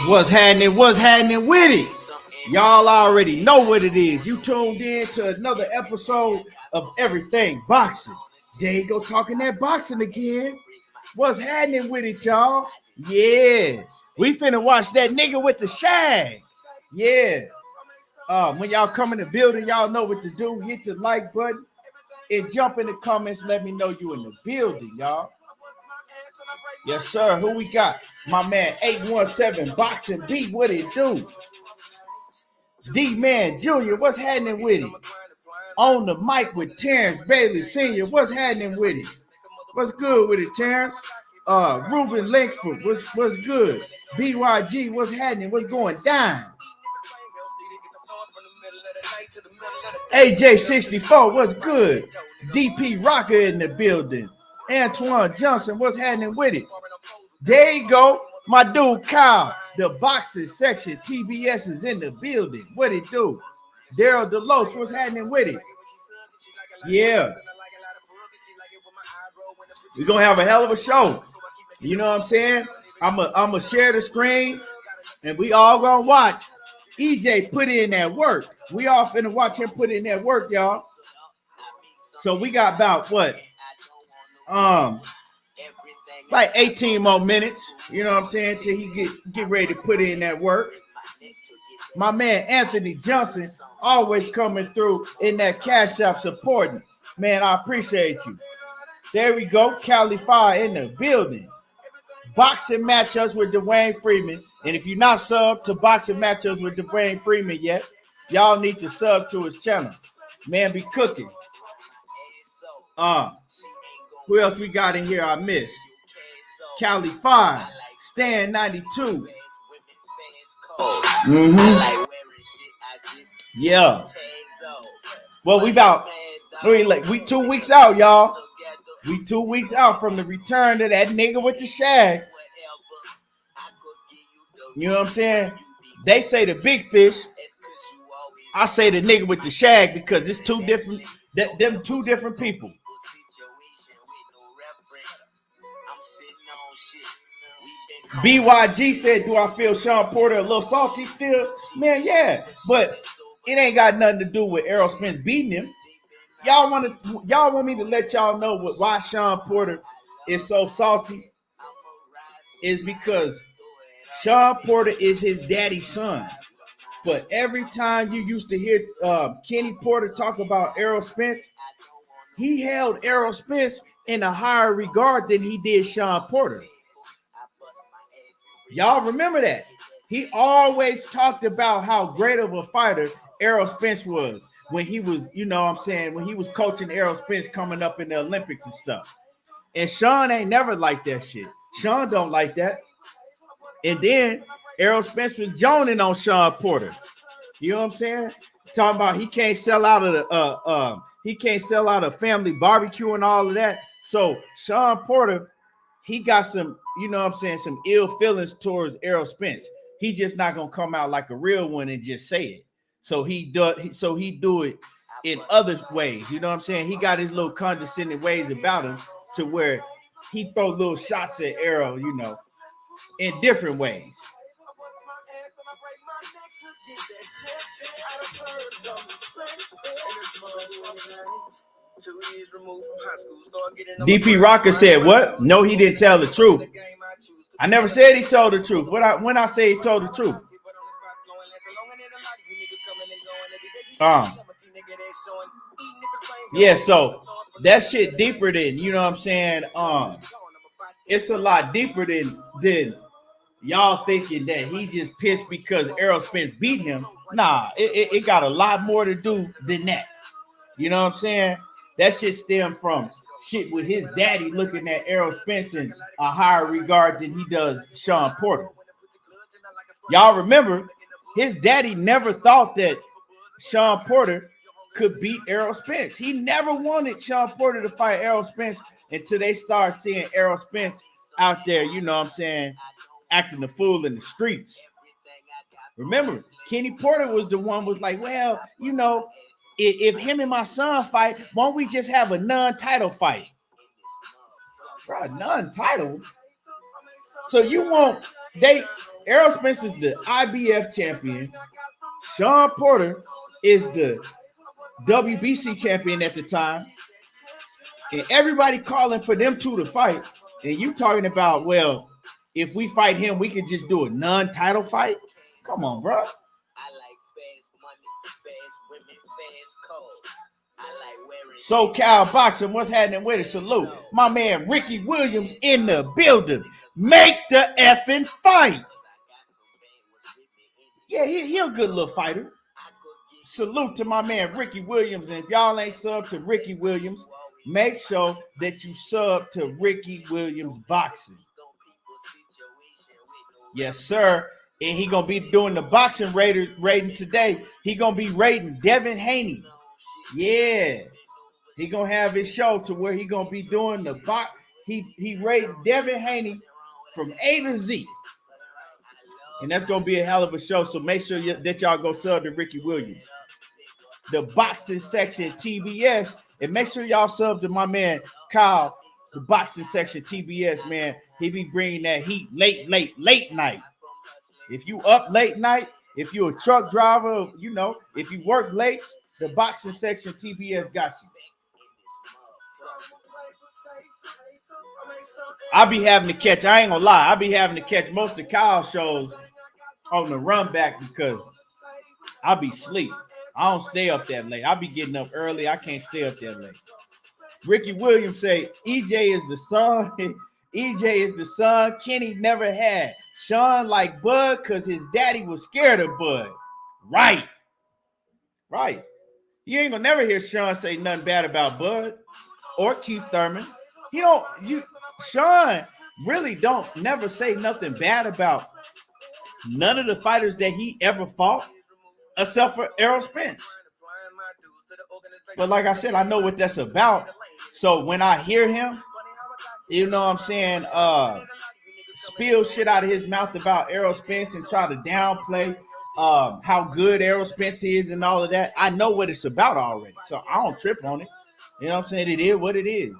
What's happening? What's happening with it? Y'all already know what it is. You tuned in to another episode of Everything Boxing. There you go, talking that boxing again. What's happening with it, y'all? Yeah, we finna watch that nigga with the shag. Yeah. When y'all come in the building, y'all know what to do. Hit the like button and jump in the comments. Let me know you in the building, y'all. Yes, sir. Who we got? My man 817 Boxing Beat. What it do? D-Man Jr. What's happening with it? On the mic with Terrence Bailey Sr. What's happening with it? What's good with it, Terrence? Ruben Lankford. What's good? BYG. What's happening? What's going down? AJ64. What's good? DP Rocker in the building. Antoine Johnson. What's happening with it? There you go. My dude Kyle, the boxing section, TBS is in the building. What it do? Daryl Deloach, what's happening with it? Yeah. We're going to have a hell of a show. You know what I'm saying? I'm going to share the screen, and we all going to watch EJ put in that work. We all finna watch him put in that work, y'all. So we got about what? Like 18 more minutes, you know what I'm saying, till he get ready to put in that work. My man Anthony Johnson always coming through in that cash app supporting. Man, I appreciate you. There we go. Cali Fire in the building. Boxing matchups with Dwayne Freeman. And if you're not subbed to boxing matchups with Dwayne Freeman yet, y'all need to sub to his channel. Man be cooking. Who else we got in here I missed? Cali 5, Stan 92. Yeah. Well, we 2 weeks out, y'all. We 2 weeks out from the return of that nigga with the shag. You know what I'm saying? They say the big fish. I say the nigga with the shag because it's two different. Them two different people. BYG said, do I feel Sean Porter a little salty still? Man, yeah. But it ain't got nothing to do with Errol Spence beating him. Y'all want me to let y'all know why Sean Porter is so salty? Is because Sean Porter is his daddy's son. But every time you used to hear Kenny Porter talk about Errol Spence, he held Errol Spence in a higher regard than he did Sean Porter. Y'all remember that? He always talked about how great of a fighter Errol Spence was when he was, you know what I'm saying, when he was coaching Errol Spence coming up in the Olympics and stuff. And Sean ain't never like that shit. Sean don't like that. And then Errol Spence was joning on Sean Porter. You know what I'm saying? Talking about he can't sell out of family barbecue and all of that. So Sean Porter, he got some, you know what I'm saying, some ill feelings towards Errol Spence. He just not gonna come out like a real one and just say it. So he do it in other ways. You know what I'm saying? He got his little condescending ways about him to where he throw little shots at Errol, you know, in different ways. DP Rocker said, what? No, he didn't tell the truth. I never said he told the truth. When I say he told the truth. Yeah, so that shit deeper than, you know what I'm saying? It's a lot deeper than y'all thinking that he just pissed because Errol Spence beat him. Nah, it got a lot more to do than that. You know what I'm saying? That shit stemmed from shit with his daddy looking at Errol Spence in a higher regard than he does Sean Porter. Y'all remember, his daddy never thought that Sean Porter could beat Errol Spence. He never wanted Sean Porter to fight Errol Spence until they start seeing Errol Spence out there, you know what I'm saying, acting the fool in the streets. Remember, Kenny Porter was the one was like, well, you know, if him and my son fight, won't we just have a non-title fight? Bro, non-title? So you want, Errol Spence is the IBF champion. Shawn Porter is the WBC champion at the time. And everybody calling for them two to fight. And you talking about, well, if we fight him, we can just do a non-title fight? Come on, bro. SoCal Boxing, what's happening with it? Salute. My man Ricky Williams in the building. Make the effing fight. Yeah, he a good little fighter. Salute to my man Ricky Williams. And if y'all ain't sub to Ricky Williams, make sure that you sub to Ricky Williams Boxing. Yes, sir. And he gonna be doing the boxing rating today. He gonna be rating Devin Haney. Yeah. He gonna have his show to where he gonna be doing the box. He rated Devin Haney from A to Z. And that's gonna be a hell of a show. So make sure that y'all go sub to Ricky Williams. The boxing section TBS. And make sure y'all sub to my man Kyle, the boxing section TBS, man. He be bringing that heat late night. If you up late night, if you're a truck driver, you know, if you work late, the boxing section TBS got you. I be having to catch, I ain't gonna lie, I be having to catch most of Kyle's shows on the run back because I be asleep. I don't stay up that late. I be getting up early. I can't stay up that late. Ricky Williams say EJ is the son. EJ is the son Kenny never had. Sean like Bud because his daddy was scared of Bud. Right. You ain't gonna never hear Sean say nothing bad about Bud or Keith Thurman. Sean really don't never say nothing bad about none of the fighters that he ever fought, except for Errol Spence. But like I said, I know what that's about. So when I hear him, you know what I'm saying, spill shit out of his mouth about Errol Spence and try to downplay how good Errol Spence is and all of that, I know what it's about already. So I don't trip on it. You know what I'm saying? It is what it is.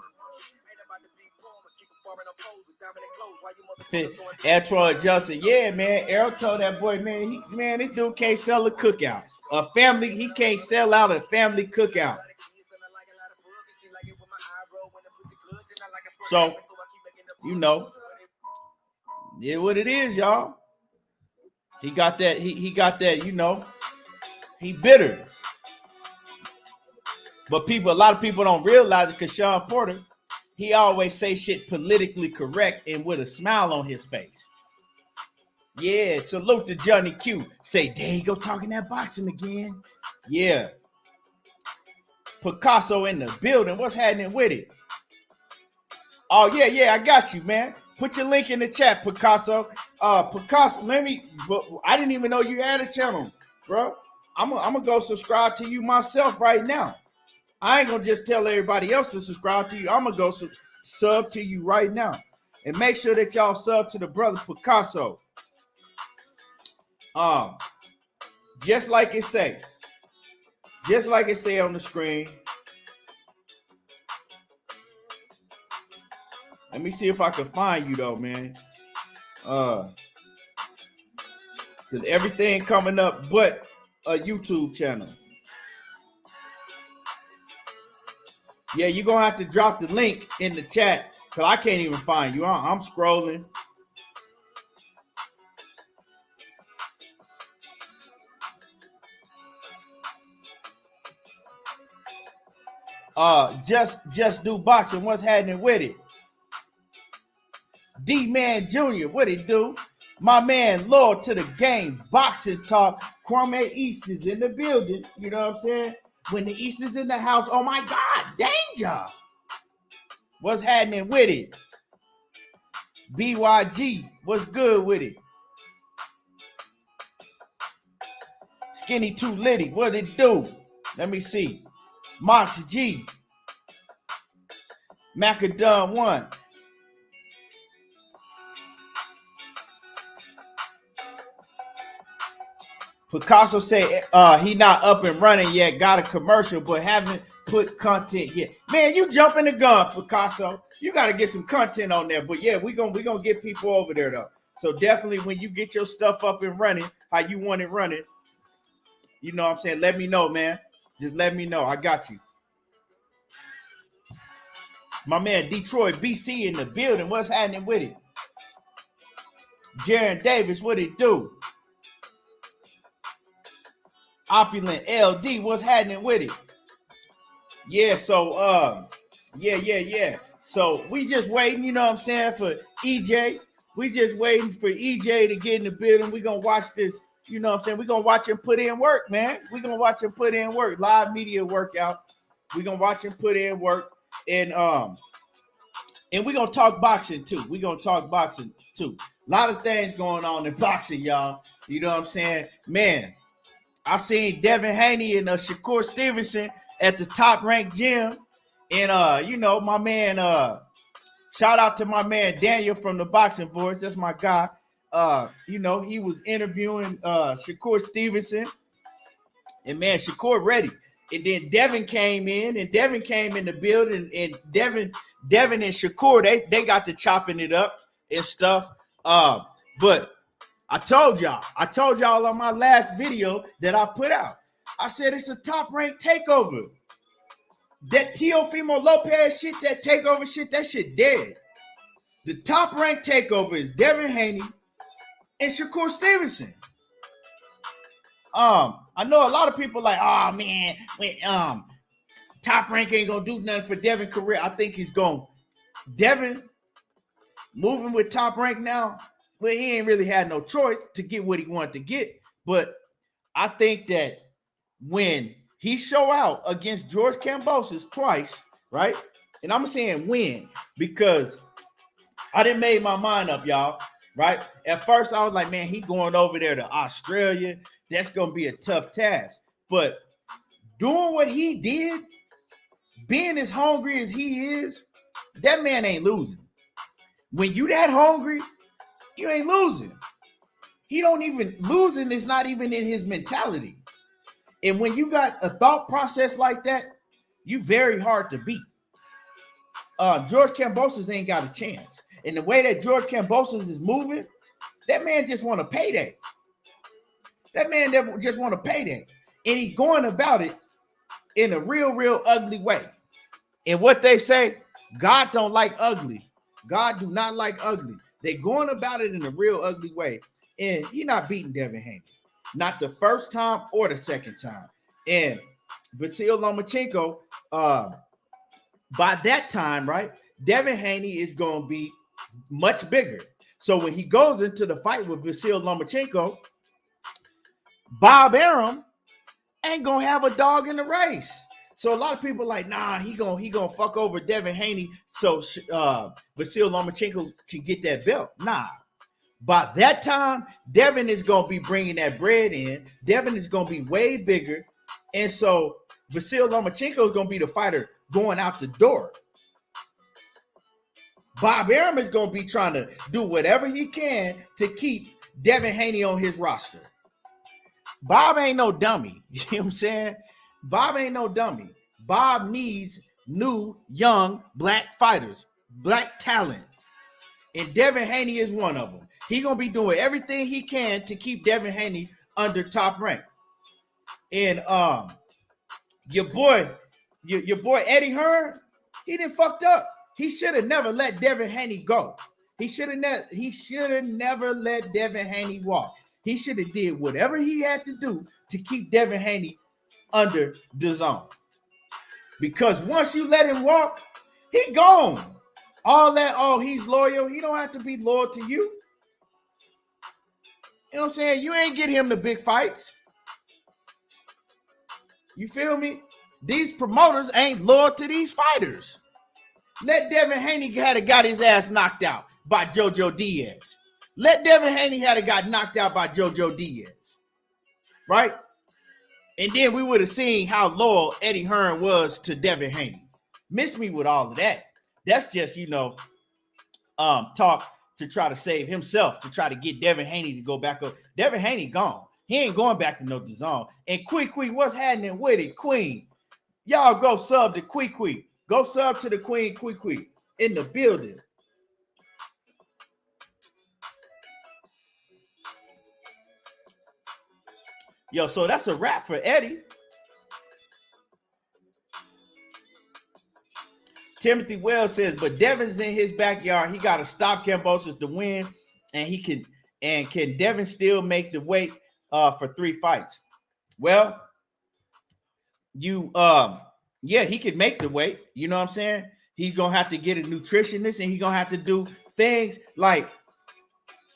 Antoine Justin, yeah, man. Errol told that boy, man, this dude can't sell a cookout. He can't sell out a family cookout. So, you know, yeah, what it is, y'all. He got that, he got that, you know, he bitter. But a lot of people don't realize it because Shawn Porter, he always say shit politically correct and with a smile on his face. Yeah, salute to Johnny Q. Say, there you go talking that boxing again. Yeah. Picasso in the building. What's happening with it? Oh, yeah, I got you, man. Put your link in the chat, Picasso. Picasso, I didn't even know you had a channel, bro. I'm gonna go subscribe to you myself right now. I ain't gonna just tell everybody else to subscribe to you. I'm gonna go sub to you right now. And make sure that y'all sub to the brother Picasso. Just like it say on the screen. Let me see if I can find you though, man. Because everything coming up but a YouTube channel. Yeah, you're going to have to drop the link in the chat because I can't even find you. I'm scrolling. Just do boxing. What's happening with it? D-Man Jr., what it do? My man, loyal to the game, boxing talk. Kwame East is in the building. You know what I'm saying? When the East is in the house, oh my God, danger. What's happening with it? BYG, what's good with it? Skinny Too Litty, what it do? Let me see. Mox G. Macadam 1. Picasso said he not up and running yet, got a commercial, but haven't put content yet. Man, you jumping the gun, Picasso. You got to get some content on there. But yeah, we gonna get people over there though. So definitely when you get your stuff up and running, how you want it running, you know what I'm saying? Let me know, man. Just let me know. I got you. My man Detroit BC in the building. What's happening with it? Jaron Davis, what it do? Opulent LD, what's happening with it? Yeah, so yeah. So we just waiting, you know what I'm saying, for EJ. We just waiting for EJ to get in the building. We gonna watch this, you know what I'm saying? We gonna watch him put in work, man. We gonna watch him put in work. Live media workout. We gonna watch him put in work. And we're going to talk boxing, too. We're going to talk boxing, too. A lot of things going on in boxing, y'all. You know what I'm saying? Man, I seen Devin Haney and Shakur Stevenson at the top-ranked gym. And, you know, my man, shout out to my man Daniel from the Boxing Voice. That's my guy. You know, he was interviewing Shakur Stevenson. And, man, Shakur ready. And then Devin came in the building, and Devin and Shakur, they got to chopping it up and stuff. But I told y'all on my last video that I put out, I said it's a top-ranked takeover. That Teofimo Lopez shit, that takeover shit, that shit dead. The top-ranked takeover is Devin Haney and Shakur Stevenson. I know a lot of people like, oh man, Top Rank ain't gonna do nothing for Devin career. I think he's going. Devin moving with Top Rank now. Well, he ain't really had no choice to get what he wanted to get. But I think that when he show out against George Kambosos twice, right? And I'm saying win because I didn't made my mind up, y'all. Right? At first, I was like, man, he going over there to Australia. That's going to be a tough task. But doing what he did, being as hungry as he is, that man ain't losing. When you that hungry, you ain't losing. He don't even, losing is not even in his mentality. And when you got a thought process like that, you very hard to beat. George Kambosos ain't got a chance. And the way that George Kambosos is moving, that man just want a payday. That man just want a payday. And he's going about it in a real ugly way. And what they say, God don't like ugly. God do not like ugly. They going about it in a real ugly way. And he not beating Devin Haney. Not the first time or the second time. And Vasyl Lomachenko, by that time, right, Devin Haney is going to be much bigger. So when he goes into the fight with Vasyl Lomachenko, Bob Arum ain't going to have a dog in the race. So a lot of people like, nah, he gonna fuck over Devin Haney so Vasyl Lomachenko can get that belt. Nah. By that time, Devin is going to be bringing that bread in. Devin is going to be way bigger. And so Vasyl Lomachenko is going to be the fighter going out the door. Bob Arum is going to be trying to do whatever he can to keep Devin Haney on his roster. Bob ain't no dummy. You know what I'm saying? Bob ain't no dummy. Bob needs new, young, black fighters, black talent. And Devin Haney is one of them. He going to be doing everything he can to keep Devin Haney under Top Rank. And your boy Eddie Hearn, he done fucked up. He should have never let Devin Haney go. He should have never let Devin Haney walk. He should have did whatever he had to do to keep Devin Haney under the zone. Because once you let him walk, he gone. All that, oh, he's loyal. He don't have to be loyal to you. You know what I'm saying? You ain't get him the big fights. You feel me? These promoters ain't loyal to these fighters. Let Devin Haney had got his ass knocked out by JoJo Diaz. Let Devin Haney had got knocked out by JoJo Diaz. Right? And then we would have seen how loyal Eddie Hearn was to Devin Haney. Miss me with all of that. That's just, talk to try to save himself, to try to get Devin Haney to go back up. Devin Haney gone. He ain't going back to no DAZN. And Queen, what's happening with it? Queen, y'all go sub to Queen. Go sub to the Queen in the building. Yo, so that's a wrap for Eddie. Timothy Wells says, but Devin's in his backyard. He got to stop Kambosos to win, and he can. And can Devin still make the weight for 3 fights? Well, yeah, he could make the weight. You know what I'm saying? He's gonna have to get a nutritionist, and he's gonna have to do things like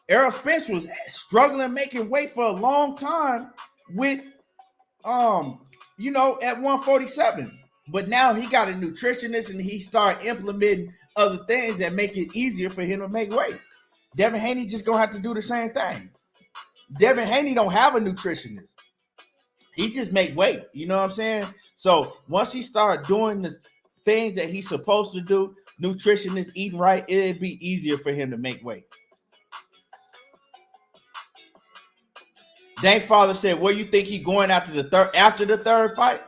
Errol Spence was struggling making weight for a long time with at 147. But now he got a nutritionist, and he started implementing other things that make it easier for him to make weight. Devin Haney just gonna have to do the same thing. Devin Haney don't have a nutritionist. He just make weight. You know what I'm saying? So once he start doing the things that he's supposed to do, nutritionist, eating right, it'd be easier for him to make weight. Dank Father said, "Where you think he going after the third fight?"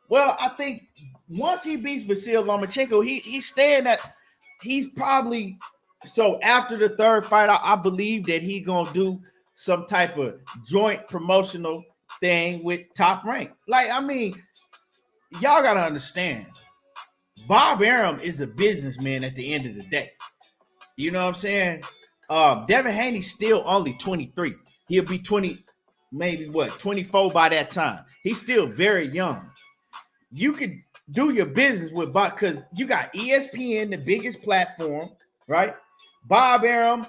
Well, I think once he beats Vasyl Lomachenko, he's staying at. He's probably so after the third fight. I believe that he gonna do some type of joint promotional thing with Top Rank. Like, I mean, y'all gotta understand, Bob Arum is a businessman at the end of the day. You know what I'm saying? Devin Haney's still only 23. He'll be 20, maybe 24 by that time. He's still very young. You could do your business with Bob because you got ESPN, the biggest platform, right? Bob Arum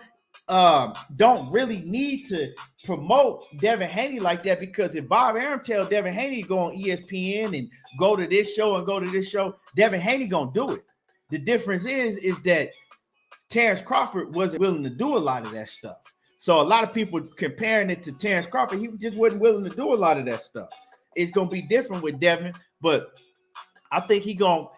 don't really need to promote Devin Haney like that, because if Bob Arum tell Devin Haney to go on ESPN and go to this show and go to this show, Devin Haney gonna do it. The difference is that Terrence Crawford wasn't willing to do a lot of that stuff. So a lot of people comparing it to Terrence Crawford, he just wasn't willing to do a lot of that stuff. It's gonna be different with Devin, but I think he gonna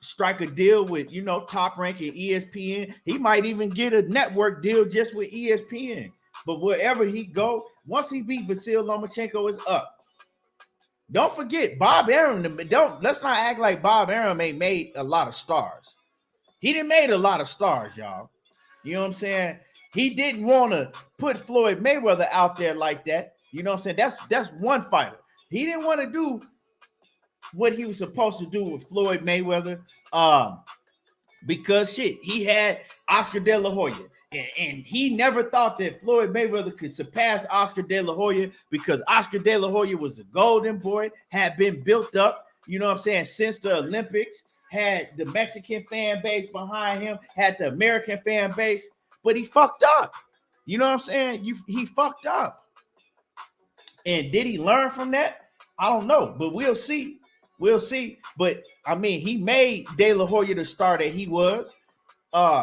strike a deal with Top Rank and ESPN. He might even get a network deal just with ESPN. But wherever he go, once he beat Vasyl Lomachenko, is up. Don't forget Bob Arum. Let's not act like Bob Arum ain't made a lot of stars. He didn't made a lot of stars, y'all. You know what I'm saying? He didn't want to put Floyd Mayweather out there like that. You know what I'm saying? That's one fighter. He didn't want to do what he was supposed to do with Floyd Mayweather, because he had Oscar De La Hoya, and he never thought that Floyd Mayweather could surpass Oscar De La Hoya, because Oscar De La Hoya was the golden boy, had been built up, you know what I'm saying, since the Olympics, had the Mexican fan base behind him, had the American fan base, but he fucked up. You know what I'm saying? He fucked up. And did he learn from that? I don't know, but we'll see. We'll see. But I mean, he made De La Hoya the star that he was.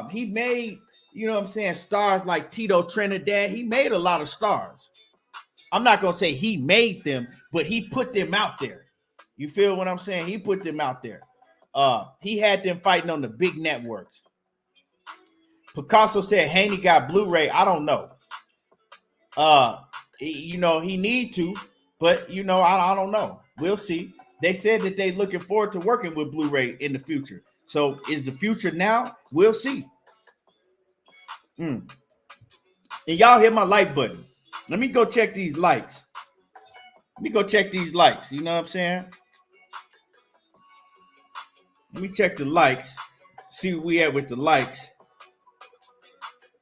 He made, you know what I'm saying, stars like Tito Trinidad. He made a lot of stars. I'm not gonna say he made them, but he put them out there. You feel what I'm saying? He put them out there. He had them fighting on the big networks. Picasso said Haney got Blu-ray. I don't know. He need to, but I don't know. We'll see. They said that they looking forward to working with Blu-ray in the future. So is the future now? We'll see. And y'all hit my like button. Let me go check these likes. You know what I'm saying? Let me check the likes. See where we at with the likes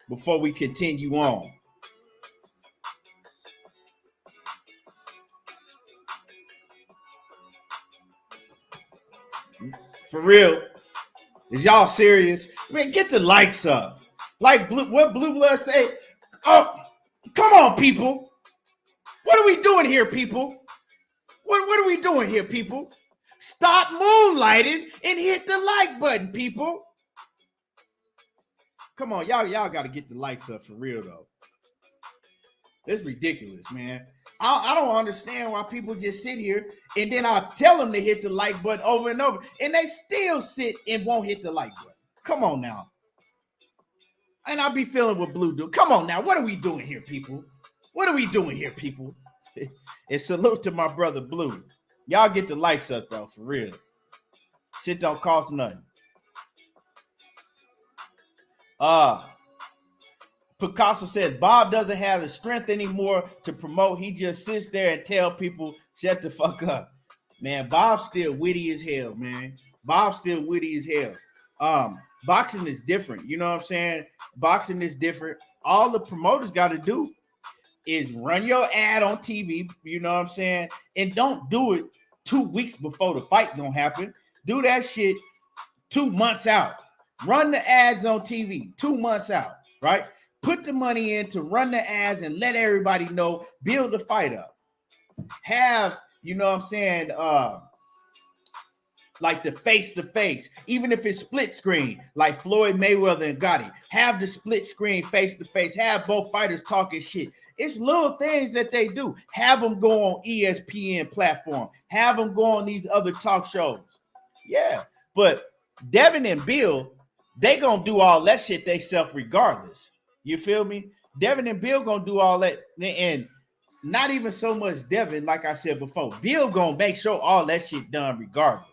before we continue on. For real. Is y'all serious? Man, get the likes up. Like what Blue Blood say? Oh, come on, people. What are we doing here, people? What are we doing here, people? Stop moonlighting and hit the like button, people. Come on, y'all got to get the likes up for real, though. It's ridiculous, man. I don't understand why people just sit here and then I tell them to hit the like button over and over, and they still sit and won't hit the like button. Come on now. And I'll be feeling what Blue do. Come on now. What are we doing here, people? What are we doing here, people? And salute to my brother Blue. Y'all get the likes up, though, for real. Shit don't cost nothing. Picasso says Bob doesn't have the strength anymore to promote. He just sits there and tell people shut the fuck up. Man, Bob's still witty as hell, man. Bob's still witty as hell. Boxing is different. You know what I'm saying? Boxing is different. All the promoters got to do is run your ad on TV. You know what I'm saying? And don't do it 2 weeks before the fight gonna happen. Do that shit 2 months out. Run the ads on TV 2 months out, right? Put the money in to run the ads and let everybody know, build the fight up. Have, you know what I'm saying, like the face-to-face, even if it's split screen, like Floyd Mayweather and Gotti. Have the split screen face-to-face. Have both fighters talking shit. It's little things that they do. Have them go on ESPN platform. Have them go on these other talk shows. Yeah, but Devin and Bill, they gonna do all that shit they self regardless. You feel me? Devin and Bill gonna do all that, and not even so much Devin, like I said before. Bill gonna make sure all that shit done regardless.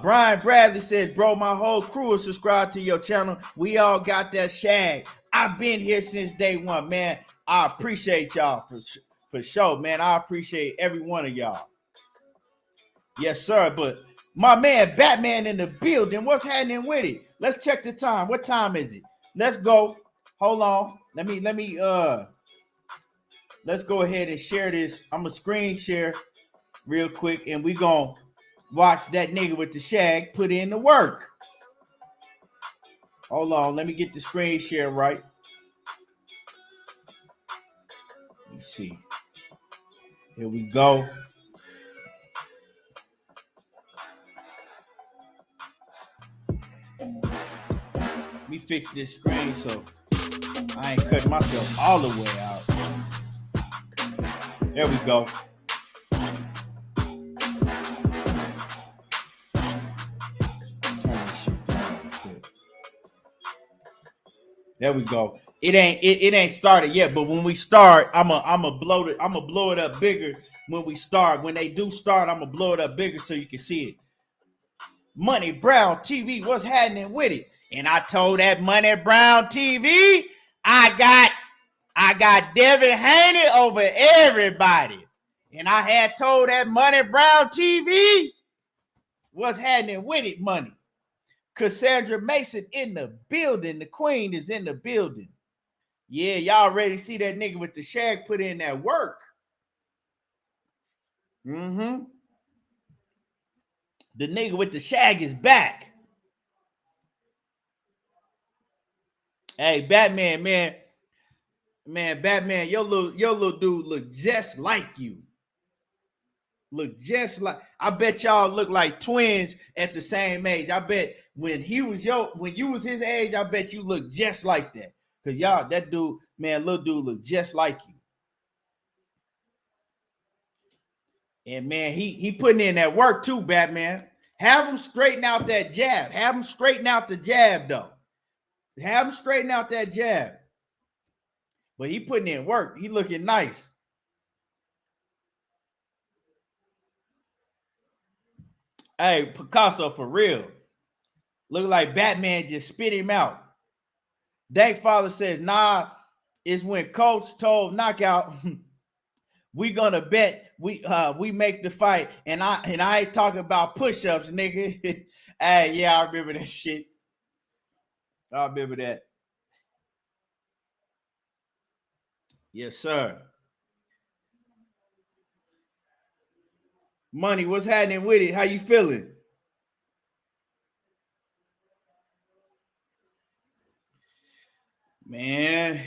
Brian Bradley says, bro, my whole crew is subscribed to your channel. We all got that shag. I've been here since day one, man. I appreciate y'all for sure, man. I appreciate every one of y'all. Yes, sir. But my man Batman in the building. What's happening with it? Let's check the time. What time is it? Let's go. Hold on. Let's go ahead and share this. I'm gonna screen share real quick, and we gonna watch that nigga with the shag put in the work. Hold on. Let me get the screen share right. Let's see. Here we go. Let me fix this screen so I ain't cutting myself all the way out. There we go. There we go. It ain't started yet, but when we start, I'ma blow it up bigger when we start. When they do start, I'ma blow it up bigger so you can see it. Money Brown TV, what's happening with it? And I told that Money Brown TV, I got Devin Haney over everybody. And I had told that Money Brown TV, what's happening with it, money? Cassandra Mason in the building. The queen is in the building. Yeah, y'all ready to see that nigga with the shag put in that work? The nigga with the shag is back. Hey, Batman, man, Batman, your little dude look just like you. Look just like, I bet y'all look like twins at the same age. I bet when you was his age, I bet you look just like that. Cause y'all, that dude, man, little dude look just like you. And man, he putting in that work too, Batman. Have him straighten out that jab. Have him straighten out the jab, though. Have him straighten out that jab. But he putting in work. He looking nice. Hey, Picasso, for real. Look like Batman just spit him out. Dank Father says, nah, it's when Coach told Knockout, we gonna bet we make the fight. And I ain't talking about push-ups, nigga. Hey, yeah, I remember that shit. I remember that. Yes, sir. Money, what's happening with it? How you feeling? Man.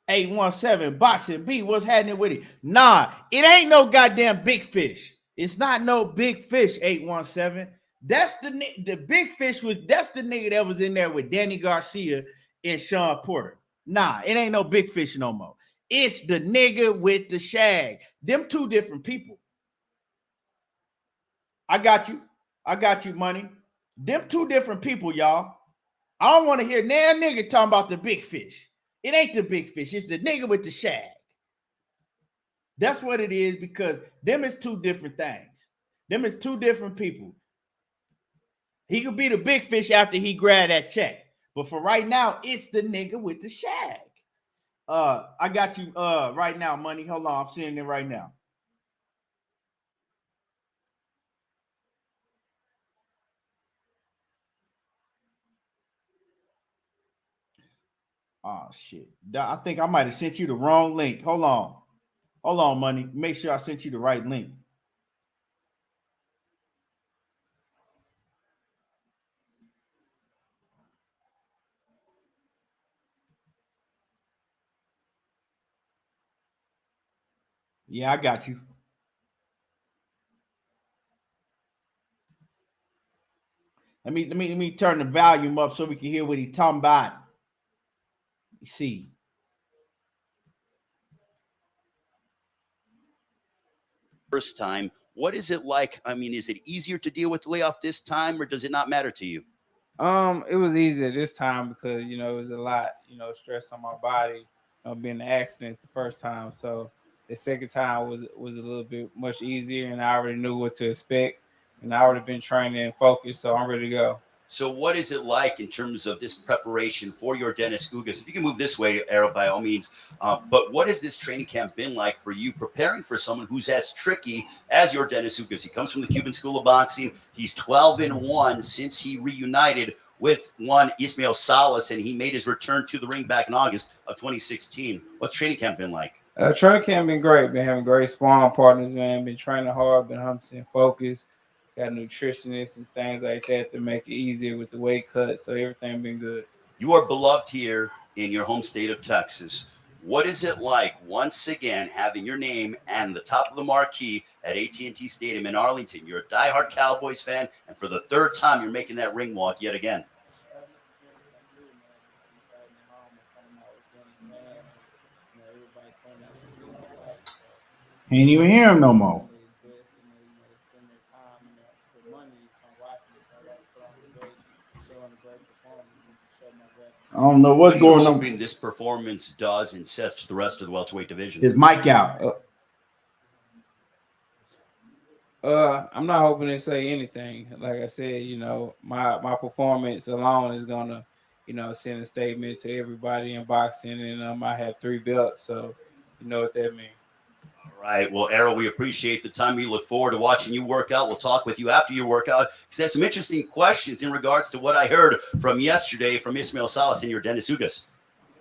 $817 Boxing B, what's happening with it? Nah, it ain't no goddamn big fish. It's not no big fish, 817. That's the big fish that's the nigga that was in there with Danny Garcia and Sean Porter. Nah, it ain't no big fish no more. It's the nigga with the shag. Them two different people. I got you, money. Them two different people, y'all. I don't want to hear damn nigga talking about the big fish. It ain't the big fish. It's the nigga with the shag. That's what it is, because them is two different things. Them is two different people. He could be the big fish after he grab that check. But for right now, it's the nigga with the shag. I got you right now, money. Hold on, I'm seeing it right now. Oh shit. I think I might have sent you the wrong link. Hold on, money. Make sure I sent you the right link. Yeah, I got you. Let me turn the volume up so we can hear what he's talking about. You see. First time, what is it like? I mean, is it easier to deal with the layoff this time, or does it not matter to you? It was easier this time because it was a lot, stress on my body. Being an accident the first time, so the second time was a little bit much easier, and I already knew what to expect, and I already been training and focused, so I'm ready to go. So what is it like in terms of this preparation for your Dennis Ugas? If you can move this way, Errol, by all means. But what has this training camp been like for you, preparing for someone who's as tricky as your Dennis Ugas? He comes from the Cuban School of Boxing. He's 12-1 since he reunited with one Ismael Salas, and he made his return to the ring back in August of 2016. What's training camp been like? Training camp been great. Been having great sparring partners, man. Been training hard. Been 100% focused. Got nutritionists and things like that to make it easier with the weight cut. So everything been good. You are beloved here in your home state of Texas. What is it like once again having your name and the top of the marquee at AT&T Stadium in Arlington? You're a diehard Cowboys fan, and for the third time, you're making that ring walk yet again. Can't even hear him no more. I don't know what's going on. Hoping this performance does and sets the rest of the welterweight division. His mic out. I'm not hoping to say anything. Like I said, my performance alone is gonna, send a statement to everybody in boxing, and I have 3 belts, so you know what that means. All right. Well, Errol, we appreciate the time. We look forward to watching you work out. We'll talk with you after your workout because I have some interesting questions in regards to what I heard from yesterday from Ismael Salas and your Dennis Ugas.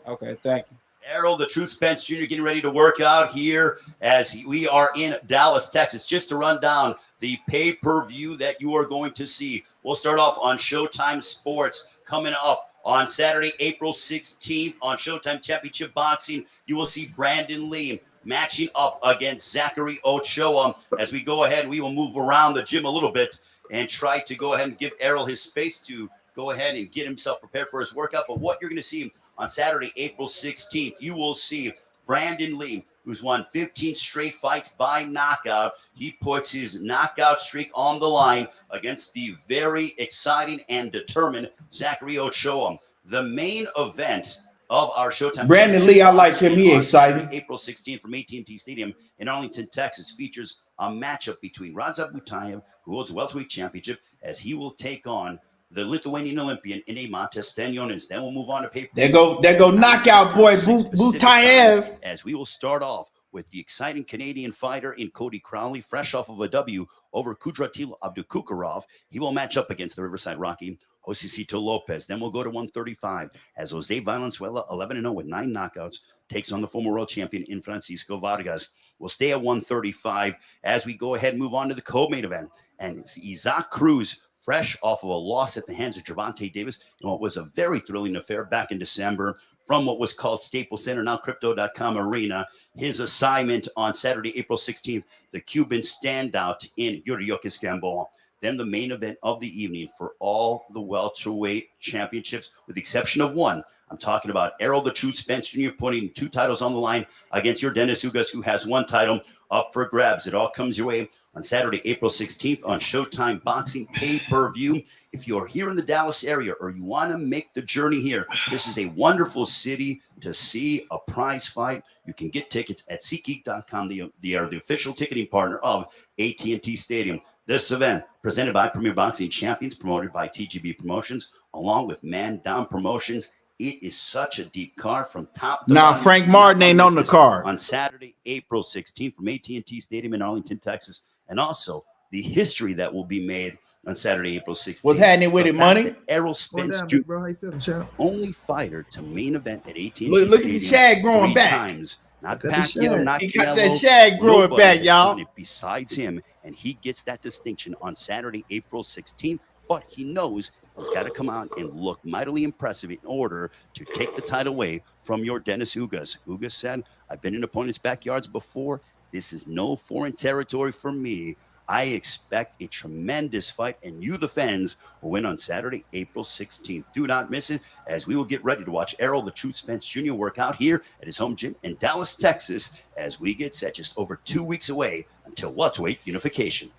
Okay, thank you. Errol, the Truth Spence Jr. getting ready to work out here as we are in Dallas, Texas. Just to run down the pay-per-view that you are going to see. We'll start off on Showtime Sports coming up on Saturday, April 16th on Showtime Championship Boxing. You will see Brandon Lee matching up against Zachary Ochoa. As we go ahead, we will move around the gym a little bit and try to go ahead and give Errol his space to go ahead and get himself prepared for his workout. But what you're going to see on Saturday, April 16th, you will see Brandon Lee, who's won 15 straight fights by knockout. He puts his knockout streak on the line against the very exciting and determined Zachary Ochoa. The main event of our Showtime Brandon Lee, I like him. He excited. April 16th from AT&T Stadium in Arlington, Texas, features a matchup between Radza Butayev, who holds the welterweight championship, as he will take on the Lithuanian Olympian Eimantas Stanionis. Then we'll move on to paper. There go knockout boy Butayev. As we will start off with the exciting Canadian fighter in Cody Crowley, fresh off of a W over Kudratil Abdukukarov. He will match up against the Riverside Rocky Josecito Lopez. Then we'll go to 135 as Jose Valenzuela, 11-0 with 9 knockouts, takes on the former world champion in Francisco Vargas. We'll stay at 135 as we go ahead and move on to the co-main event. And it's Isaac Cruz, fresh off of a loss at the hands of Gervonta Davis in what was a very thrilling affair back in December from what was called Staples Center, now Crypto.com Arena. His assignment on Saturday, April 16th, the Cuban standout in Yuriok Istanbul. Then the main event of the evening for all the welterweight championships, with the exception of one. I'm talking about Errol the Truth Spence Jr. putting 2 titles on the line against your Dennis Ugas, who has 1 title up for grabs. It all comes your way on Saturday, April 16th on Showtime Boxing Pay-Per-View. If you're here in the Dallas area or you want to make the journey here, this is a wonderful city to see a prize fight. You can get tickets at SeatGeek.com. They are the official ticketing partner of AT&T Stadium. This event, presented by Premier Boxing Champions, promoted by TGB Promotions, along with Man Down Promotions. It is such a deep card from top to bottom. Frank Martin ain't on the card. On Saturday, April 16th from AT&T Stadium in Arlington, Texas. And also the history that will be made on Saturday, April 16th. What's happening with it, money? Errol Spence Jr., only fighter to main event at AT&T Stadium. Look at the shag growing back. Times. Not Pacquiao, not he got that shag growing back, y'all. Besides him, and he gets that distinction on Saturday, April 16th. But he knows he's got to come out and look mightily impressive in order to take the title away from your Dennis Ugas. Ugas said, "I've been in opponents' backyards before. This is no foreign territory for me. I expect a tremendous fight, and you, the fans, will win on Saturday, April 16th. Do not miss it, as we will get ready to watch Errol the Truth Spence Jr. work out here at his home gym in Dallas, Texas, as we get set just over 2 weeks away until welterweight unification."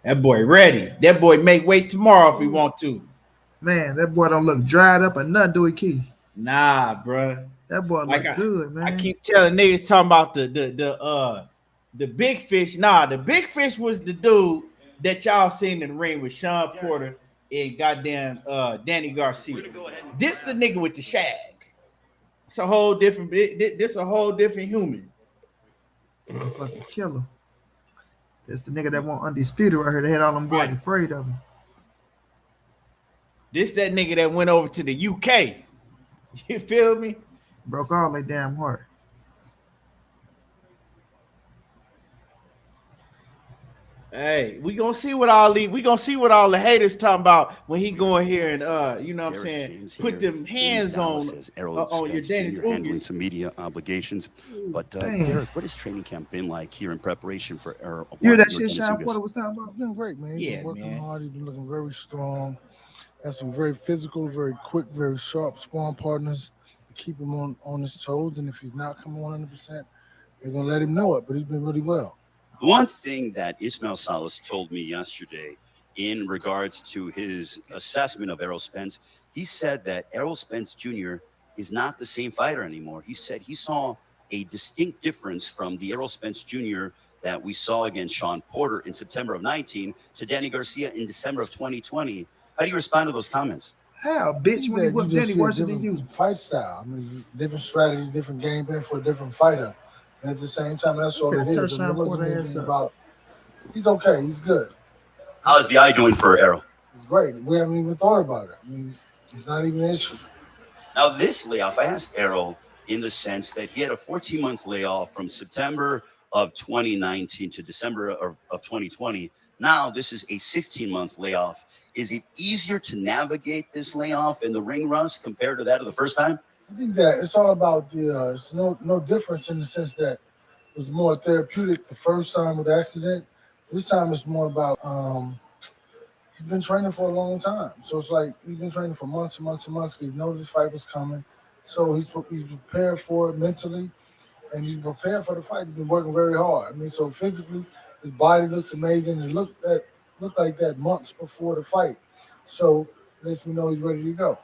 That boy ready. That boy make weight tomorrow if he want to. Man, that boy don't look dried up or nothing, do he, Key? Nah, bruh. That boy look good, man. I keep telling niggas talking about the big fish. Nah, the big fish was the dude that y'all seen in the ring with Sean Porter and goddamn Danny Garcia. This the nigga with the shag. It's a whole different. This a whole different human. Fucking killer. That's the nigga that want undisputed right here. They had all them boys afraid of him. This that nigga that went over to the UK. You feel me? Broke all their damn heart. Hey, we gonna see what all the haters talking about when he go in here and you know what I'm saying, James put them hands on your Dennis handling some media obligations. But Derrick, what has training camp been like here in preparation for Errol? You hear that shit Sean Porter was talking about? It's been great, man. He's been working man. hard. He's been looking very strong. Has some very physical, very quick, very sharp sparring partners to keep him on his toes. And if he's not coming 100%, they're gonna let him know it. But he's been really well. One thing that Ismail Salas told me yesterday in regards to his assessment of Errol Spence, he said that Errol Spence Jr. is not the same fighter anymore. He said he saw a distinct difference from the Errol Spence Jr. that we saw against Sean Porter in September of 19 to Danny Garcia in December of 2020. How do you respond to those comments? Hell, bitch, when he whooped Danny worse than you. Fight style. I mean, different strategy, different game plan for a different fighter. And at the same time, that's all it is. I mean, it wasn't anything about, he's okay. He's good. How's the eye doing for Errol? It's great. We haven't even thought about it. I mean, it's not even an issue. Now, this layoff, I asked Errol in the sense that he had a 14-month layoff from September of 2019 to December of 2020. Now, this is a 16-month layoff. Is it easier to navigate this layoff in the ring rust compared to that of the first time? I think that it's all about the it's no difference in the sense that it was more therapeutic the first time with the accident. This time it's more about he's been training for a long time. So it's like he's been training for months and months and months. He knows this fight was coming. So he's prepared for it mentally and he's prepared for the fight. He's been working very hard. I mean, so physically his body looks amazing. It looked like that months before the fight. So lets me know he's ready to go.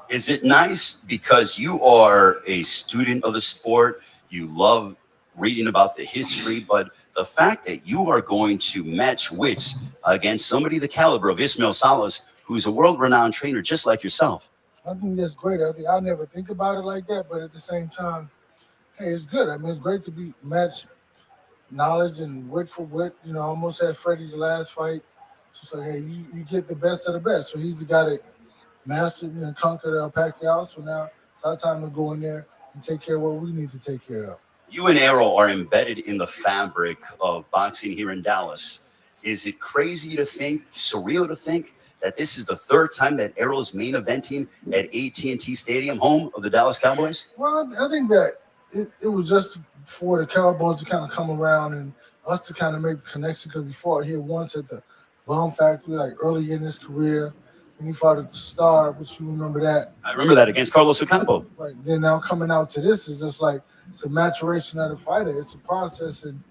Is it nice because you are a student of the sport, you love reading about the history, but the fact that you are going to match wits against somebody the caliber of Ismail Salas, who's a world-renowned trainer just like yourself? I think that's great. I never think about it like that, but at the same time, hey, it's good. I mean, it's great to be match knowledge and wit for wit. You know, I almost had Freddie the last fight. So it's like, hey, you get the best of the best. So he's the guy that mastered and conquered Pacquiao. So now it's our time to go in there and take care of what we need to take care of. You and Errol are embedded in the fabric of boxing here in Dallas. Is it crazy to think, surreal to think, that this is the third time that Errol is main eventing at AT&T Stadium, home of the Dallas Cowboys? Well, I think that it was just for the Cowboys to kind of come around and us to kind of make the connection because he fought here once at the Bomb Factory, like early in his career. And he fought at the Star, which you remember that. I remember that against Carlos Ocampo. Right. Then now coming out to this is just like it's a maturation of the fighter. It's a process, and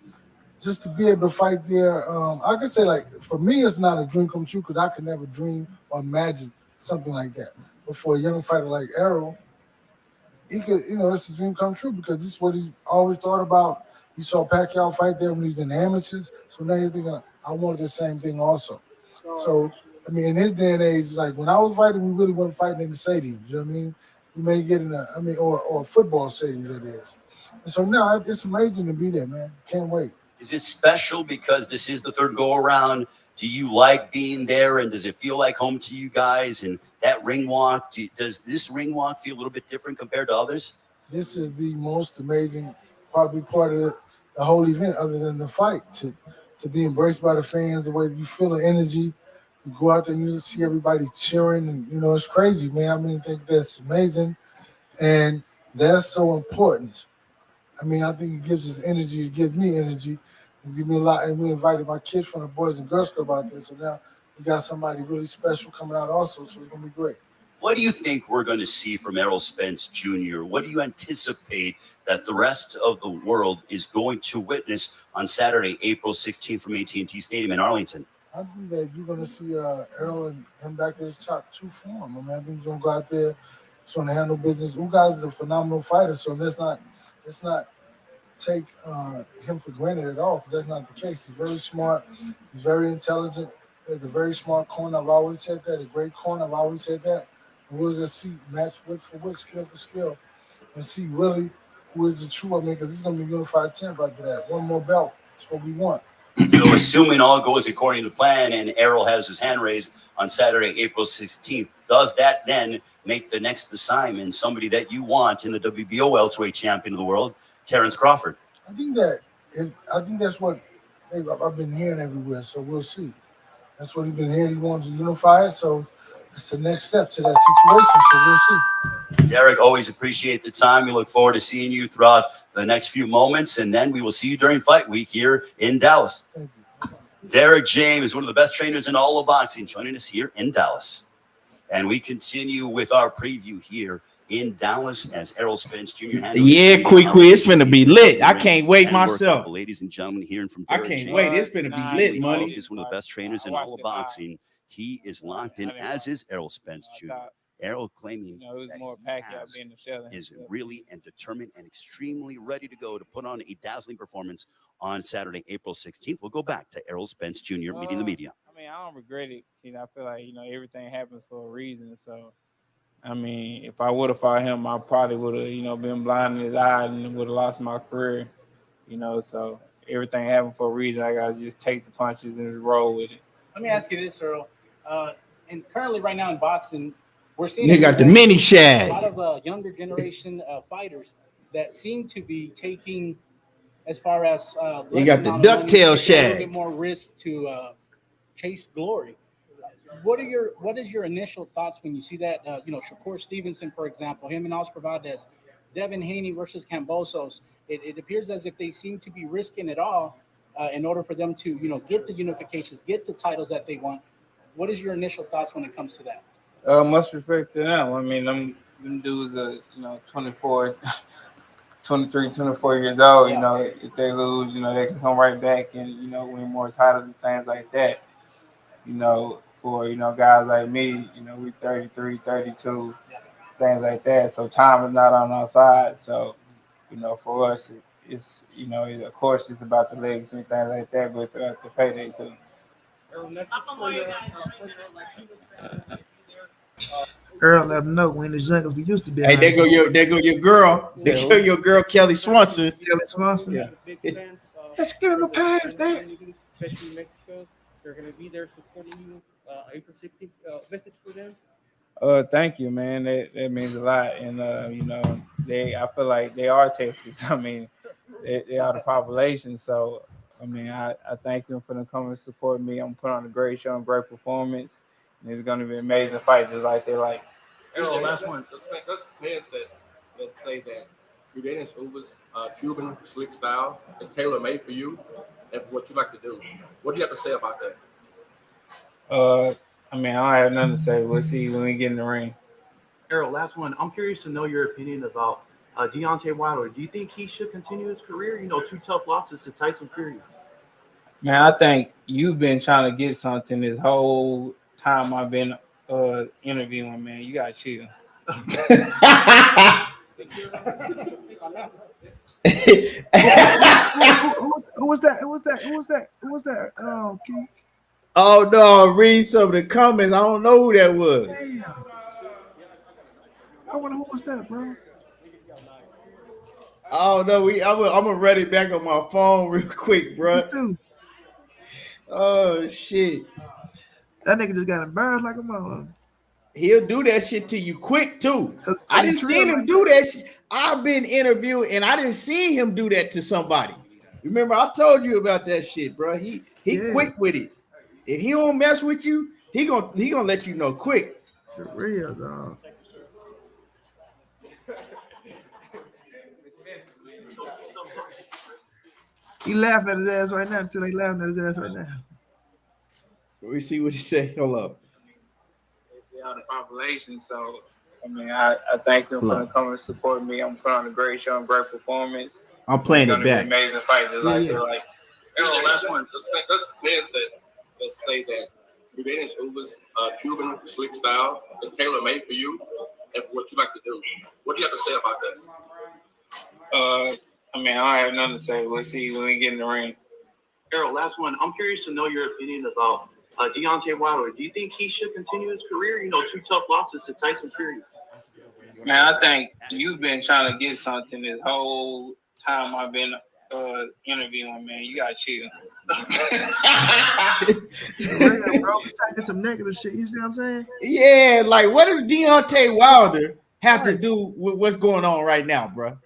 just to be able to fight there, I could say like for me, it's not a dream come true because I could never dream or imagine something like that. But for a young fighter like Errol, he could, it's a dream come true because this is what he always thought about. He saw Pacquiao fight there when he was in the amateurs, so now he's thinking, I want the same thing also. So, I mean, in his day and age, like when I was fighting, we really weren't fighting in the stadiums. You know what I mean? We may get in or football stadiums, that is. And so now it's amazing to be there, man. Can't wait. Is it special because this is the third go around? Do you like being there, and does it feel like home to you guys? And that ring walk, does this ring walk feel a little bit different compared to others? This is the most amazing, probably part of the whole event, other than the fight. To be embraced by the fans, the way you feel the energy. You go out there and you just see everybody cheering, and it's crazy, man. I mean, I think that's amazing, and that's so important. I mean, I think it gives us energy. It gives me energy. It gives me a lot. And we invited my kids from the Boys and Girls Club out there. So now we got somebody really special coming out also. So it's going to be great. What do you think we're going to see from Errol Spence Jr.? What do you anticipate that the rest of the world is going to witness on Saturday, April 16th from AT&T Stadium in Arlington? I think that you're going to see Errol and him back at his top 2 form. I mean, I think he's going to go out there. He's going to handle business. Ugas is a phenomenal fighter, so let's not take him for granted at all, because that's not the case. He's very smart. He's very intelligent. He has a very smart corner. I've always said that. A great corner. I've always said that. And we'll just see match wit for wit, skill for skill, and see really who is the true. I mean, because he's going to be unified champ after that. One more belt. That's what we want. So assuming all goes according to plan and Errol has his hand raised on Saturday, April 16th, does that then make the next assignment somebody that you want in the WBO welterweight champion of the world, Terrence Crawford? I think that's what I've been hearing everywhere. So we'll see. That's what he's been hearing. He wants to unify it. So it's the next step to that situation. So we'll see. Derrick, always appreciate the time. We look forward to seeing you throughout the next few moments, and then we will see you during fight week here in Dallas. Thank you. Derrick James, one of the best trainers in all of boxing, joining us here in Dallas. And we continue with our preview here in Dallas as Errol Spence Jr. Yeah, quick. It's finna be lit. I can't wait myself. Ladies and gentlemen, hearing from I Derrick can't James. wait. It's finna be lit, money. Is one of the best trainers in all of boxing. He is locked in, as is Errol Spence Jr. Errol claiming it was that more he Pacquiao being the shell is really and determined and extremely ready to go to put on a dazzling performance on Saturday, April 16th. We'll go back to Errol Spence Jr. meeting the media. I mean, I don't regret it. I feel like, everything happens for a reason. So, I mean, if I would have fought him, I probably would have, been blind in his eye and would have lost my career, So everything happened for a reason. I got to just take the punches and just roll with it. Let me ask you this, Earl. And currently right now in boxing, we're seeing They got the mini a shag. lot of younger generation fighters that seem to be taking, as far as You got the ducktail a shag. little bit more risk to chase glory. What is your initial thoughts when you see that? Shakur Stevenson, for example, him and Oscar Valdez, Devin Haney versus Kambosos. It appears as if they seem to be risking it all in order for them to get the unifications, get the titles that they want. What is your initial thoughts when it comes to that? Much respect to them. I mean, them dudes are, 23, 24 years old. If they lose, they can come right back and, win more titles and things like that. For, guys like me, we 33, 32, things like that. So time is not on our side. So, for us, it's, of course, it's about the legs and things like that, but it's about the payday too. Earl let him know when as young as we used to be. Hey, there go your girl. There go your girl Kelly Swanson. Kelly Swanson. Yeah. Big fans. Let's give him a pass, man. Especially Mexico. They're going to be there supporting you April 16th. Message for them? Thank you, man. That means a lot. And I feel like they are Texas. I mean, they are the population. So I mean, I thank them for them coming to support me. I'm putting on a great show and great performance. And it's going to be an amazing fight, just like they like. Errol, last one. Those fans that say that Udenis Uber's Cuban slick style is tailor made for you and for what you like to do. What do you have to say about that? I mean, I don't have nothing to say. We'll see when we get in the ring. Errol, last one. I'm curious to know your opinion about Deontay Wilder. Do you think he should continue his career? 2 tough losses to Tyson Fury. Man, I think you've been trying to get something this whole time I've been interviewing, man. You gotta chill. Who was that? Oh, okay. Oh no, read some of the comments. I don't know who that was. Damn. I wonder who was that, bro. I don't know. I'm gonna read it back on my phone real quick, bro. Me too. Oh shit. That nigga just got embarrassed like a mother. He'll do that shit to you quick too. Cause I didn't see him do that shit. I've been interviewed and I didn't see him do that to somebody. Remember, I told you about that shit, bro. He quick with it. If he don't mess with you, he gonna let you know quick. For real, dog. He laughing at his ass right now until they laughing at his ass right now. Let me see what he say. Hold up. On the compilation, so I mean, I thank them for coming to support me. I'm putting on a great show and great performance. I'm playing it back. Amazing fight, just like Errol, last one. Let's players that say that Udenis Uber's Cuban slick style is tailor made for you and for what you like to do. What do you have to say about that? I mean, I don't have nothing to say. We'll see when we get in the ring. Errol, last one. I'm curious to know your opinion about Deontay Wilder. Do you think he should continue his career? 2 tough losses to Tyson Fury. Man, I think you've been trying to get something this whole time I've been interviewing, man. You gotta chill. Real, bro. We trying to get some negative shit. You see what I'm saying? Yeah, like what does Deontay Wilder have to do with what's going on right now, bro?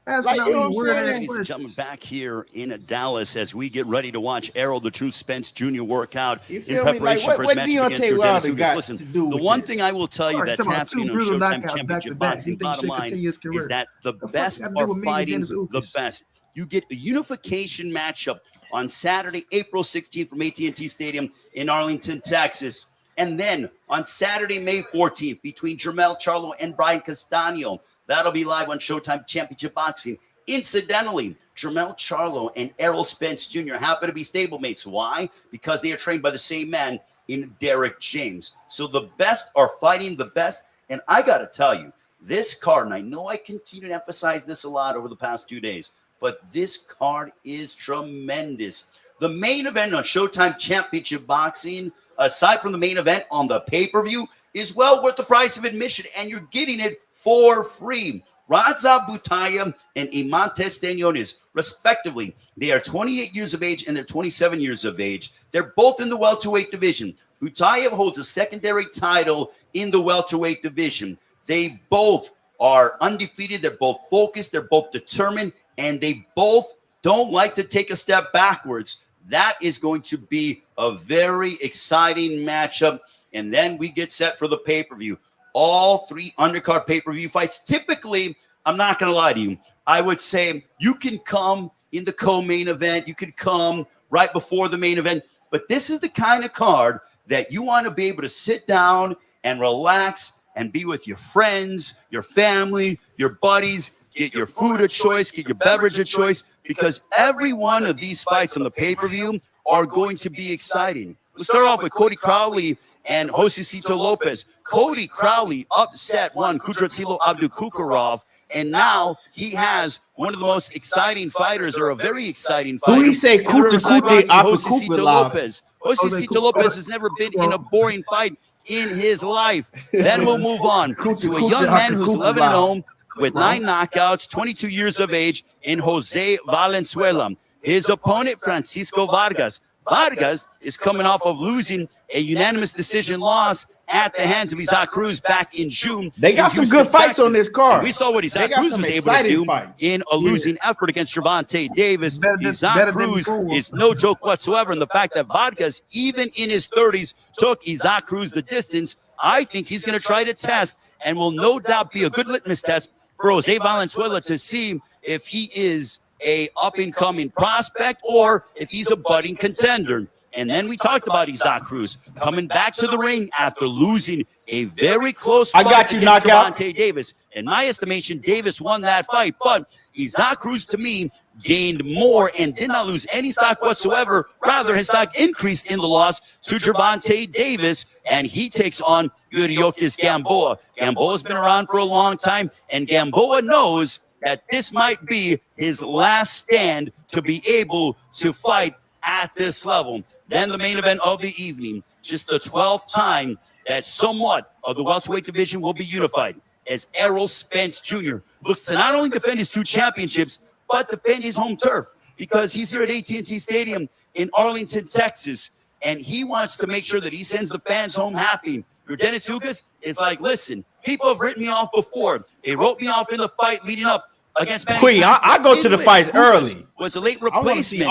Like, you know what I'm saying? Ladies and gentlemen, back here in Dallas as we get ready to watch Errol the True Spence Jr. work out in preparation for his match against Dennis Ugas. Listen, the one thing I will tell you that's happening on Showtime Championship Boxing, bottom line, is that the best are fighting the best. You get a unification matchup on Saturday, April 16th from AT&T Stadium in Arlington, Texas. And then on Saturday, May 14th, between Jermell Charlo and Brian Castano. That'll be live on Showtime Championship Boxing. Incidentally, Jermell Charlo and Errol Spence Jr. happen to be stablemates. Why? Because they are trained by the same man in Derrick James. So the best are fighting the best. And I got to tell you, this card, and I know I continue to emphasize this a lot over the past 2 days, but this card is tremendous. The main event on Showtime Championship Boxing, aside from the main event on the pay-per-view, is well worth the price of admission, and you're getting it for free. Raza Butaya and Imantes Staniones, respectively. They are 28 years of age and they're 27 years of age. They're both in the welterweight division. Butaya holds a secondary title in the welterweight division. They both are undefeated. They're both focused. They're both determined. And they both don't like to take a step backwards. That is going to be a very exciting matchup. And then we get set for the pay-per-view. All 3 undercard pay-per-view fights. Typically, I'm not going to lie to you, I would say you can come in the co-main event. You can come right before the main event. But this is the kind of card that you want to be able to sit down and relax and be with your friends, your family, your buddies, get your food of choice, get your beverage of choice, because every one of these fights on the pay-per-view are going to be exciting. We'll start off with Cody Crowley and Josecito Lopez. Cody Crowley upset one Kudratilo Abdukukarov, and now he has one of the most exciting fighters, or a very exciting fighter. Who do you say Josecito Lopez. Josecito Lopez has never been in a boring fight in his life. Then we'll move on to a young man who's 11-0 with 9 knockouts, 22 years of age, in Jose Valenzuela. His opponent, Francisco Vargas. Vargas is coming off of losing a unanimous decision loss at the hands of Isaac Cruz back in June. They got some good fights on this card. And we saw what Isaac Cruz was able to do in a losing effort against Gervonta Davis. Isaac Cruz is no joke whatsoever. And the fact that Vargas, even in his 30s, took Isaac Cruz the distance, I think he's going to try to test and will no doubt be a good litmus test for Jose Valenzuela to see if he is a up-and-coming prospect or if he's a budding contender. And then we talked about Isaac Cruz coming back to the ring after losing a very close fight against Gervonta Davis. In my estimation, Davis won that fight, but Isaac Cruz, to me, gained more and did not lose any stock whatsoever. Rather, his stock increased in the loss to Gervonta Davis, and he takes on Yuriorkis Gamboa. Gamboa's been around for a long time, and Gamboa knows that this might be his last stand to be able to fight at this level. Then the main event of the evening, just the 12th time that somewhat of the welterweight division will be unified, as Errol Spence Jr. looks to not only defend his 2 championships, but defend his home turf, because he's here at AT&T Stadium in Arlington, Texas, and he wants to make sure that he sends the fans home happy. Dennis Ugas is like, listen, people have written me off before. They wrote me off in the fight leading up against Queen. I go to the fights early. Was a late replacement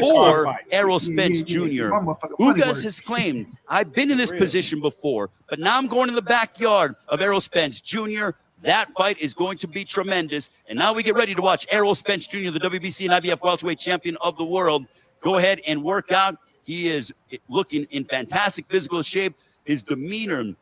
for Errol Spence Jr. Ugas has claimed, I've been in this position before, but now I'm going in the backyard of Errol Spence Jr. That fight is going to be tremendous. And now we get ready to watch Errol Spence Jr., the WBC and IBF welterweight champion of the world, go ahead and work out. He is looking in fantastic physical shape. His demeanor,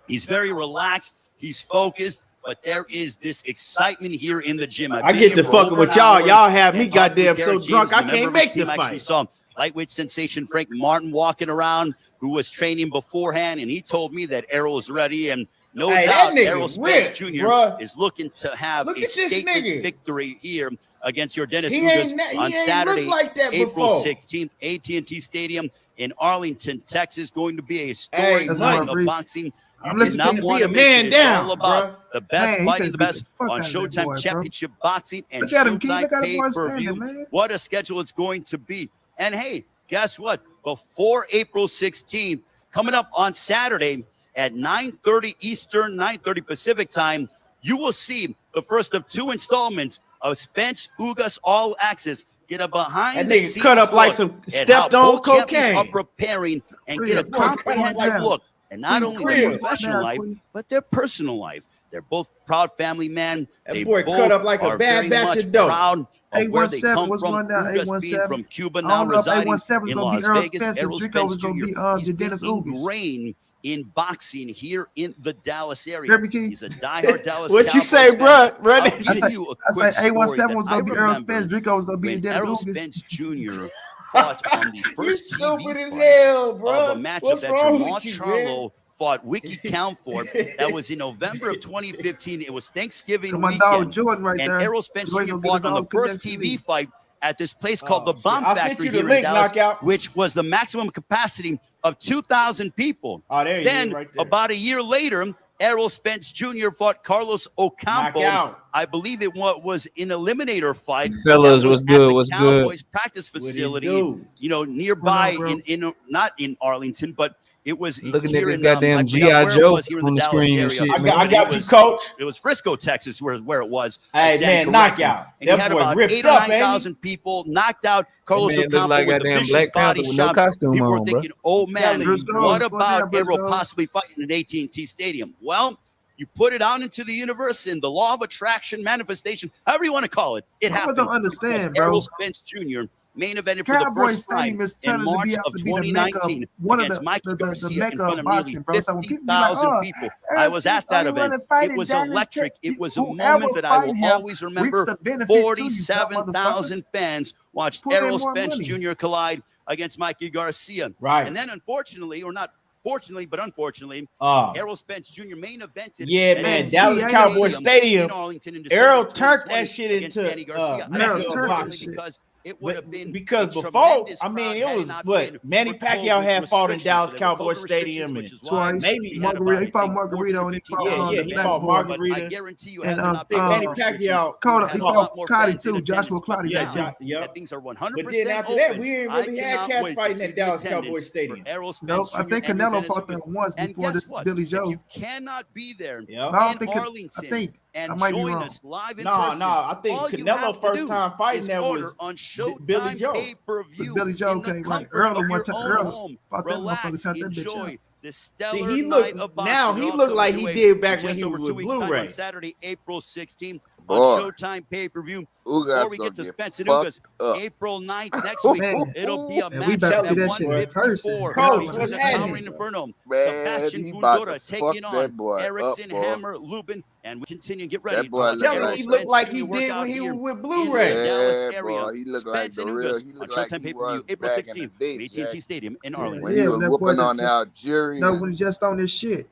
he's very relaxed. He's focused. But there is this excitement here in the gym. I get to fucking with y'all. Y'all have me goddamn so drunk I can't make the fight. Saw lightweight sensation Frank Martin walking around, who was training beforehand, and he told me that Errol is ready. And no doubt, Errol Spence Jr. is looking to have a statement victory here against your Dennis Ugas on Saturday, April 16th, AT&T Stadium in Arlington, Texas. Going to be a story night of boxing. I'm listening to be a man down, all about the best fighting the best on Showtime Championship Boxing and Showtime pay-per-view. What a schedule it's going to be. And hey, guess what? Before April 16th, coming up on Saturday at 9:30 Eastern, 9:30 Pacific time, you will see the first of 2 installments of Spence Ugas All Access. Get a behind-the-scenes cut up like some stepped-on cocaine. Are preparing and get a comprehensive look. And not only their professional life, but their personal life. They're both proud family men. That boy cut up like a bad batch of dope. Proud of where they come from. Ugas being from Cuba, now residing in Las Vegas. Errol Spence Jr. He's been ingrained in boxing here in the Dallas area. He's a diehard Dallas What you say, bro? I'll give you a quick I say A17 story was that I going to be Errol Spence. remember Draco was going to be when Dennis Errol Ugas. Spence Jr. fought on the first TV stupid as fight hell, bro. of a matchup What's that wrong Jamal with you, Charlo fought Wiki Countford. That was in November of 2015. It was Thanksgiving My weekend. dog Jordan right And there. Errol Spence Jordan Jr. gonna get fought his on the own first connected TV league. fight at this place called the shit. Bomb I sent Factory you the here in link, Dallas, knockout. which was the maximum capacity of 2,000 people. Oh, there you Then, go, right there. about a year later, Errol Spence Jr. fought Carlos Ocampo. Knockout. I believe it was an eliminator fight. Fellas, that was what's at good? the What's Cowboys good? practice What it facility, do? nearby What up, in not in Arlington, but it was Looking here at this in goddamn I forgot G.I. where it Joe was here in on the the Dallas screen and area. shit, I man. got you, coach. It was Frisco, Texas, where it was. Hey, I stand man, corrected. knockout. And That he had boy about ripped 8,000 up, or 9,000 people, knocked out Carlos That man look Ocampo like with a goddamn vicious Black body Panther with no shot. costume People were on, bro. thinking, oh man, Let's go. what Let's go about down, Errol let's go. possibly fighting at AT&T Stadium? Well, you put it out into the universe, and the law of attraction, manifestation, however you want to call it, it I happened. don't understand, Because bro. Errol Spence Jr. main evented for the Cowboy first time Stadium is in turning to March be of out to be the mecca, 2019 one of against the Mikey Garcia in mecca front of of boxing, bro. nearly So when people be like, 50,000 oh, people. Errol I was at Spence that only event. wanna fight It in was Dallas, electric. It was a whoever moment that I will fighting him always remember. reaps the benefit to you, 47,000 fans watched Put in Errol more Spence money. Jr. collide against Mikey Garcia. Right. And then unfortunately, or not fortunately, but unfortunately, Errol Spence Jr. main evented. Yeah, at man, AT&T Dallas Cowboy Stadium. in Arlington in December Errol of turned 2020 that shit against into Danny Garcia. I Errol say turned that unfortunately shit. because it would have been Because a before, tremendous I mean, crowd it had was not what been Manny for Pacquiao COVID had fought in restrictions. Dallas So there were Cowboy COVID Stadium, restrictions, and which is why twice. maybe we had Margarita, about, he fought I think, Margarita 14, when he 15 fought, yeah, the he best fought one, but Margarita. I guarantee you, And, had there not been Manny COVID restrictions, Pacquiao- Cody, had he a lot fought more Cotty fans in too, Joshua attendance. But Cotty. now Yeah, yeah. that things are 100% But then after that, open, we ain't I really had cannot cats wait to fighting see at the Dallas Cowboy attendance Stadium. for Errol Nope, Spence I think Jr. and your Canelo Dennis fought Ugas. there once And before guess this what? Billy If Joe. you cannot be there Yeah. But I don't in think Arlington I think and I might be join wrong. us live in No, person, no, I think all you Canelo have to first do time fighting is there was order on Billy Showtime Joe. pay-per-view Billy Joe in the came right comfort early of one your time. own Early home. fought that motherfucker, Relax, shut that bitch enjoy up. The stellar See, he night looked of boxing. now. It He all looked comes like your he way did in back when just he over was 2 with weeks' time Blu-ray. on Saturday, April 16th Boy, on Showtime pay-per-view. Before Ugas we gonna get to get Spence and fucked Ugas, up. April 9th next week, Man, it'll be a and we about to matchup see at that shit in person. 154 Coach, featuring what's the happening? Towering Inferno, Man, Sebastian he about to Fundora fuck taking that on boy up, Erickson boy. Hammer Lubin, and we continue to get ready That boy for look Tell Errol me, like he looked Spence like he Jr. did workout when he here was with in the Blu-ray. Dallas Yeah, area. boy, he look like Spence the and real. Ugas He on look like Showtime he pay-per-view, was April back in the 16th day, from Jack. AT&T Stadium in Yeah, Arlington. When he was that boy whooping on just, Algeria. no, when he just on this shit.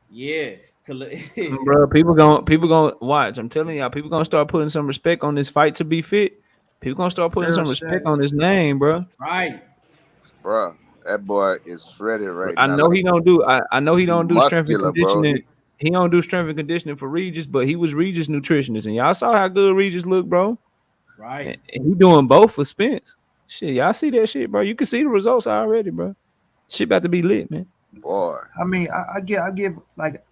Yeah. Bro, people gonna watch. I'm telling y'all, people gonna start putting some respect on this fight to be fit. People gonna start putting Earl some respect Shacks. on his name, bro. Right. Bruh, that boy is shredded right I now. know Like, he don't do. I know he he don't do strength and muscular, bro. conditioning. He don't do strength and conditioning for Regis, but he was Regis nutritionist, and y'all saw how good Regis looked, bro. Right. And he doing both for Spence. Shit, y'all see that shit, bro. You can see the results already, bro. Shit about to be lit, man. Boy. I mean, I give like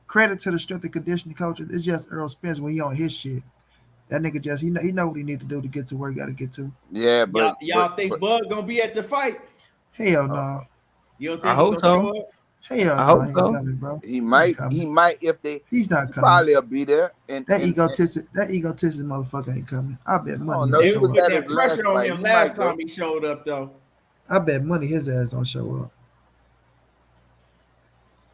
credit to the strength and conditioning coaches. It's just Errol Spence when he on his shit. That nigga just he know what he need to do to get to where he got to get to. Yeah, but Y'all think Bud gonna be at the fight? Hell no, You don't I think he hope gonna so. show up? hell I no, hope he ain't so. coming, bro. he ain't might coming. if they He's not he coming. probably will be there. And That egotistic motherfucker ain't coming. I bet I money don't he know. don't They He show was was up. putting at his that last pressure on fight. him He last might go. time he showed up, though. I bet money his ass don't show up.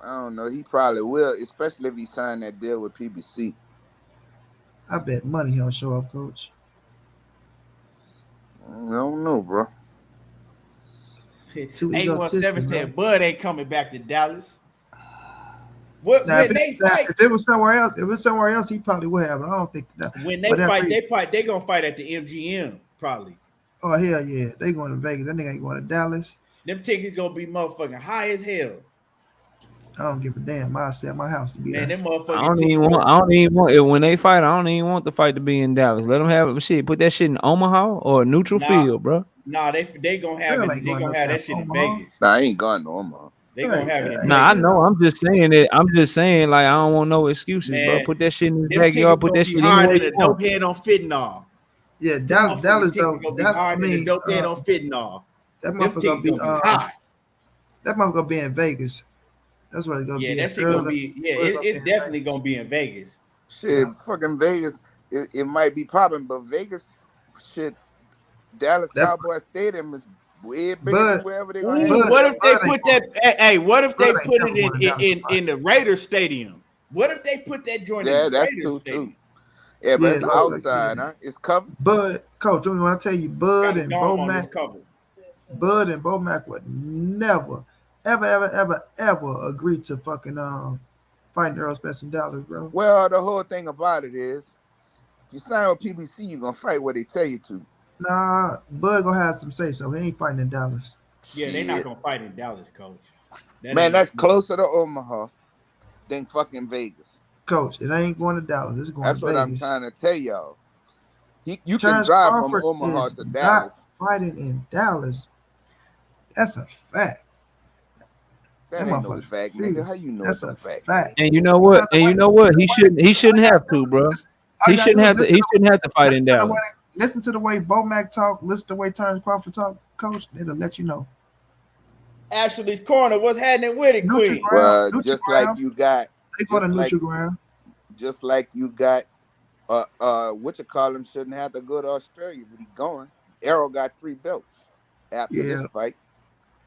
I don't know. He probably will, especially if he signed that deal with PBC. I bet money he don't show up, coach. I don't know, bro. Too 817 egotistic, bro. said Bud ain't coming back to Dallas. What Now, when they fight? if it was somewhere else, he probably would have. But I don't think that. When for they that fight, reason- they gonna fight at the MGM probably. Oh hell yeah, they going to Vegas. That nigga ain't going to Dallas. Them tickets gonna be motherfucking high as hell. I don't give a damn. I'll sell my house to be Man, there. them I motherfucking don't tickets. even want it when they fight. I don't even want the fight to be in Dallas. Let them have shit. Put that shit in Omaha or a neutral field, bro. Nah, they gonna have Girl it. ain't They going gonna no have that damn shit in Omaha. Vegas. Nah, I ain't going no more. They gonna have it in Nah, I Vegas. know. I'm just saying that. I'm just saying, like, I don't want no excuses, bro. Man, Put that shit in the them backyard. tickets Put gonna that be shit higher anywhere than you a want. dope head on fentanyl. Yeah, Them Dallas motherfucking though. tickets gonna be higher than a dope head on fentanyl. That Them motherfucker gonna tickets be gonna be high. that motherfucker gonna be in Vegas. That's what it's gonna Yeah, be. that shit gonna be. Yeah, it's definitely gonna be in Vegas. Shit, fucking Vegas. It might be popping, but Vegas, shit, Dallas Cowboy Stadium is way bigger than wherever they're gonna have. Ooh, it. what if they put that? Hey, what if they Bud ain't put never won a Dallas it fight. in the Raiders Stadium? What if they put that joint in Yeah, the that's Raiders too. Stadium? Yeah, but it's Yeah, outside, huh? It's covered. Bud, coach, when I tell you, Got a dome on this Mac would never, ever agree to fucking fight Errol Spence in Dallas, bro. Well, the whole thing about it is, if you sign with PBC, you're gonna fight what they tell you to. Nah, Bud gonna have some say so. He ain't fighting in Dallas. Yeah, they're not gonna fight in Dallas, coach. Man, that's closer to Omaha than fucking Vegas. Coach, it ain't going to Dallas. It's going That's to what Vegas. I'm trying to tell y'all. You can Terrence drive from Crawford Omaha is to not Dallas. fighting in Dallas. That's a fact. That ain't no fact, nigga. How you know That's it's a fact? fact. And you know what? He shouldn't have to, bro. He shouldn't have to fight in Dallas. Listen to the way Bo Mac talk. Listen to the way Terrence Crawford talk, coach. It'll let you know. Ashley's Corner. What's happening with it, Queen? Well, just like you got, they go to neutral ground. Just like you got, what you call him shouldn't have to go to Australia, but he going. Errol got 3 belts after this fight.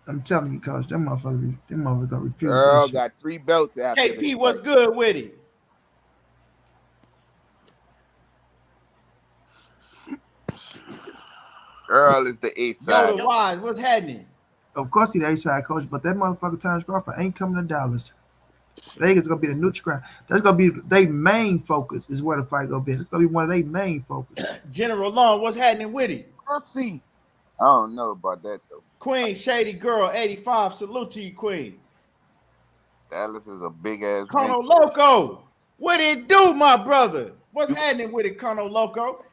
I'm telling you, coach, them motherfuckers gonna refuse. Errol got 3 belts after this KP, what's good with it? Errol is the A side. Yoda Wise, what's happening? Of course, he's the A side coach, but that motherfucker Terrence Crawford ain't coming to Dallas. Vegas is gonna be the neutral ground. That's gonna be their main focus. Is where the fight gonna be. It's gonna be one of their main focus. General Long, what's happening with it? Let's see. I don't know about that though. Queen Shady Girl 85. Salute to you, Queen. Dallas is a big ass. Cono Loco, what it do, my brother? What's happening with it, Cono Loco?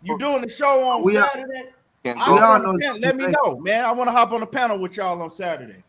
You doing the show on Saturday? Let me know, man. I want to hop on the panel with y'all on Saturday.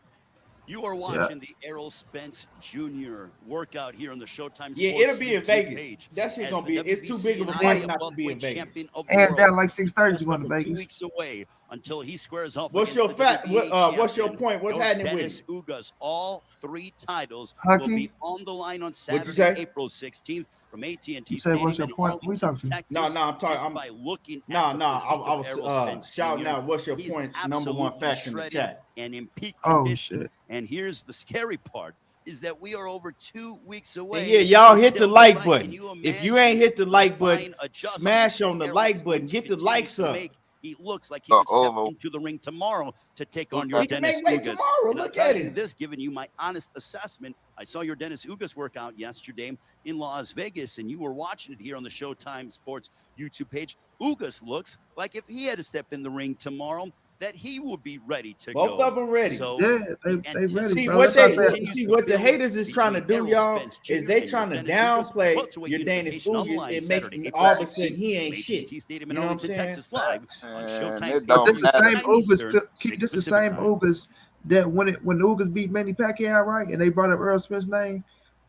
You are watching the Errol Spence Jr. workout here on the Showtime Sports. Yeah, it'll be in YouTube Vegas. page. That shit gonna be. The It's too WBC big of a and fight IBF not to be in welterweight Vegas. champion of the And world. down like 6:30 is Just going to over 2 Vegas. weeks away until he squares off. What's your fact? What's your champion, point? What's happening Dennis with Ugas. All 3 titles Haki? will be on the line on What'd you Saturday, say? April 16th from AT&T You say, Stadium what's your in point? We Arlington, talking to? Texas. No, I'm talking. Just I'm by looking no. at the I physique of was Errol Spence shouting Jr., out. What's your he's points? Number one absolutely facts in the shredded chat. and in peak Oh, condition. shit. And here's the scary part: is that we are over 2 weeks away. And yeah, y'all hit the until like fight. button. Can If you imagine ain't hit the like button, fine adjustments smash that on the Errol like is going button. to Get the continue likes to up. make? He looks like he could step Over. into the ring tomorrow to take on your He can Dennis make weight Ugas. tomorrow. And I'll Look tell at you him. this, giving you my honest assessment, I saw your Dennis Ugas workout yesterday in Las Vegas, and you were watching it here on the Showtime Sports YouTube page. Ugas looks like if he had to step in the ring tomorrow, that he would be ready to go. Both of them ready. So Yeah, they ready, See bro. what That's what I they said. see what the haters is trying to do, y'all, is they trying to downplay your Dennis Ugas and make all of a sudden he ain't shit. You know what I'm saying? Texas Live on Man, Showtime. it But don't this the matter. same Ugas. Eastern, This the 6 same Pacific time. Ugas that when the Ugas beat Manny Pacquiao, right? And they brought up Errol Spence's name.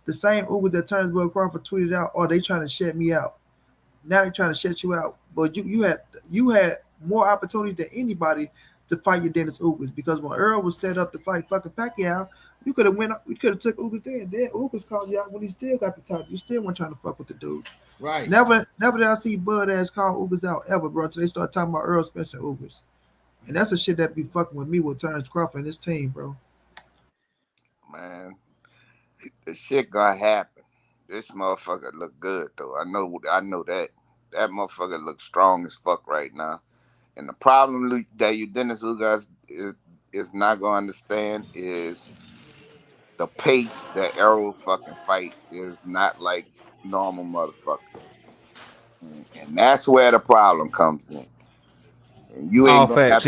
The same Ugas that Turnbull Crawford tweeted out, "Oh, they trying to shut me out." Now they trying to shut you out. But you had more opportunities than anybody to fight your Dennis Ugas, because when Earl was set up to fight fucking Pacquiao, you could have went. You could have took Ugas there. Then Ugas called you out when he still got the title. You still weren't trying to fuck with the dude. Right. Never did I see Bud ass call Ugas out ever, bro. Until they start talking about Earl Spence and Ugas. And that's the shit that be fucking with me with Terrence Crawford and his team, bro. Man, the shit gonna happen. This motherfucker look good though. I know that. That motherfucker look strong as fuck right now. And the problem that you Dennis Ugas is not gonna understand is the pace that Errol fucking fight is not like normal motherfuckers. And that's where the problem comes in. And you All ain't gonna have facts.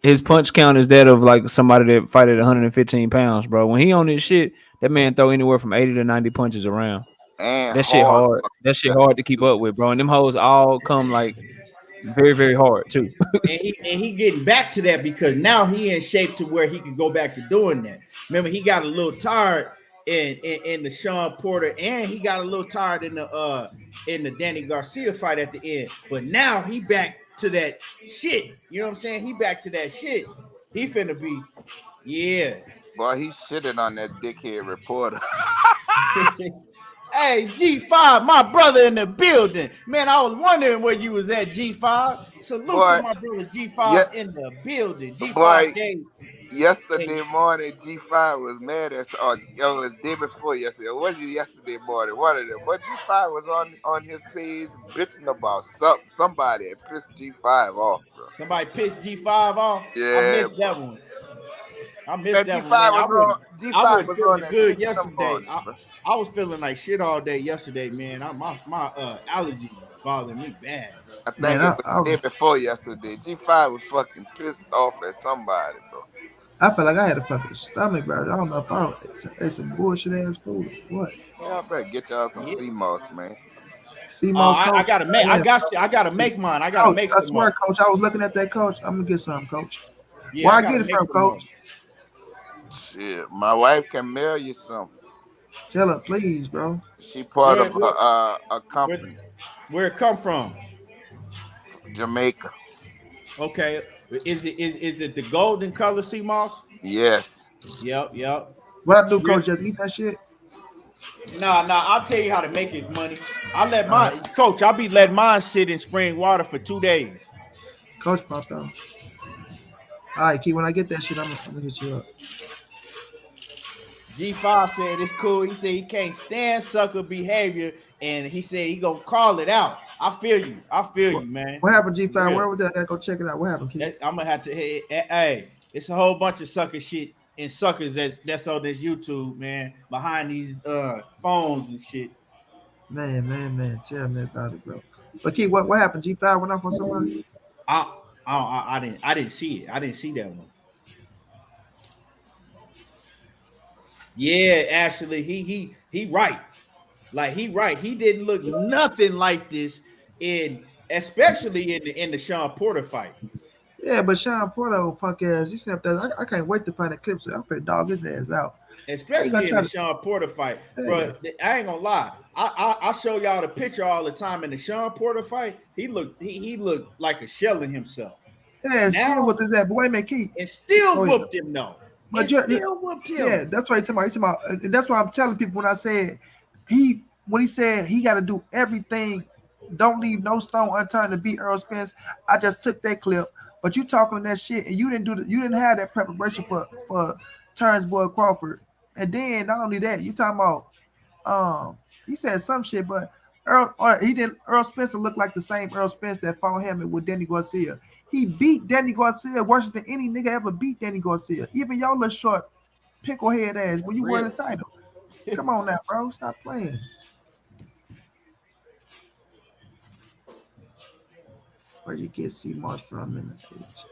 His punch count is that of like somebody that fight at 115 pounds, bro. When he on this shit, that man throw anywhere from 80 to 90 punches around. and That shit hard. hard. That shit hard to keep up with, bro. And them hoes all come like very, very hard too. and he getting back to that because now he in shape to where he can go back to doing that. Remember, he got a little tired in the Sean Porter, and he got a little tired in the Danny Garcia fight at the end. But now he back to that shit. You know what I'm saying? He back to that shit. He finna be, yeah. Boy, he shitted on that dickhead reporter. Hey, G5, my brother in the building. Man, I was wondering where you was at, G5. Salute Boy, to my brother G5 in the building. G5 boy, game. yesterday morning, G5 was mad at, it was day before yesterday. Or was it yesterday morning? One of them. But G5 was on his page bitching about somebody that pissed G5 off, bro. Somebody pissed G5 off. Yeah, I missed bro. that one. I missed That that G5 one, man. was I G5 wasn't was on feeling at good 6 in the yesterday. morning, bro. I was feeling like shit all day yesterday, man. My allergies bothering me bad, bro. I think Man, it was the day before yesterday. G5 was fucking pissed off at somebody, bro. I felt like I had a fucking stomach, bro. I don't know if I ate some bullshit ass food or what. Yeah, I better get y'all some sea moss, man. Sea moss, I coach. gotta make. I gotta make mine. I gotta Coach, make I some swear, more. coach. I was looking at that, coach. I'm gonna get some, coach. Yeah, Where I gotta get it make from, some more. coach? Shit, my wife can mail you some. Tell her, please, bro. She part of a company. Where it come from? Jamaica. Okay. Is it the golden color sea moss? Yes. Yep. What I do, coach? Just eat that shit. Nah. I'll tell you how to make it money. I'll be letting mine sit in spring water for 2 days. Coach popped out. All right, Key. When I get that shit, I'm gonna hit you up. G5 said it's cool. He said he can't stand sucker behavior, and he said he gonna call it out. I feel you. You, man. What happened, G5? Yeah. Where was that? I gotta go check it out. What happened, Key? I'm gonna have to. Hey, it's a whole bunch of sucker shit and suckers that's on this YouTube, man, behind these phones and shit. Man. Tell me about it, bro. But Key, what happened? G5 went off on somebody? I didn't see it. I didn't see that one. Yeah, actually, he right. Like he right. He didn't look nothing like this especially in the Sean Porter fight. Yeah, but Sean Porter, old punk ass, he snapped that. I can't wait to find the clips. I'm finna dog his ass out. Especially in the Sean Porter fight. Bro, I ain't gonna lie. I show y'all the picture all the time in the Sean Porter fight. He looked like a shell in himself. Yeah, Now- still with his ass. But wait a minute, Keith. And still Go ahead. whooped him though. But And you're- still whooped him. Yeah, that's what he's talking about. And that's why I'm telling people when I said when he said he got to do everything, don't leave no stone unturned to beat Errol Spence. I just took that clip, but you talking that shit and you didn't have that preparation for Terrence Boyd Crawford. And then not only that, you talking about he said some shit, but Errol Spence looked like the same Errol Spence that fought him with Danny Garcia. He beat Danny Garcia worse than any nigga ever beat Danny Garcia. Even y'all little short picklehead ass when you won the title. Come on now, bro. Stop playing. Where you get CMOS from in the page?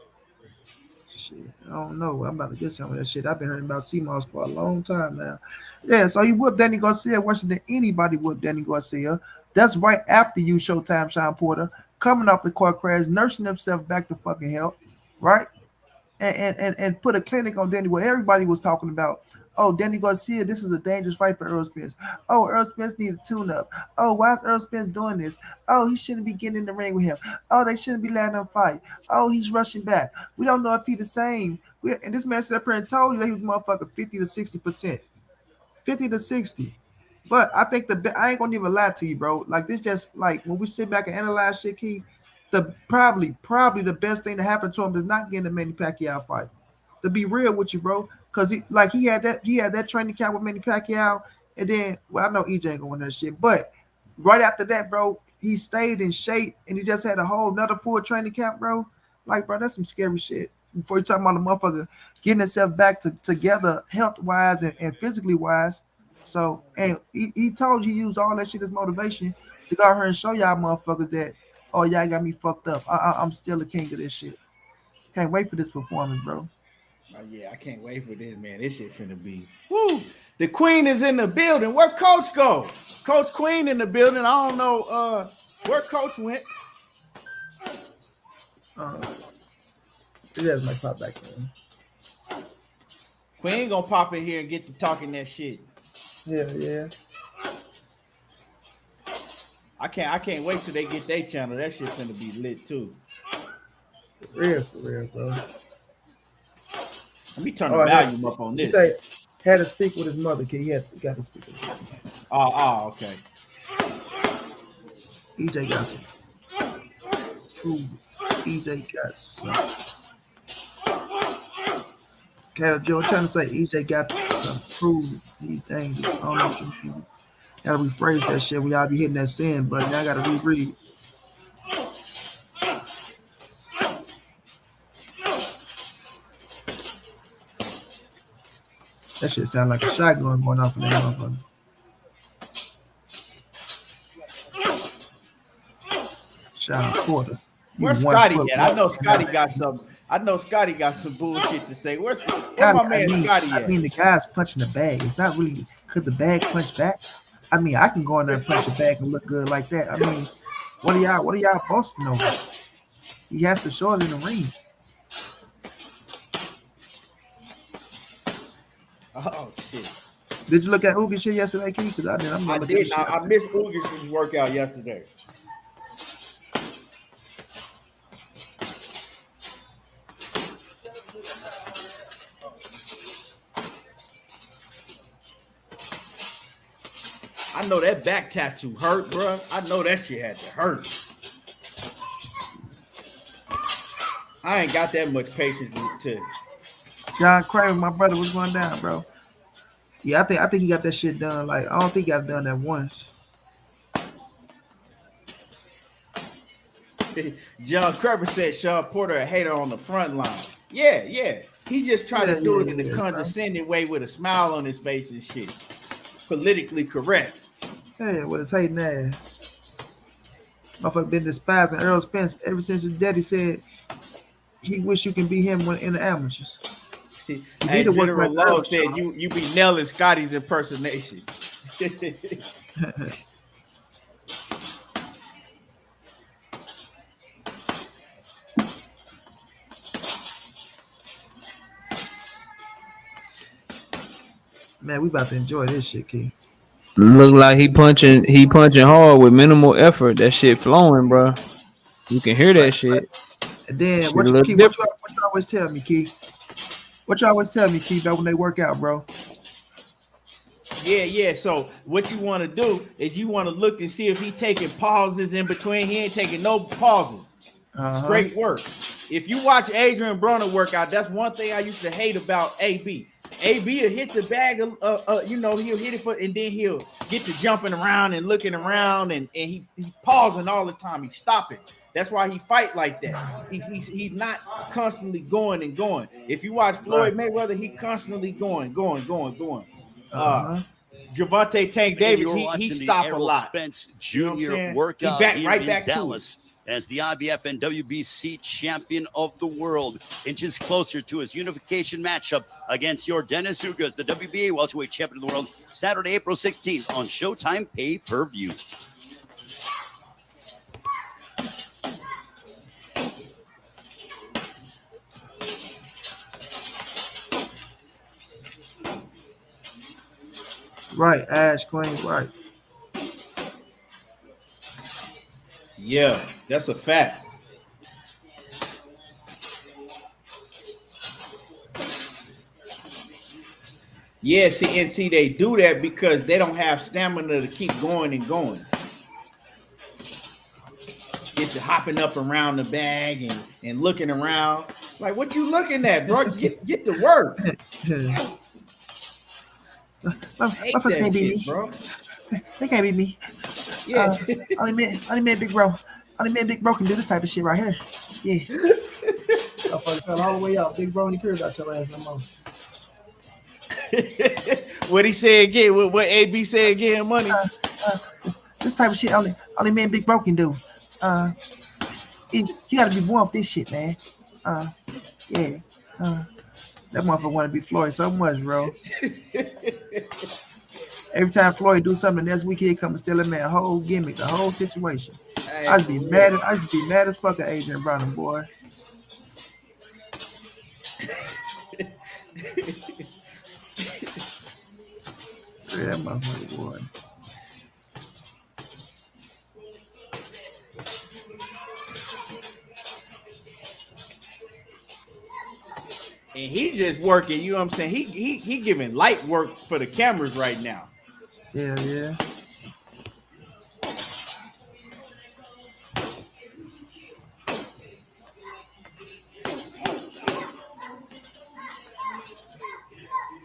Shit, I don't know. I'm about to get some of that shit. I've been hearing about CMOS for a long time now. Yeah, so he whooped Danny Garcia worse than anybody whooped Danny Garcia. That's right after you, Showtime Sean Porter, coming off the court crash, nursing himself back to fucking health, right? And put a clinic on Danny where everybody was talking about, oh, Danny Garcia, this is a dangerous fight for Errol Spence. Oh, Errol Spence need a tune-up. Oh, why is Errol Spence doing this? Oh, he shouldn't be getting in the ring with him. Oh, they shouldn't be letting him fight. Oh, he's rushing back. We don't know if he's the same. And this man sat up here and told you that he was motherfucking 50 to 60%. 50 to 60. But I think I ain't gonna even lie to you, bro. Like this, just like when we sit back and analyze shit, Key, probably the best thing to happen to him is not getting a Manny Pacquiao fight. To be real with you, bro, because he had that training camp with Manny Pacquiao, and then I know EJ ain't gonna win that shit, but right after that, bro, he stayed in shape and he just had a whole another full training camp, bro. Like, bro, that's some scary shit. Before you talking about the motherfucker getting himself back together health wise and physically wise. So, and he told you use all that shit as motivation to go out here and show y'all motherfuckers that, oh, y'all got me fucked up. I'm still the king of this shit. Can't wait for this performance, bro. Oh, yeah, I can't wait for this, man. This shit finna be woo. The Queen is in the building. Where Coach go? Coach Queen in the building. I don't know where Coach went. He just might pop back in. Queen gonna pop in here and get to talking that shit. Yeah. I can't wait till they get their channel. That shit finna be lit too. For real, bro. Let me turn the volume up on this. He say had to speak with his mother. He got to speak with his mother. Oh, okay. EJ got some. Ooh, EJ got some. Cattle Joe trying to say EJ got some prove these things. I don't know what you mean. Gotta rephrase that shit when y'all be hitting that sin button. Y'all gotta reread. That shit sound like a shotgun going off in that motherfucker. Sean Porter. Where's Scotty at? I know Scotty got some. I know Scotty got some bullshit to say. Where's my man Scotty at? I mean, the guy's punching the bag. It's not really could the bag punch back. I mean, I can go in there and punch a bag and look good like that. I mean, what are y'all boasting over? He has to show it in the ring. Oh shit! Did you look at Uga's shit yesterday, Key? Because I did. I did. I missed Uga's workout yesterday. I know that back tattoo hurt, bro. I know that shit had to hurt. I ain't got that much patience to. John Kramer, my brother, was going down, bro. Yeah, I think he got that shit done. Like, I don't think he got it done that once. John Kramer said Sean Porter a hater on the front line. Yeah. He just tried to do it in a condescending way with a smile on his face and shit. Politically correct. Yeah, with his hating ass. Motherfucker been despising Errol Spence ever since his daddy said he wish you can be him when in the amateurs. Hey, General Lowe said you be nailing Scotty's impersonation. Man, we about to enjoy this shit, Key. Look like he punching hard with minimal effort. That shit flowing, bro. You can hear that shit. And then Shit, what a you little Key, different. what you always tell me, Key? What you always tell me, Key, about when they work out, bro? Yeah. So what you want to do is you want to look and see if he taking pauses in between. He ain't taking no pauses. Straight work. If you watch Adrian Broner work out, that's one thing I used to hate about AB. AB will hit the bag, he'll hit it and then he'll get to jumping around and looking around and he pausing all the time. He's stopping. That's why he fight like that. He's not constantly going and going. If you watch Floyd Mayweather, he constantly going. Javante Tank Davis, he stopped a Errol lot. Spence Jr. You know what I'm saying? workout He back here right in back Dallas as the IBF and WBC champion of the world inches closer to his unification matchup against your Dennis Ugas, the WBA welterweight champion of the world, Saturday, April 16th on Showtime pay-per-view. Right, Ash Queen, right. Yeah, that's a fact. Yeah, see, they do that because they don't have stamina to keep going and going. Get to hopping up around the bag and looking around. Like, what you looking at, bro? Get to work. My folks can't beat me, bro. They can't beat me. Yeah. Only man, Big Bro. Only man, Big Bro can do this type of shit right here. Yeah. I fell all the way out. Big Bro and cares about your ass no more. What he said again? What AB said again? Money. This type of shit only man Big Bro can do. You gotta be born with this shit, man. Yeah. That motherfucker want to be Floyd so much, bro. Every time Floyd do something, next week he'd come and steal a man whole gimmick, the whole situation. I used to be mad as fuck at Adrian Brown, boy. Yeah, that motherfucker, boy. And he just working, you know what I'm saying? He giving light work for the cameras right now. Yeah.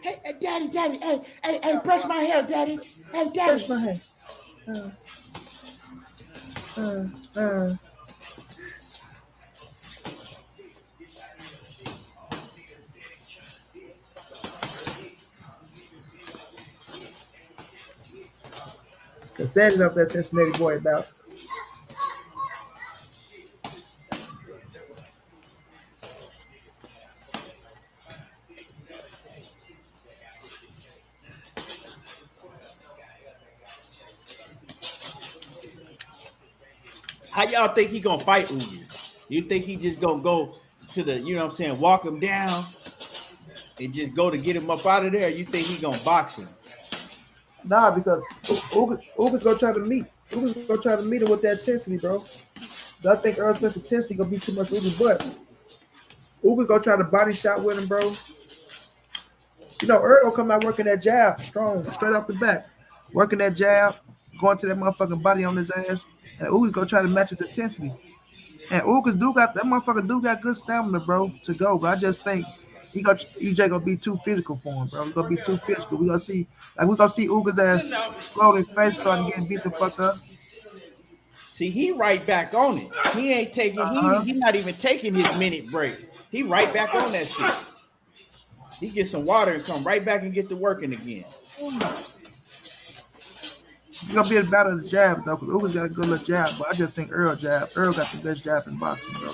Hey, daddy, hey, brush my hair, daddy. Hey, daddy. Brush my hair. Cause Savage off that Cincinnati boy about. How y'all think he gonna fight Ugas? You think he just gonna go to the, you know what I'm saying, walk him down and just go to get him up out of there? You think he gonna box him? Nah, because Ugas gonna try to meet. Ugas gonna try to meet him with that intensity, bro. I think Errol Spence intensity gonna be too much for Ugas, but Ugas gonna try to body shot with him, bro. You know, Errol come out working that jab strong, straight off the back. Working that jab, going to that motherfucking body on his ass. And Ugas gonna try to match his intensity. And Ugas that motherfucker got good stamina, bro, to go. But I just think EJ gonna be too physical for him, bro. He's gonna be too physical. We're gonna see Ugas ass slowly face starting getting beat the fuck up. See, he right back on it. He ain't taking, he not even taking his minute break. He right back on that shit. He get some water and come right back and get to working again. It's gonna be a battle of the jab though, because Ugas got a good little jab, but I just think Errol got the best jab in boxing, bro.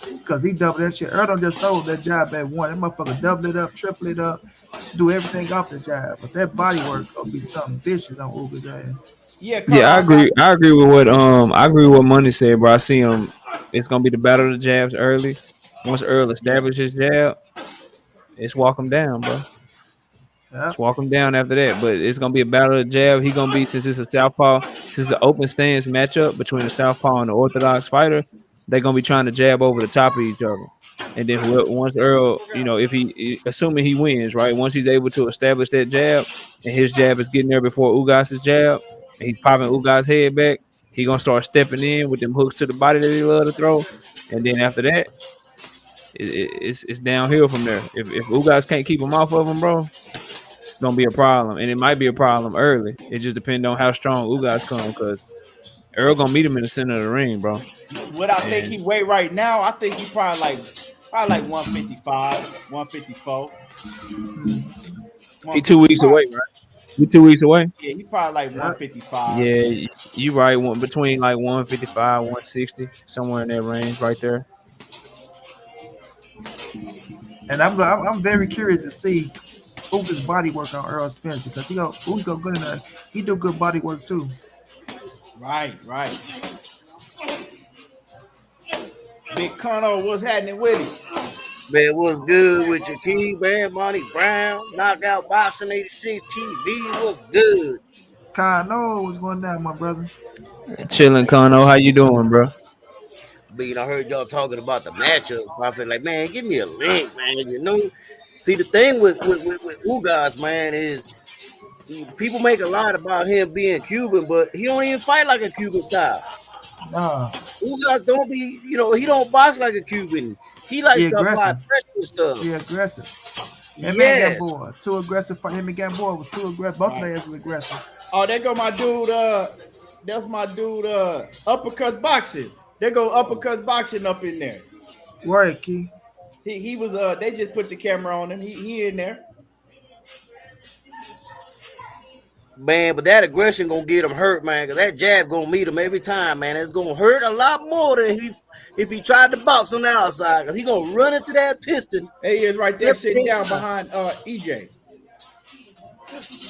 Because he doubled that shit. Errol don't just throw that jab at one. That motherfucker double it up, triple it up, do everything off the jab. But that body work gonna be something vicious on Ugas' ass. Yeah, I agree with what Money said, bro. I see him. It's gonna be the battle of the jabs early. Once Errol establishes jab, it's walk him down, bro. Yeah. Just walk him down after that. But it's gonna be a battle of the jab. He gonna be, since it's a southpaw, since it's an open stance matchup between the southpaw and the orthodox fighter, they're gonna be trying to jab over the top of each other. And then once Earl, if assuming he wins, right? Once he's able to establish that jab, and his jab is getting there before Ugas's jab, and he's popping Ugas' head back, he gonna start stepping in with them hooks to the body that he love to throw. And then after that, it's downhill from there. If Ugas can't keep him off of him, bro, it's gonna be a problem, and it might be a problem early. It just depends on how strong Ugas come, because Earl gonna meet him in the center of the ring, bro. What I think he weigh right now, I think he probably like 155, 154. He 2 weeks away, right? He 2 weeks away. Yeah, he probably like 155. Yeah, you right. Between like 155, 160, somewhere in that range, right there. And I'm very curious to see Uga's body work on Errol Spence, because Uga go good in there. He do good body work too. Right. Big Cono, what's happening with him? Man, what's good with your key, man? Monty Brown, Knockout Boxing 86 TV, what's good? Cono, what's going down, my brother? Chilling, Cono. How you doing, bro? I heard y'all talking about the matchups. I feel like, man, give me a link, man. See, the thing with Ugas, man, is people make a lot about him being Cuban, but he don't even fight like a Cuban style. Nah. Ugas don't be, he don't box like a Cuban. He likes to apply pressure and stuff. He aggressive. Him Yes. and Gamboa, too aggressive for him and Gamboa was too aggressive. Both of them was aggressive. Oh, there go my dude. That's my dude. Uppercuts boxing. There go uppercuts boxing up in there. Right, Key. He was. They just put the camera on him. He in there. Man, but that aggression gonna get him hurt, man. Cause that jab gonna meet him every time, man. It's gonna hurt a lot more than if he tried to box on the outside. Cause he gonna run into that piston. There he is, right there, sitting down behind EJ.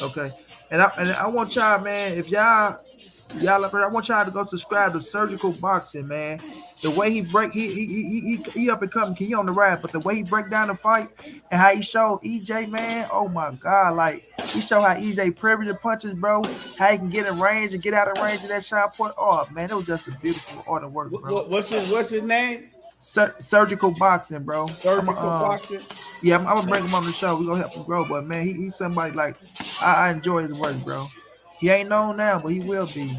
Okay, and I want y'all, man. If y'all, I want y'all to go subscribe to Surgical Boxing, man. The way he break, he up and coming. He on the rise, but the way he break down the fight and how he showed EJ, man. Oh my God, like he showed how EJ privy to punches, bro. How he can get in range and get out of range of that shot point. Oh man, it was just a beautiful art of work, bro. What's his name? Surgical Boxing, bro. Surgical Boxing. Yeah, I'm gonna bring him on the show. We're gonna help him grow, but man, he's somebody like I enjoy his work, bro. He ain't known now, but he will be.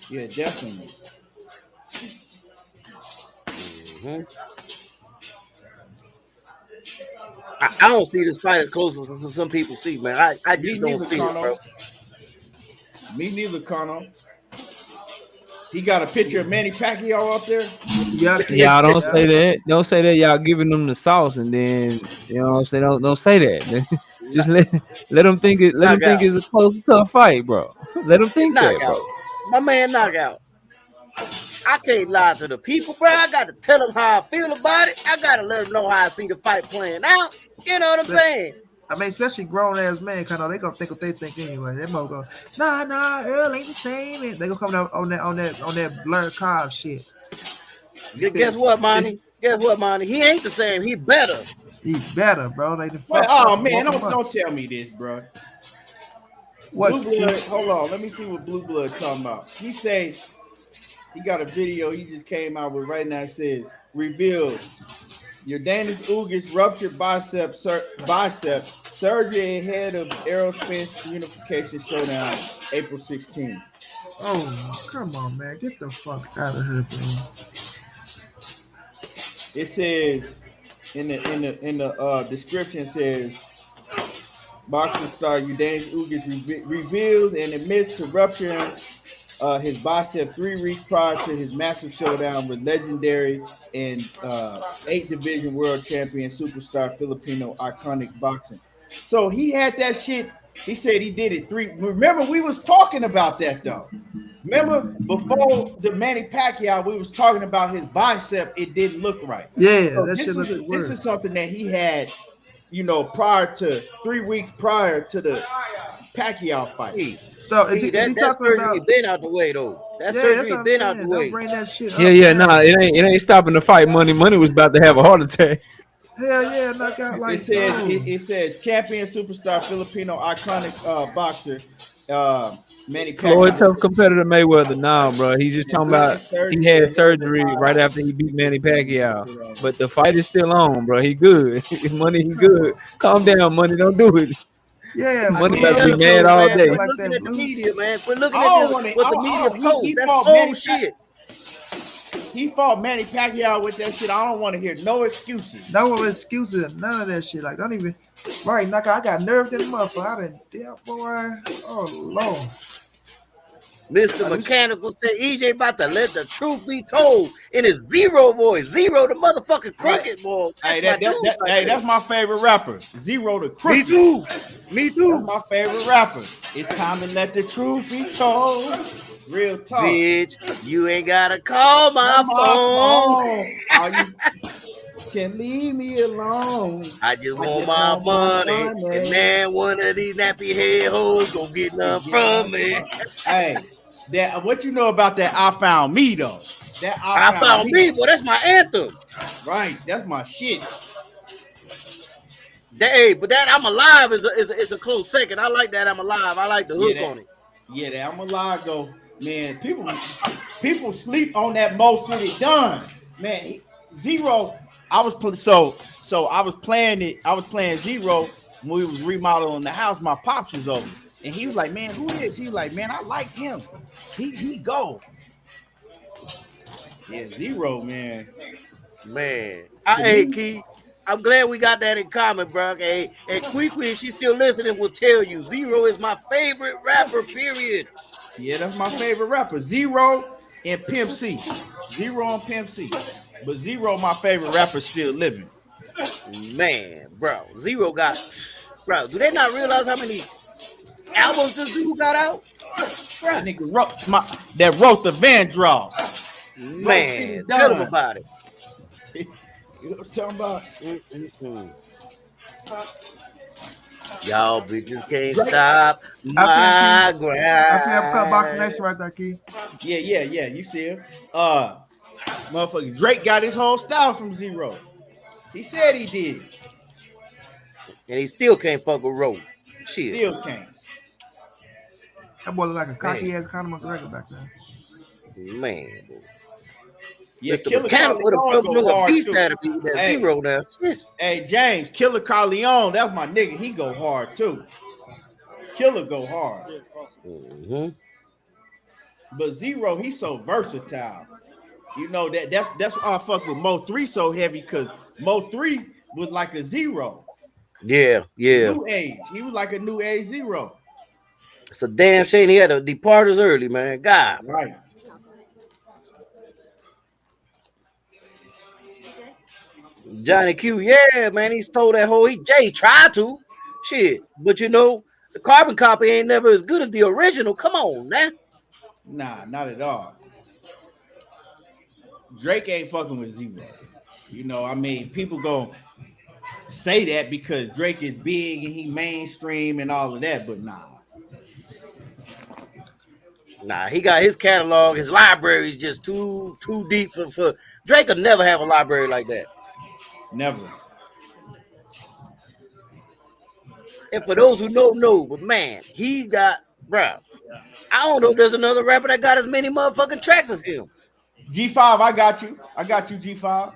Yeah, definitely. Mm-hmm. I don't see this fight as close as some people see, man. I just don't see it, bro. Me neither, Cono. He got a picture of Manny Pacquiao up there. Yeah. Y'all don't say that. Don't say that. Y'all giving them the sauce, and then you know what I'm saying. Don't say that. Just let them think it. Let them think it's a close, tough fight, bro. Let them think that, bro. My man, Knockout. I can't lie to the people, bro. I got to tell them how I feel about it. I got to let them know how I see the fight playing out. You know what I'm saying? I mean, especially grown ass men, kind of they gonna think what they think anyway. They gonna go, nah, Earl ain't the same. And they gonna come out on that blurred Cobb shit. Guess what, Monty? He ain't the same. He better. He better, bro. Don't tell me this, bro. What? Blue Blood, hold on. Let me see what Blue Blood talking about. He say he got a video he just came out with right now. It says revealed. Yordanis Ugas ruptured bicep surgery ahead of Errol Spence Unification Showdown, April 16th. Oh, come on, man. Get the fuck out of here, man. It says in the description, it says boxing star Yordanis Ugas reveals and admits to rupturing his bicep 3 weeks prior to his massive showdown with legendary and 8th division world champion superstar Filipino iconic boxing. So he had that shit. He said he did it 3. Remember, we was talking about that though. Remember before the Manny Pacquiao, we was talking about his bicep. It didn't look right. Yeah, so this is something that he had, prior to 3 weeks prior to the Pacquiao fight. So is he that talking surgery about? been out the way though? That surgery been out the way. Don't bring that shit up. Yeah, nah, it ain't stopping the fight. Money was about to have a heart attack. Hell yeah, knockout like it says champion superstar Filipino iconic boxer Manny Floyd Pacquiao. tough competitor Mayweather. Nah, bro. He's just talking about he had surgery right after he beat Manny Pacquiao. But the fight is still on, bro. He good. Money, he good. Calm down, Money. Don't do it. Yeah, Money bro. about to be Tell mad him, all man, day. quit Like looking that at the blue. media, man. Quit looking I at don't this, wanna- what I the don't- media he posts. That's fought Manny bullshit. He fought Manny Pacquiao with that shit. I don't want to hear no excuses. No excuses, none of that shit. Like, don't even. Right, knock. I got nerves in the motherfucker. I done dealt, boy. Oh Lord. Mr. Mechanical said EJ about to let the truth be told in his Zero voice. Zero the motherfucking crooked boy. That's my dude. That's my favorite rapper. Zero the Me Crooked. too. Me That's too. my favorite rapper. It's time to let the truth be told. Real talk. Bitch, you ain't gotta call my phone. All you can leave me alone. I just want my money. And man, one of these nappy head hoes gonna get nothing from me. Hey, that what you know about that I Found Me though? That I found me, boy. That's my anthem. Right, that's my shit. But that I'm Alive is a close second. I like that I'm Alive. I like the hook on it. Yeah, that I'm Alive though. Man, people sleep on that Mo City Done. Man, Zero. I was so I was playing it. I was playing Zero when we was remodeling the house. My pops was over, and he was like, "Man, who is?" He was like, "Man, I like him. He go." Yeah, Zero, man. Man, hey Key, I'm glad we got that in common, bro. Hey, and Queequee, if she's still listening, will tell you Zero is my favorite rapper. Period. Yeah, that's my favorite rapper. Zero and Pimp C. Zero and Pimp C. But Zero, my favorite rapper, still living. Man, bro, Zero got, bro. Do they not realize how many albums this dude got out? Bro, that nigga wrote the Vandross. Man, tell him about it. You know what I'm talking about? Y'all bitches can't stop my grind. I see him cut Boxing Nation right there, Key. Yeah. You see him? Motherfucker, Drake got his whole style from Zero. He said he did. And he still can't fuck with Roe. Shit. Still can't. That boy look like a cocky ass Conor McGregor back there. Man, boy. Yeah, Mr. Mechanical would have put a beast out of me with that Zero now. Shit. Hey, James, Killer Carleone, that's my nigga. He go hard too. Killer go hard. Mm-hmm. But Zero, he's so versatile. You know that's why I fuck with Mo 3 so heavy, because Mo 3 was like a Zero. Yeah. New age. He was like a new age Zero. It's a damn shame he had to depart us early, man. God. Right. Johnny Q, yeah, man, he stole that whole. Jay tried to, shit, but you know the carbon copy ain't never as good as the original. Come on, man. Nah, not at all. Drake ain't fucking with Zero. You know, I mean, people gonna say that because Drake is big and he mainstream and all of that, but nah. Nah, he got his catalog, his library is just too deep for Drake. Could never have a library like that. Never. And for those who don't know, but man, he got, bruh. I don't know if there's another rapper that got as many motherfucking tracks as him. G5, I got you, G5.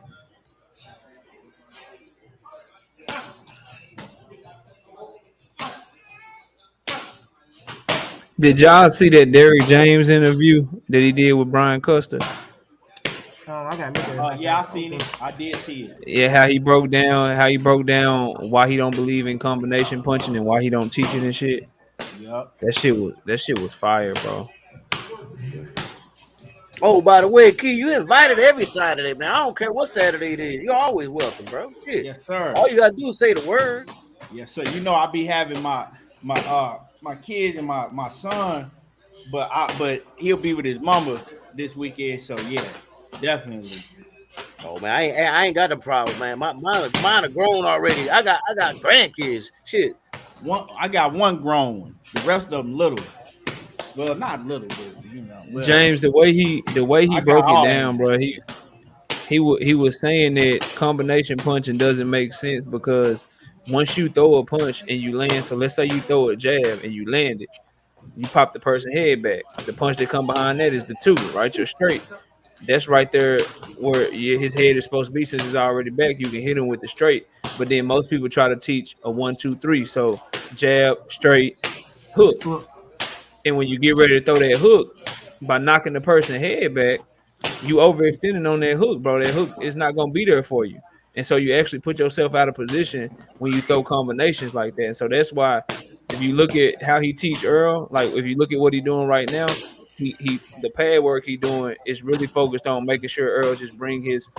Did y'all see that Derrick James interview that he did with Brian Custer? I got yeah, I seen it. I did see it. Yeah, how he broke down why he don't believe in combination punching and why he don't teach it and shit. Yep. That shit was fire, bro. Oh, by the way, Key, you invited every Saturday, man. I don't care what Saturday it is. You're always welcome, bro. Shit. Yes, sir. All you gotta do is say the word. Yes, sir. You know I be having my kids and my son, but he'll be with his mama this weekend. So yeah, definitely. Oh man, I ain't got the problem, man. Mine are grown already. I got grandkids. Shit. I got one grown one. The rest of them little. Well, not little, but you know. Well, James, the way he broke it down, bro. He was saying that combination punching doesn't make sense because once you throw a punch and you land, so let's say you throw a jab and you land it, you pop the person head back. The punch that come behind that is the 2, right? You're straight. That's right there where his head is supposed to be. Since it's already back, you can hit him with the straight. But then most people try to teach a 1, 2, 3. So jab, straight, hook. And when you get ready to throw that hook, by knocking the person head back, you overextending on that hook, bro. That hook is not gonna be there for you. And so you actually put yourself out of position when you throw combinations like that. And so that's why if you look at how he teach Earl, like if you look at what he's doing right now, he the pad work he doing is really focused on making sure Earl just bring his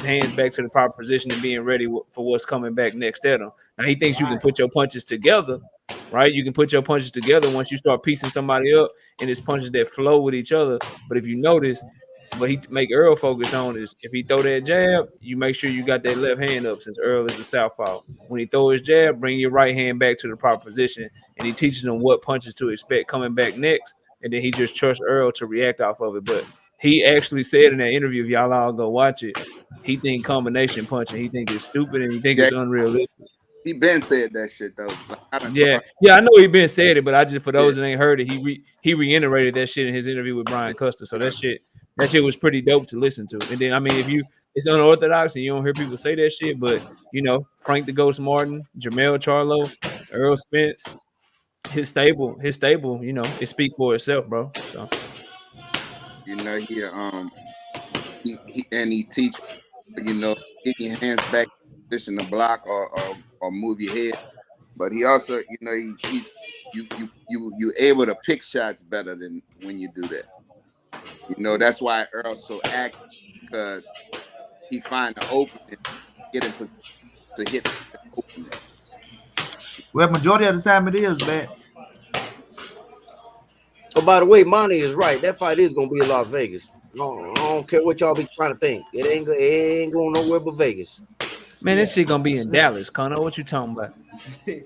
hands back to the proper position and being ready for what's coming back next at him. Now he thinks you can put your punches together, right? You can put your punches together once you start piecing somebody up and it's punches that flow with each other. But if you notice, what he make Earl focus on is if he throw that jab, you make sure you got that left hand up since Earl is a southpaw. When he throw his jab, bring your right hand back to the proper position, and he teaches them what punches to expect coming back next, and then he just trusts Earl to react off of it. But he actually said in that interview, if y'all all go watch it, he think combination punching, he think it's stupid and he think it's unrealistic. He been said that shit though. Yeah, I know he been said it, but I just for those that ain't heard it, he reiterated that shit in his interview with Brian Custer. So that shit was pretty dope to listen to. And then I mean, if it's unorthodox and you don't hear people say that shit, but you know, Frank the Ghost Martin, Jermell Charlo, Errol Spence, his stable, you know, it speak for itself, bro. So you know, he teach, you know, get your hands back position to block or move your head. But he also, you know, you able to pick shots better than when you do that. You know, that's why Earl's so active, because he find the opening, get in position to hit the opening. Well, majority of the time it is, man. Oh, by the way, Monty is right. That fight is gonna be in Las Vegas. No, I don't care what y'all be trying to think. It ain't going nowhere but Vegas. Man, that shit gonna be in Dallas, Connor. What you talking about?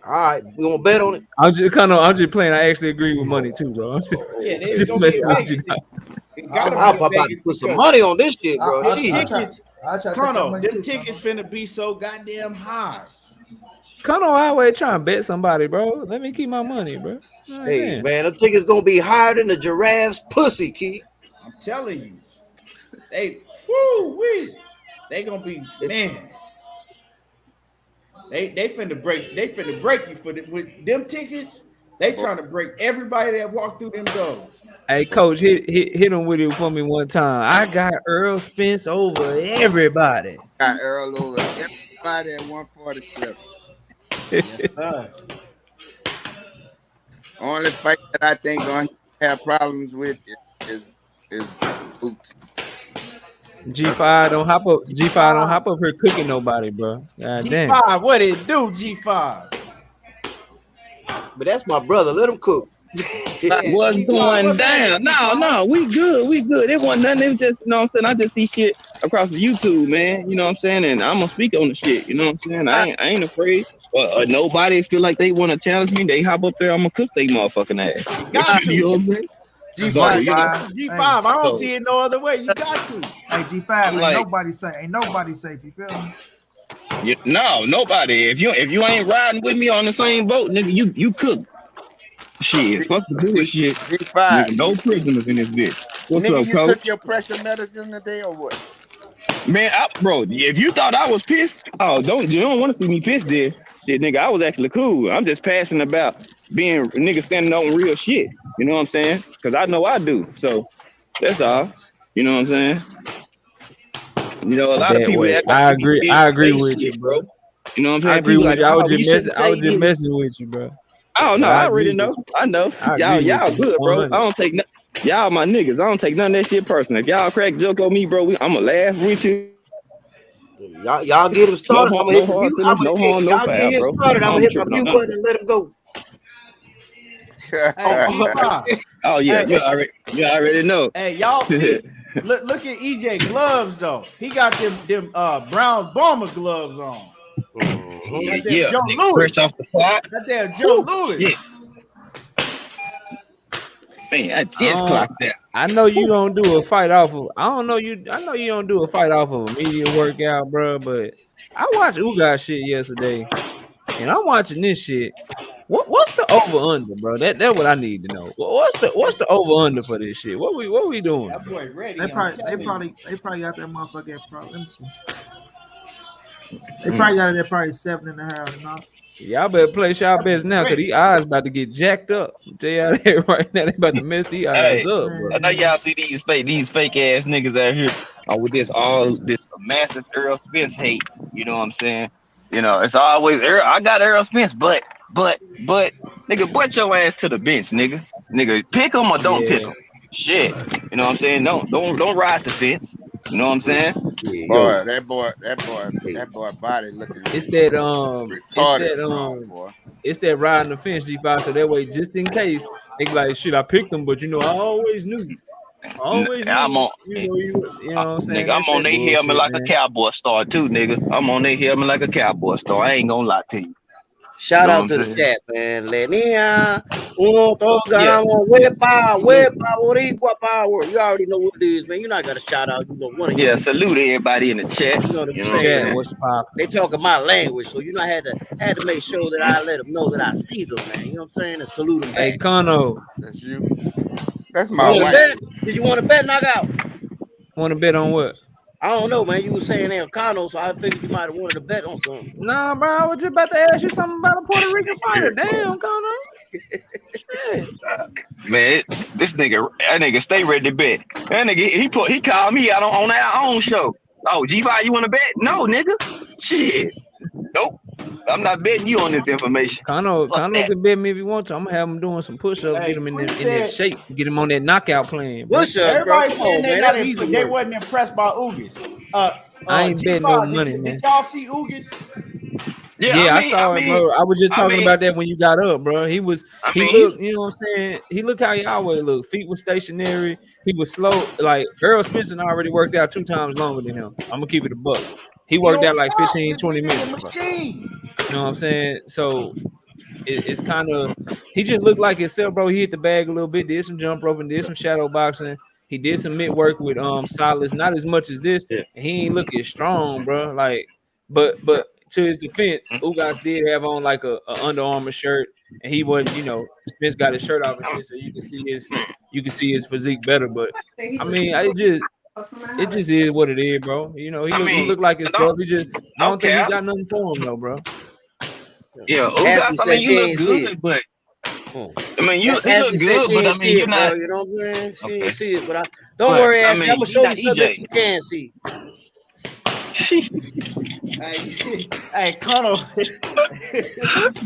All right, we gonna bet on it. I'm just playing. I actually agree with Money too, bro. Just messing with you. I'm about to put some money on this shit, bro. Connor, them tickets finna be so goddamn high. Connor always trying to bet somebody, bro. Let me keep my money, bro. Oh, hey, man, them tickets gonna be higher than the giraffe's pussy, Keith. I'm telling you, they gonna be, man. They finna break you for with them tickets. They trying to break everybody that walked through them doors. Hey, coach, hit him with it for me one time. I got Errol Spence over everybody. Got Earl over everybody at 147. Yes, Only fight that I think gonna have problems with is Boots. G5 don't hop up. G5 don't hop up here cooking nobody, bro. God damn. G5, what it do, G5? But that's my brother. Let him cook. What's going down? No, we good. It wasn't nothing. It was just, you know what I'm saying? I just see shit across the YouTube, man. You know what I'm saying? And I'm gonna speak on the shit. You know what I'm saying? I ain't afraid. Nobody feel like they want to challenge me. They hop up there. I'm gonna cook they motherfucking ass. Got to. You know what I'm saying? G5, I don't see it no other way. You got to. Hey, G5, ain't nobody safe. You feel me? No, nobody. If you ain't riding with me on the same boat, nigga, you cook. Shit, fuck the bullshit. G5. Nigga, no prisoners in this bitch. What's nigga, up, you coach? took your pressure medicine today or what? Man, bro, if you thought I was pissed, you don't want to see me pissed there. Shit, nigga, I was actually cool. I'm just passing about being nigga standing on real shit. You know what I'm saying? Because I know I do. So that's all. You know what I'm saying? You know, a lot of people. I agree with you, bro. You know what I'm saying? I agree with you. I was just messing messing with you, bro. Oh no, I already know. I know. Y'all good, bro. I don't take y'all my niggas. I don't take none of that shit personal. If y'all crack joke on me, bro, I'ma laugh with you. Y'all get him started. I'm gonna hit the mute. Y'all get him started. I'm gonna hit my mute button and let him go. Oh yeah, you already know. Hey, y'all see, look at EJ gloves though. He got them brown bomber gloves on. Yeah, fresh off the pot. Goddamn Joe Louis. Shit. Man, I just clocked that. I know you don't do a fight off of. I know you don't do a fight off of a media workout, bro. But I watched Ugas shit yesterday, and I'm watching this shit. What's the over under, bro? That's what I need to know. What's the over under for this shit? What we doing? That boy ready. They I'm probably telling got that motherfucker at probably. Let me see. They probably got it at probably 7.5. No. Y'all better place y'all best now, cause these eyes about to get jacked up. I'm tell y'all that right now. They about to mess these eyes up, bro. I know y'all see these fake ass niggas out here with this massive Errol Spence hate. You know what I'm saying? You know, it's always I got Errol Spence, but nigga, butt your ass to the bench, nigga. Nigga, pick him or don't pick him. Shit. You know what I'm saying? Don't ride the fence. You know what I'm saying? Boy, that boy body looking. It's that riding the fence, G5. So that way, just in case, they be like, shit, I picked them, but you know, I always knew. You know what I'm saying? Nigga, I'm on their helmet like a cowboy star too, nigga. I'm on their helmet like a cowboy star. I ain't gonna lie to you. Shout out to the chat, man. Lenia, uno, dos, ganamos, Boricua power. You already know what it is, man. You're not gonna shout out, you know, one of you. Salute everybody in the chat. You know what I'm saying? They talking my language, so you know I had to make sure that I let them know that I see them, man. You know what I'm saying? And salute them back. Hey, Kano. That's you. That's my wife. Did you want to bet knockout? Want to bet on what? I don't know, man. You were saying El Cano, so I figured you might have wanted to bet on something. Nah, bro, I was just about to ask you something about a Puerto Rican fighter. Damn, Cano. Man, that nigga stay ready to bet. That nigga, he called me out on our own show. Oh, G5, you want to bet? No, nigga. Shit. Nope. I'm not betting you on this information. Kano can bet me if you want to. I'm gonna have him doing some push-ups, get him in that shape, get him on that knockout plan. Push-ups, everybody saying they wasn't impressed by Ugas. I ain't betting no money, man. Did y'all see Ugas? Yeah, I saw him, bro. I was just talking about that when you got up, bro. He looked, you know what I'm saying? He looked how he always looked. Feet was stationary. He was slow. Like Errol Spence already worked out 2 times longer than him. I'm gonna keep it a buck. He worked out like 15, 20 minutes. Bro. You know what I'm saying? So it's kind of, he just looked like himself, bro. He hit the bag a little bit, did some jump rope and did some shadow boxing. He did some mid work with Silas, not as much as this. And he ain't look as strong, bro. Like, but to his defense, Ugas did have on like a Under Armour shirt, and he wasn't, you know, Spence got his shirt off and shit, so you can see his physique better. But I mean, it just is what it is, bro. You know, he look like himself. I don't think he got nothing for him though, bro. Yeah, Ugas, I mean, you look good, but I mean, you look good, but I mean, you're not. Bro, you know what I'm saying? She ain't see it, but don't worry, Ashley. I'm gonna show you something that you can see. Hey, Connor.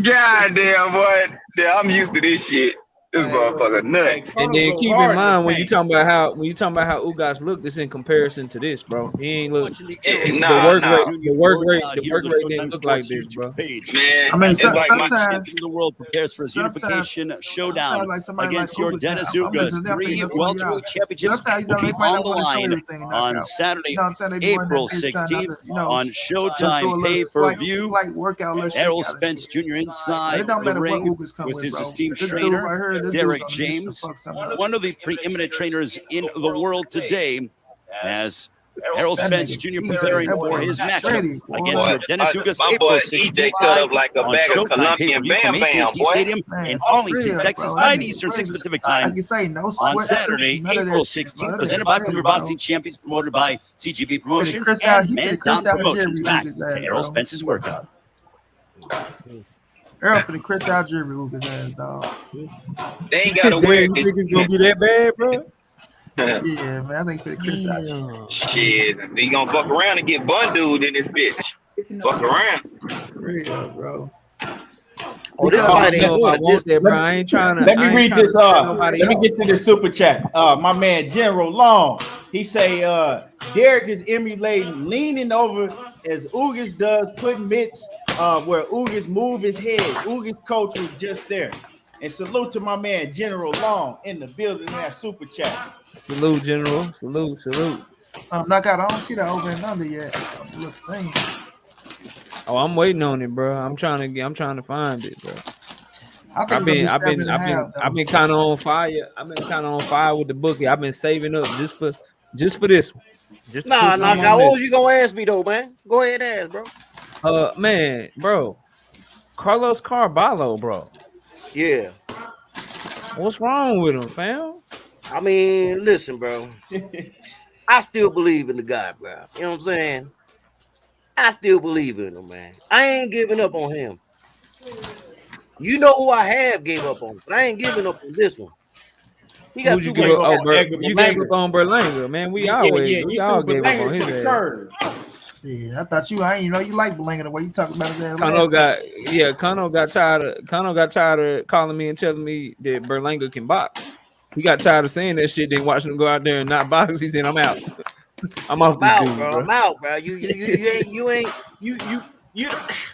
Goddamn, boy. Yeah, I'm used to this shit. This motherfucker nuts. And then keep in mind when you talking about how Ugas looked, this in comparison to this, bro. He ain't look. The work rate didn't look like this, bro. Man, I mean, sometimes the world prepares for his unification showdown against your Dennis Ugas. 3 welterweight championships will be on the line on Saturday, April 16th on Showtime pay-per-view. Errol Spence Jr. inside the ring with his esteemed trainer, Derrick James, one of the preeminent trainers in the world today, as Errol Spence Jr. preparing for his matchup against Dennis Ugas April 16th on Showtime pay-per-view from AT&T Stadium in Arlington, Texas, 9 Eastern, 6 Pacific time on Saturday, April 16th, presented by Premier Boxing Champions, promoted by CGB Promotions and Mandown Promotions. Back to Errol Spence's workout. Errol for the Chris Algieri Ugas ass, dog. They ain't gotta wear it. Niggas gonna be that bad, bro? Yeah, man. I think for the Chris Algieri. Shit, they gonna fuck around and get bundled in this bitch. Fuck around. Real, bro. Oh, this fight ain't good. Bro. I ain't trying to. Let me read this. Let me get to the super chat. My man General Long. He say Derrick is emulating leaning over as Ugas does, putting mitts where Ugas move his head. Ugas coach was just there. And salute to my man General Long in the building in that super chat. Salute, General. Salute. Knockout. I don't see that over and under yet. Look, thing. Oh, I'm waiting on it, bro. I'm trying to find it, bro. I've been kind of on fire. I've been kind of on fire with the bookie. I've been saving up just for this one. Knockout. What was you gonna ask me though, man? Go ahead and ask, bro. Man, bro. Carlos Carvalho, bro. Yeah. What's wrong with him, fam? I mean, listen, bro. I still believe in the guy, bro. You know what I'm saying? I still believe in him, man. I ain't giving up on him. You know who I have gave up on, but I ain't giving up on this one. He got Who'd you too give much. up? Oh, you gave up on Berlanga, man. We all gave up on his ass. Yeah, I thought I ain't you like Belanga the way you talk about it. Kano got tired of calling me and telling me that Berlanga can box. He got tired of saying that shit. Then watching him go out there and not box. He said, "I'm out. I'm off this dude, bro. I'm out, bro. You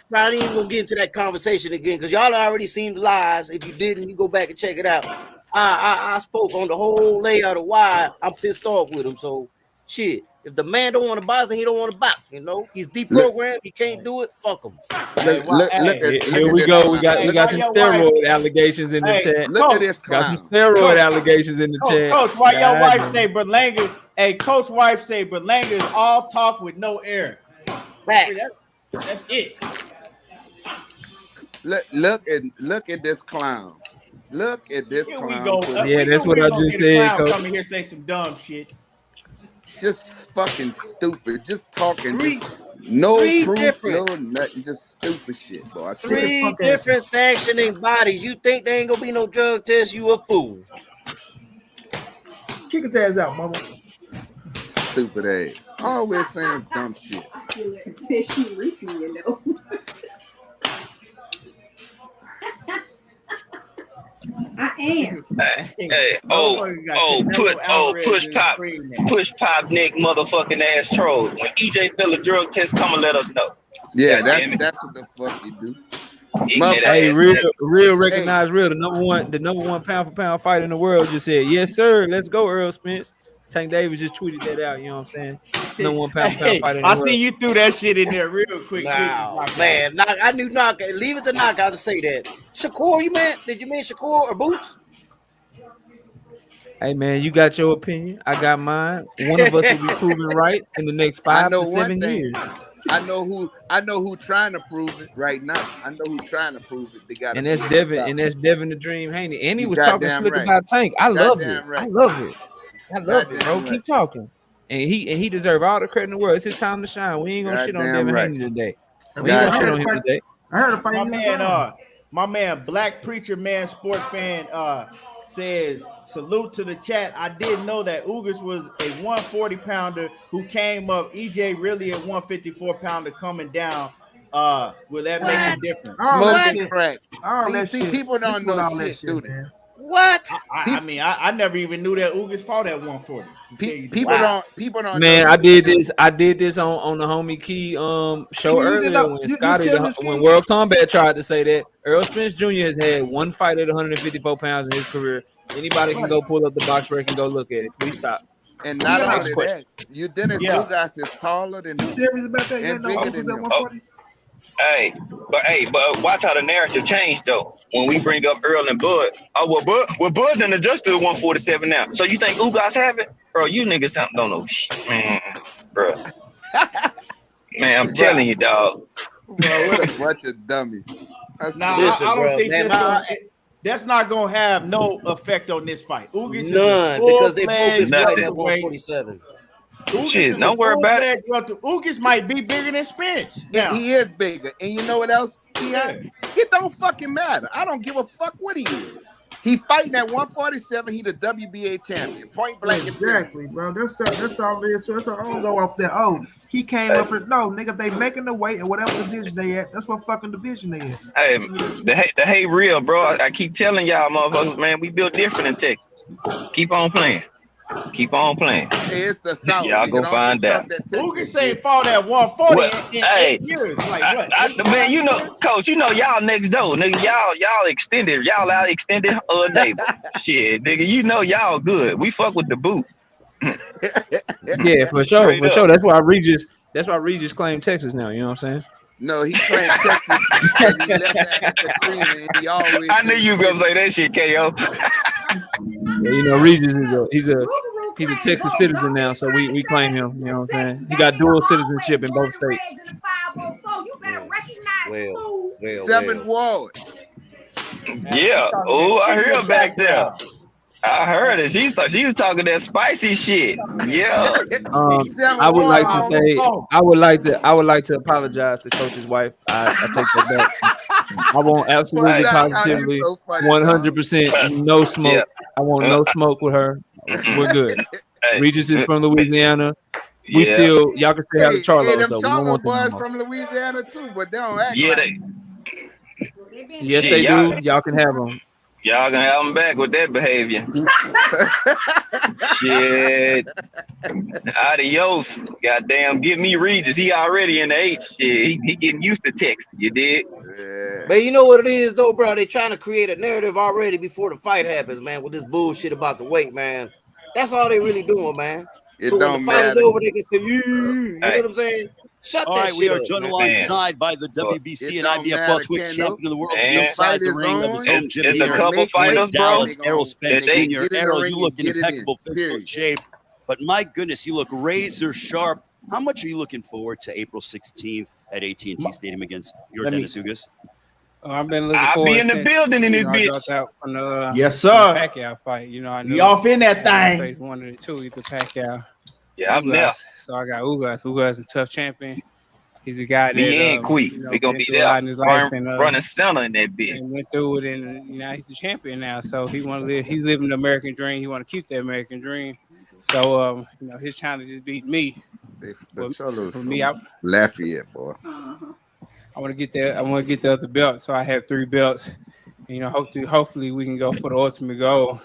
probably ain't gonna get into that conversation again because y'all already seen the lies. If you didn't, you go back and check it out. I spoke on the whole layout of why I'm pissed off with him. So shit. If the man don't want to box and he don't want to box, he's deprogrammed. He can't do it. Fuck him. Here we go. We got some steroid allegations in the chat. Look at this clown. Got some steroid allegations in the chat. Coach, why your wife say Berlanga? Hey, Coach wife say Berlanga is all talk with no air. Facts. That's it. Look at this clown. Look at this Here clown. we go. Yeah, that's what I just said, Coach. Come in here say some dumb shit. Just fucking stupid. Just talking. No proof, no nothing. Just stupid shit, boy. Three different sanctioning bodies. You think there ain't gonna be no drug test? You a fool. Kick his ass out, mama. Stupid ass. Always saying dumb shit. Says she reaping, I am. Hey, push pop Nick motherfucking ass troll. When EJ fail a drug test, come and let us know. Yeah, that's what the fuck you do. Hey, real recognize real. The number one pound for pound fighter in the world just said, "Yes, sir. Let's go, Errol Spence." Tank Davis just tweeted that out. You know what I'm saying? Number one pound for pound fighter in the world. I see you threw that shit in there real quick. Wow, man. I knew knockout. Leave it to knockout to say that. Shakur, did you mean Shakur or Boots? Hey man, you got your opinion. I got mine. One of us will be proven right in the next 5 to 7 years. I know who trying to prove it right now. I know who trying to prove it. They got and that's Devin, the Dream Haney. And he was talking slick about Tank. I love it. I love it, bro. Keep talking. And he deserves all the credit in the world. It's his time to shine. We ain't gonna shit on Devin Haney today. We ain't gonna shit on him today. I heard a fight. My man, Black Preacher Man, sports fan, says, salute to the chat. I didn't know that Ugas was a 140 pounder who came up. EJ really a 154 pounder coming down. Will that make a difference? Smoking crack. See, people don't know shit, do they? What? I mean, I never even knew that Ugas fought at 140. People don't. Man, know I did this on the homie Key show earlier when World Combat tried to say that Errol Spence Jr. has had one fight at 154 pounds in his career. Anybody can go pull up the box record and go look at it. Please stop. And not only that, Dennis Ugas is taller than you. Serious about that? And bigger than him. But watch how the narrative changed though. When we bring up Earl and Bud, Bud done adjusted to 147 now. So you think Ugas have it? Bro, you niggas don't know shit, man. Bro. Man, I'm telling you, dog. Bro, what a bunch of dummies. I don't think that's not gonna have no effect on this fight. Ugas none, because they focused right at 147. Shit, don't worry about it. Ugas might be bigger than Spence. He is bigger. And you know what else? It don't fucking matter. I don't give a fuck what he is. He fighting at 147. He the WBA champion. Point blank. Exactly, bro. That's all it is. So that's all I don't go off there. Oh, he came up for no nigga. They making the weight and whatever division they at. That's what fucking division they at. Hey, the hate real, bro. I keep telling y'all, motherfuckers, man. We built different in Texas. Keep on playing. Keep on playing. It's the South. Y'all go find out. Ugas say fought at 140 in 8 years. Like what? Man, you know, Coach, you know y'all next door, nigga. Y'all extended. Y'all out extended neighbor. Shit, nigga. You know y'all good. We fuck with the boot. Yeah, for sure. For sure. That's why Regis claimed Texas now. You know what I'm saying? No, he claimed Texas because he left that Katrina and he always. I knew you gonna say that shit, KO. Yeah, you know, Regis is he's a Texas citizen now, so we claim him. You know what I'm saying? He got dual citizenship in both states. Seventh Ward. Yeah. Oh, I heard her back there. I heard it. She was talking that spicy shit. Yeah. I would like to say I would like to apologize to Coach's wife. I take that back. I want absolutely positively 100% no smoke. Yeah. I want no smoke with her. We're good. Regis is from Louisiana. We still y'all can still have the Charlos though. We don't want them boys no more. from Louisiana too, but they don't act Yeah, like Yes, they do. Y'all can have them. Y'all gonna have them back with that behavior. Shit. Adios. Goddamn, give me Regis. He already in the H. Shit, he getting used to text. You did. Man, you know what it is though, bro? They trying to create a narrative already before the fight happens, man, with this bullshit about the weight, man. That's all they really doing, man. It so when don't the fight matter. is over, they can say, you know what I'm saying? Shut All that right, shit we are up, joined man. alongside by the WBC and IBF welterweight champion of the world, Man. inside the ring of his own gym It's a here couple in fighters, bro. Dallas, Errol Spence They- Jr. get in the Errol, ring you look and in get it impeccable in, physical period. shape, but my goodness, you look razor sharp. How much are you looking forward to April 16th at AT&T Stadium against your Let me- Dennis Ugas? I've been looking I'll forward be in the since, building in you this know, I bitch. dropped out from the Yes, from sir. the Pacquiao fight. You know, I knew We off in that I was gonna thing. face one of the two, either Pacquiao. Yeah, I'm there. Ugas. So I got Ugas. Ugas is a tough champion. He's a guy that Me and Quee. you know, We gonna been be through a lot in his life and running center in that bitch. and went through it, and you know he's a champion now. So he want to live. He's living the American dream. He want to keep that American dream. So you know his challenge is beat me. The For Cholos me, from Lafayette, boy. I want to get that. I want to get the other belt. So I have 3 belts. And, you know, hopefully we can go for the ultimate goal.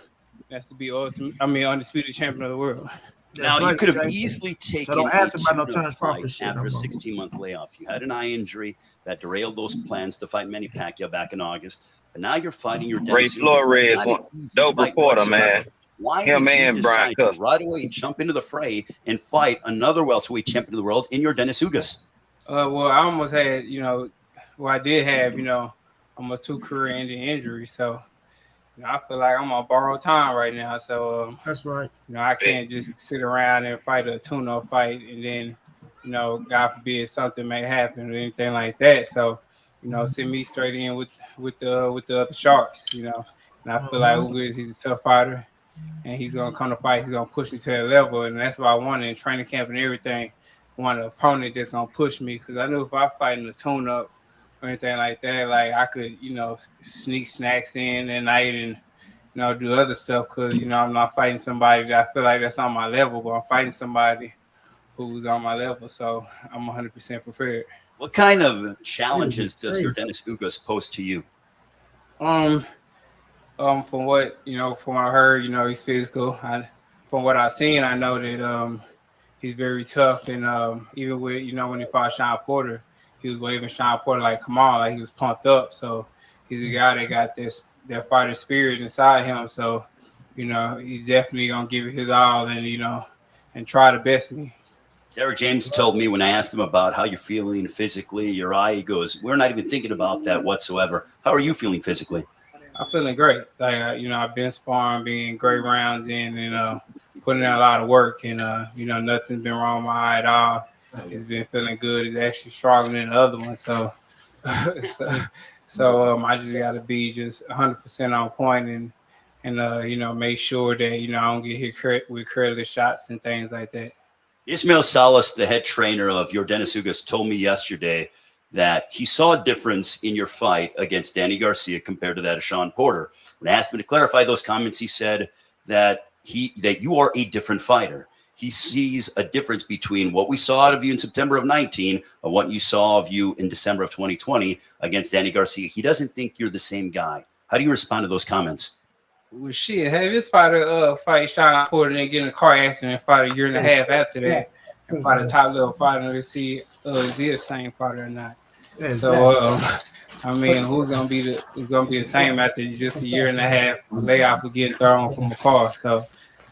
That's to be undisputed champion of the world. Now, you could have easily taken So don't ask a about no two-round Terrence Crawford fight shit after no a more. 16-month layoff. You had an eye injury that derailed those plans to fight Manny Pacquiao back in August. But now you're fighting your Ray Dennis Ugas. Flores, That's not an easy dope fight reporter, whatsoever. man. Why Him did you and Brian decide to Custer. right away jump into the fray and fight another welterweight champion of the world in your Dennis Ugas? Well, I almost had, I did have, almost 2 career-ending injuries. So, I feel like I'm on borrowed time right now. So, That's right. I can't just sit around and fight a tune-up fight and then, God forbid something may happen or anything like that. So, send me straight in with the other sharks, And I feel like Ugas, he's a tough fighter, and he's gonna come to fight. He's gonna push me to that level, and that's what I wanted in training camp and everything. I want an opponent that's gonna push me, because I knew if I fight in the tune-up or anything like that, like I could, sneak snacks in at night and do other stuff, because I'm not fighting somebody that I feel like that's on my level, but I'm fighting somebody who's on my level, so I'm 100% prepared. What kind of challenges does your Dennis Ugas pose to you? From what from what I heard, he's physical. From what I've seen, I know that he's very tough, and even with when he fought Sean Porter, he was waving Sean Porter like, "Come on!" Like he was pumped up. So he's a guy that got that fighter spirit inside him. So he's definitely gonna give it his all, and try to best me. Derrick James told me when I asked him about how you're feeling physically, your eye, he goes, "We're not even thinking about that whatsoever." How are you feeling physically? I'm feeling great. Like I've been sparring, being great rounds in, and putting in a lot of work, and nothing's been wrong with my eye at all. It's been feeling good. It's actually stronger than the other one. So, I just got to be just 100% on point, and make sure that I don't get hit with careless shots and things like that. Ismail Salas, the head trainer of your Dennis Ugas, told me yesterday that he saw a difference in your fight against Danny Garcia compared to that of Sean Porter. When I asked him to clarify those comments, he said that you are a different fighter. He sees a difference between what we saw out of you in September of 19 and what you saw of you in December of 2020 against Danny Garcia. He doesn't think you're the same guy. How do you respond to those comments? Well, shit, have this fighter fight Sean Porter and then get in a car accident and fight a year and a half after that and fight a top level fighter to see is he the same fighter or not. So who's gonna be the same after just a year and a half layoff of getting thrown from a car? So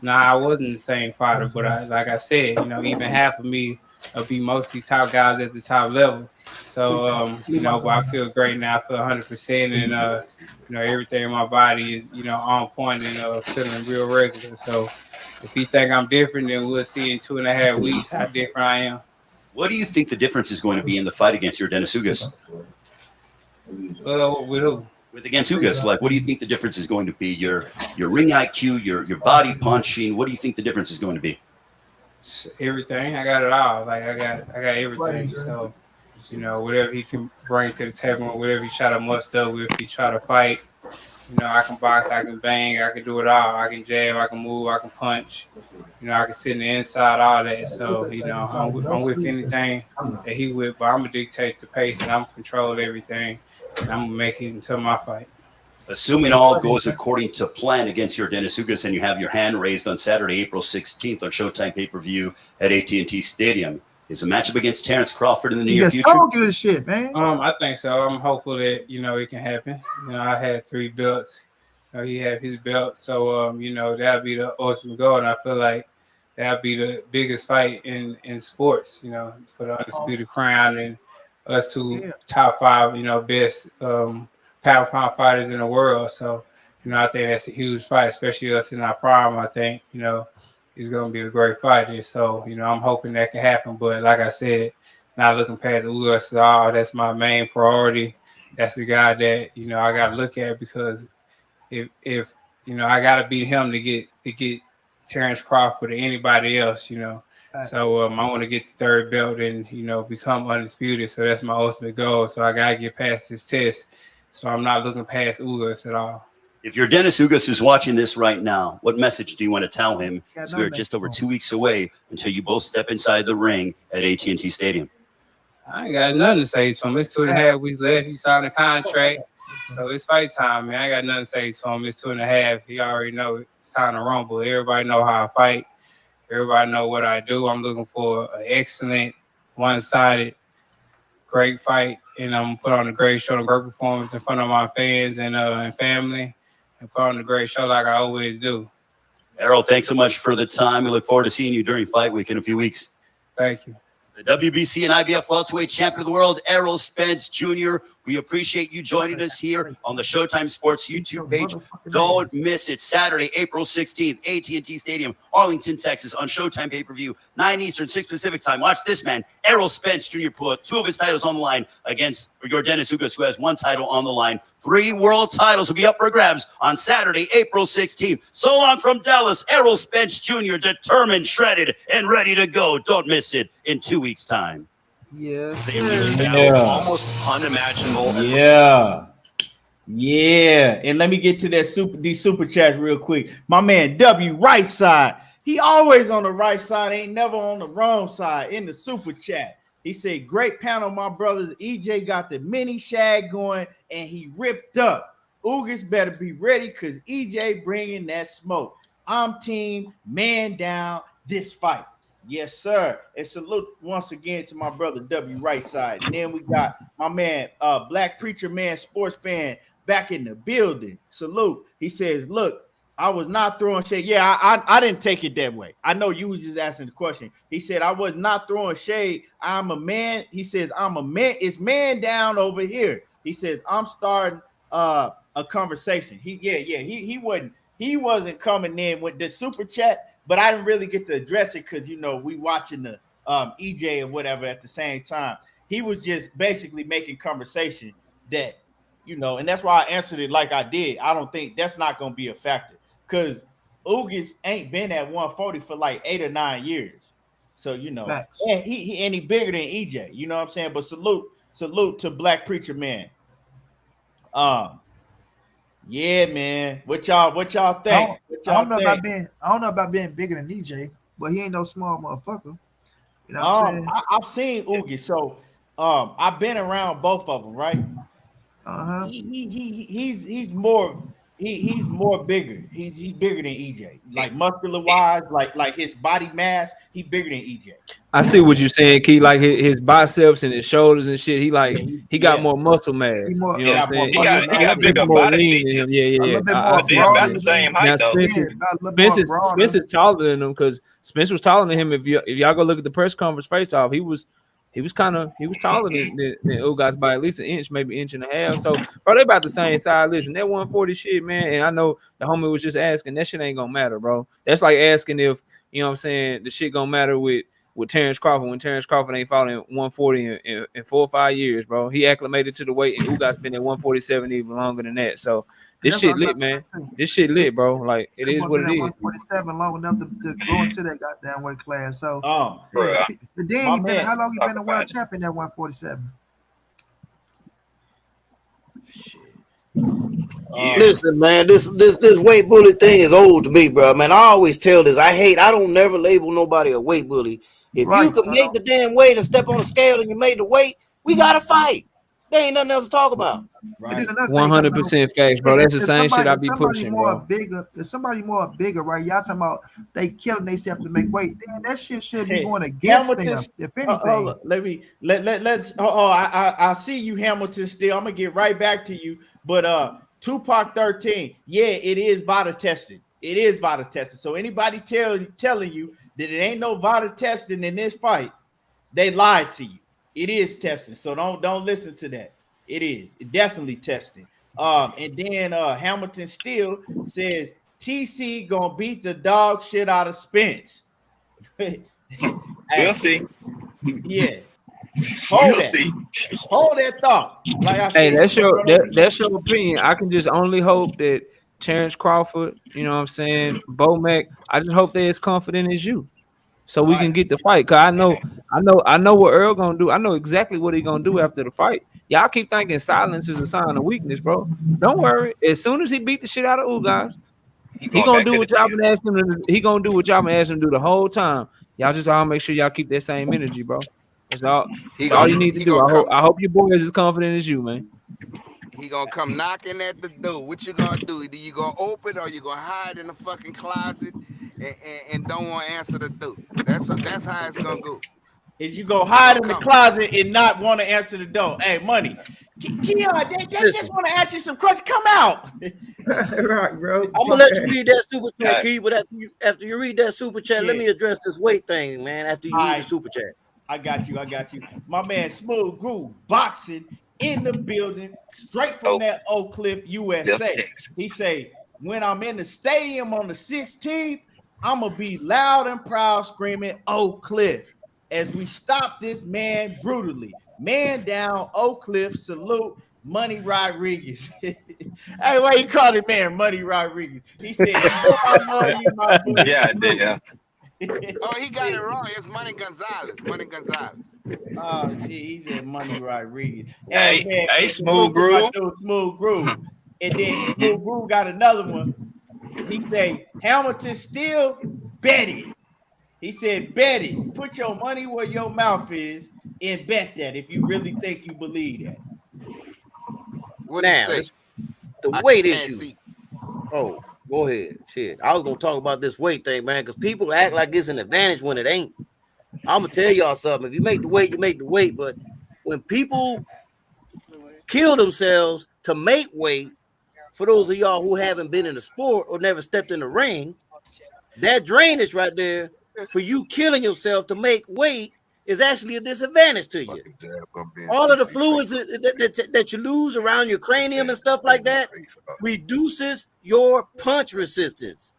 I wasn't the same fighter, but like I said, even half of me will be mostly top guys at the top level. So but I feel great now. I feel 100%, and everything in my body is on point and feeling real regular. So if you think I'm different, then we'll see in 2.5 weeks how different I am. What do you think the difference is going to be in the fight against your Dennis Ugas? With who? With against Ugas, like, what do you think the difference is going to be? Your ring IQ, your body punching. What do you think the difference is going to be? Everything. I got it all. Like I got everything. So, whatever he can bring to the table, whatever he try to muster up with, he try to fight. I can box, I can bang, I can do it all. I can jab, I can move, I can punch. I can sit in the inside, all that. So, I'm with anything that he with, but I'm gonna dictate the pace and I'm gonna control everything. And I'm gonna make it into my fight. Assuming all goes according to plan against your Dennis Ugas, and you have your hand raised on Saturday, April 16th on Showtime pay-per-view at AT&T Stadium, is a matchup against Terrence Crawford in the near future? Told you this shit, man. I think so. I'm hopeful that it can happen. I had 3 belts. He had his belt, so that'll be the ultimate goal, and I feel like that'll be the biggest fight in sports. For the undisputed crown and us 2 top 5, best pound fighters in the world. So I think that's a huge fight, especially us in our prime. I think it's going to be a great fight. And so I'm hoping that can happen. But like I said, not looking past the US at all. That's my main priority. That's the guy that I got to look at, because if I got to beat him to get Terrence Crawford or anybody else. So I want to get the 3rd belt and become undisputed. So that's my ultimate goal. So I got to get past this test. So I'm not looking past Ugas at all. If your Dennis Ugas is watching this right now, what message do you want to tell him? As we're just over 2 weeks away until you both step inside the ring at AT&T Stadium. I ain't got nothing to say to him. It's 2.5 weeks left. He signed a contract. So it's fight time, man. I ain't got nothing to say to him. It's 2.5. He already know it's time to rumble. Everybody know how I fight. Everybody know what I do. I'm looking for an excellent, one-sided, great fight, and I'm put on a great show, a great performance in front of my fans and family, and put on a great show like I always do. Errol, thanks so much for the time. We look forward to seeing you during fight week in a few weeks. Thank you. The WBC and IBF welterweight champion of the world, Errol Spence Jr. We appreciate you joining us here on the Showtime Sports YouTube page. Don't miss it. Saturday, April 16th, AT&T Stadium, Arlington, Texas, on Showtime pay-per-view, 9 Eastern, 6 Pacific time. Watch this man, Errol Spence Jr. put 2 of his titles on the line against your Dennis Ugas, who has 1 title on the line. 3 world titles will be up for grabs on Saturday, April 16th. So long from Dallas, Errol Spence Jr., determined, shredded, and ready to go. Don't miss it in 2 weeks' time. Yes. Almost unimaginable. Yeah. And let me get to these super chats real quick. My man W, right side. He always on the right side, ain't never on the wrong side in the super chat. He said, great panel, my brothers. EJ got the mini shag going and he ripped up. Ugas better be ready because EJ bringing that smoke. I'm team man down this fight. Yes, sir. And salute once again to my brother W right side. And then we got my man, Black Preacher Man, sports fan, back in the building. Salute. He says, look, I was not throwing shade. Yeah, I didn't take it that way. I know you was just asking the question. He said, I was not throwing shade. I'm a man. He says, I'm a man. It's man down over here. He says, I'm starting a conversation. He wasn't coming in with the super chat. But I didn't really get to address it because, we watching the EJ or whatever at the same time. He was just basically making conversation that, and that's why I answered it like I did. I don't think that's not going to be a factor because Ugas ain't been at 140 for like 8 or 9 years. So, and he bigger than EJ, you know what I'm saying? But salute to Black Preacher Man. Yeah, man. What y'all think? I don't know about being bigger than EJ, but he ain't no small motherfucker. You know what I'm saying? I've seen Ugas, so I've been around both of them, right? He's more bigger. He's bigger than EJ. Like muscular wise, like his body mass, he bigger than EJ. I see what you're saying, Key. Like his biceps and his shoulders and shit. He got more muscle mass. You know what I'm saying? He got bigger body features. Yeah. They're about the same height though. Spence is taller than him because Spence was taller than him. If y'all go look at the press conference face off, he was taller than Ugas by at least an inch, maybe inch and a half. So, bro, they about the same size. Listen, that 140 shit, man. And I know the homie was just asking. That shit ain't gonna matter, bro. That's like asking if the shit gonna matter with with Terrence Crawford when Terrence Crawford ain't fought in 140 in 4 or 5 years, bro. He acclimated to the weight, and Ugas been at 147 even longer than that. So this shit lit, man. This shit lit, bro. Like it is what it is. 147 long enough to go into that goddamn weight class. So bruh. and then My he been man. how long he been a world champion at 147? Listen, man, this weight bully thing is old to me, bro. Man, I always tell this. I don't never label nobody a weight bully. If you could make the damn weight and step on the scale and you made the weight, we gotta fight. There ain't nothing else to talk about. Right. 100% facts, bro. That's the same shit I be pushing, bro. If somebody more bigger, right? Y'all talking about they killing themselves to make weight. Then that shit should be going against them. If anything, let's. I see you, Hamilton. Still, I'm gonna get right back to you. But Tupac 13, yeah, it is VADA tested. It is VADA tested. So anybody telling you that it ain't no VADA testing in this fight, they lied to you. It is testing. So don't listen to that. It is. It definitely testing. And then Hamilton still says TC gonna beat the dog shit out of Spence. We'll see. Yeah. Hold that thought. Like I said, that's your opinion. I can just only hope that Terrence Crawford, you know what I'm saying, Bo Mac, I just hope they're as confident as you. So we can get the fight. Cause I know what Earl gonna do. I know exactly what he gonna do after the fight. Y'all keep thinking silence is a sign of weakness, bro. Don't worry. As soon as he beat the shit out of Ugas, he gonna do what y'all been asking him to. He gonna do what y'all been asking him to do the whole time. Y'all just all make sure y'all keep that same energy, bro. That's all. That's all you need to do. I hope your boy is as confident as you, man. He gonna come knocking at the door. What you gonna do? Either you gonna open or you gonna hide in the fucking closet and don't want to answer the door. That's how it's gonna go. Is you go hide in the closet and not want to answer the door? Hey, Money, Keon, they just want to ask you some questions. Come out. Right, bro. I'm gonna let you read that super chat, Key. But after you read that super chat, let me address this weight thing, man. After you read the super chat. I got you. My man Smooth Groove boxing in the building, straight from that Oak Cliff, USA. He say, when I'm in the stadium on the 16th, I'm gonna be loud and proud screaming Oak Cliff as we stop this man brutally. Man down, Oak Cliff, salute Money Rodriguez. Hey, why you call it man Money Rodriguez? He said, I love you, my boy. Yeah. Oh, he got it wrong. It's Money Gonzalez. Oh, gee, he said Money Rodriguez. Hey, Smooth Groove. Smooth Groove. And then Smooth Groove got another one. He said, Hamilton still bet it. He said, bet it. Put your money where your mouth is and bet that if you really think you believe that. What do you say? The weight issue. Oh, go ahead. Shit. I was gonna talk about this weight thing, man, because people act like it's an advantage when it ain't. I'm gonna tell y'all something. If you make the weight, you make the weight. But when people kill themselves to make weight, for those of y'all who haven't been in the sport or never stepped in the ring, that drainage right there for you killing yourself to make weight is actually a disadvantage to you. All of the fluids that you lose around your cranium and stuff like that reduces your punch resistance.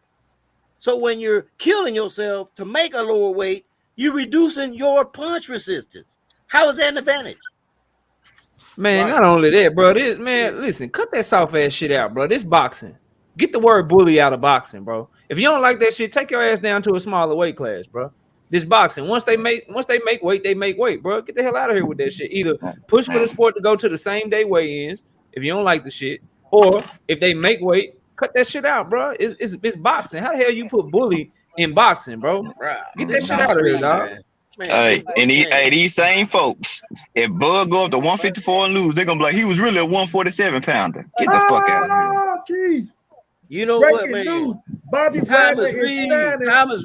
So when you're killing yourself to make a lower weight, you're reducing your punch resistance. How is that an advantage? Man, not only that, bro. Listen, cut that soft ass shit out, bro. This boxing. Get the word bully out of boxing, bro. If you don't like that shit, take your ass down to a smaller weight class, bro. This boxing. Once they make weight, they make weight, bro. Get the hell out of here with that shit. Either push for the sport to go to the same day weigh-ins if you don't like the shit, or if they make weight, cut that shit out, bro. It's boxing. How the hell you put bully in boxing, bro? Get that shit out of here, dog. Hey, and these same folks, if Bud go up to 154 and lose, they're gonna be like, he was really a 147 pounder. Get the fuck out of here. You know what, man? Thomas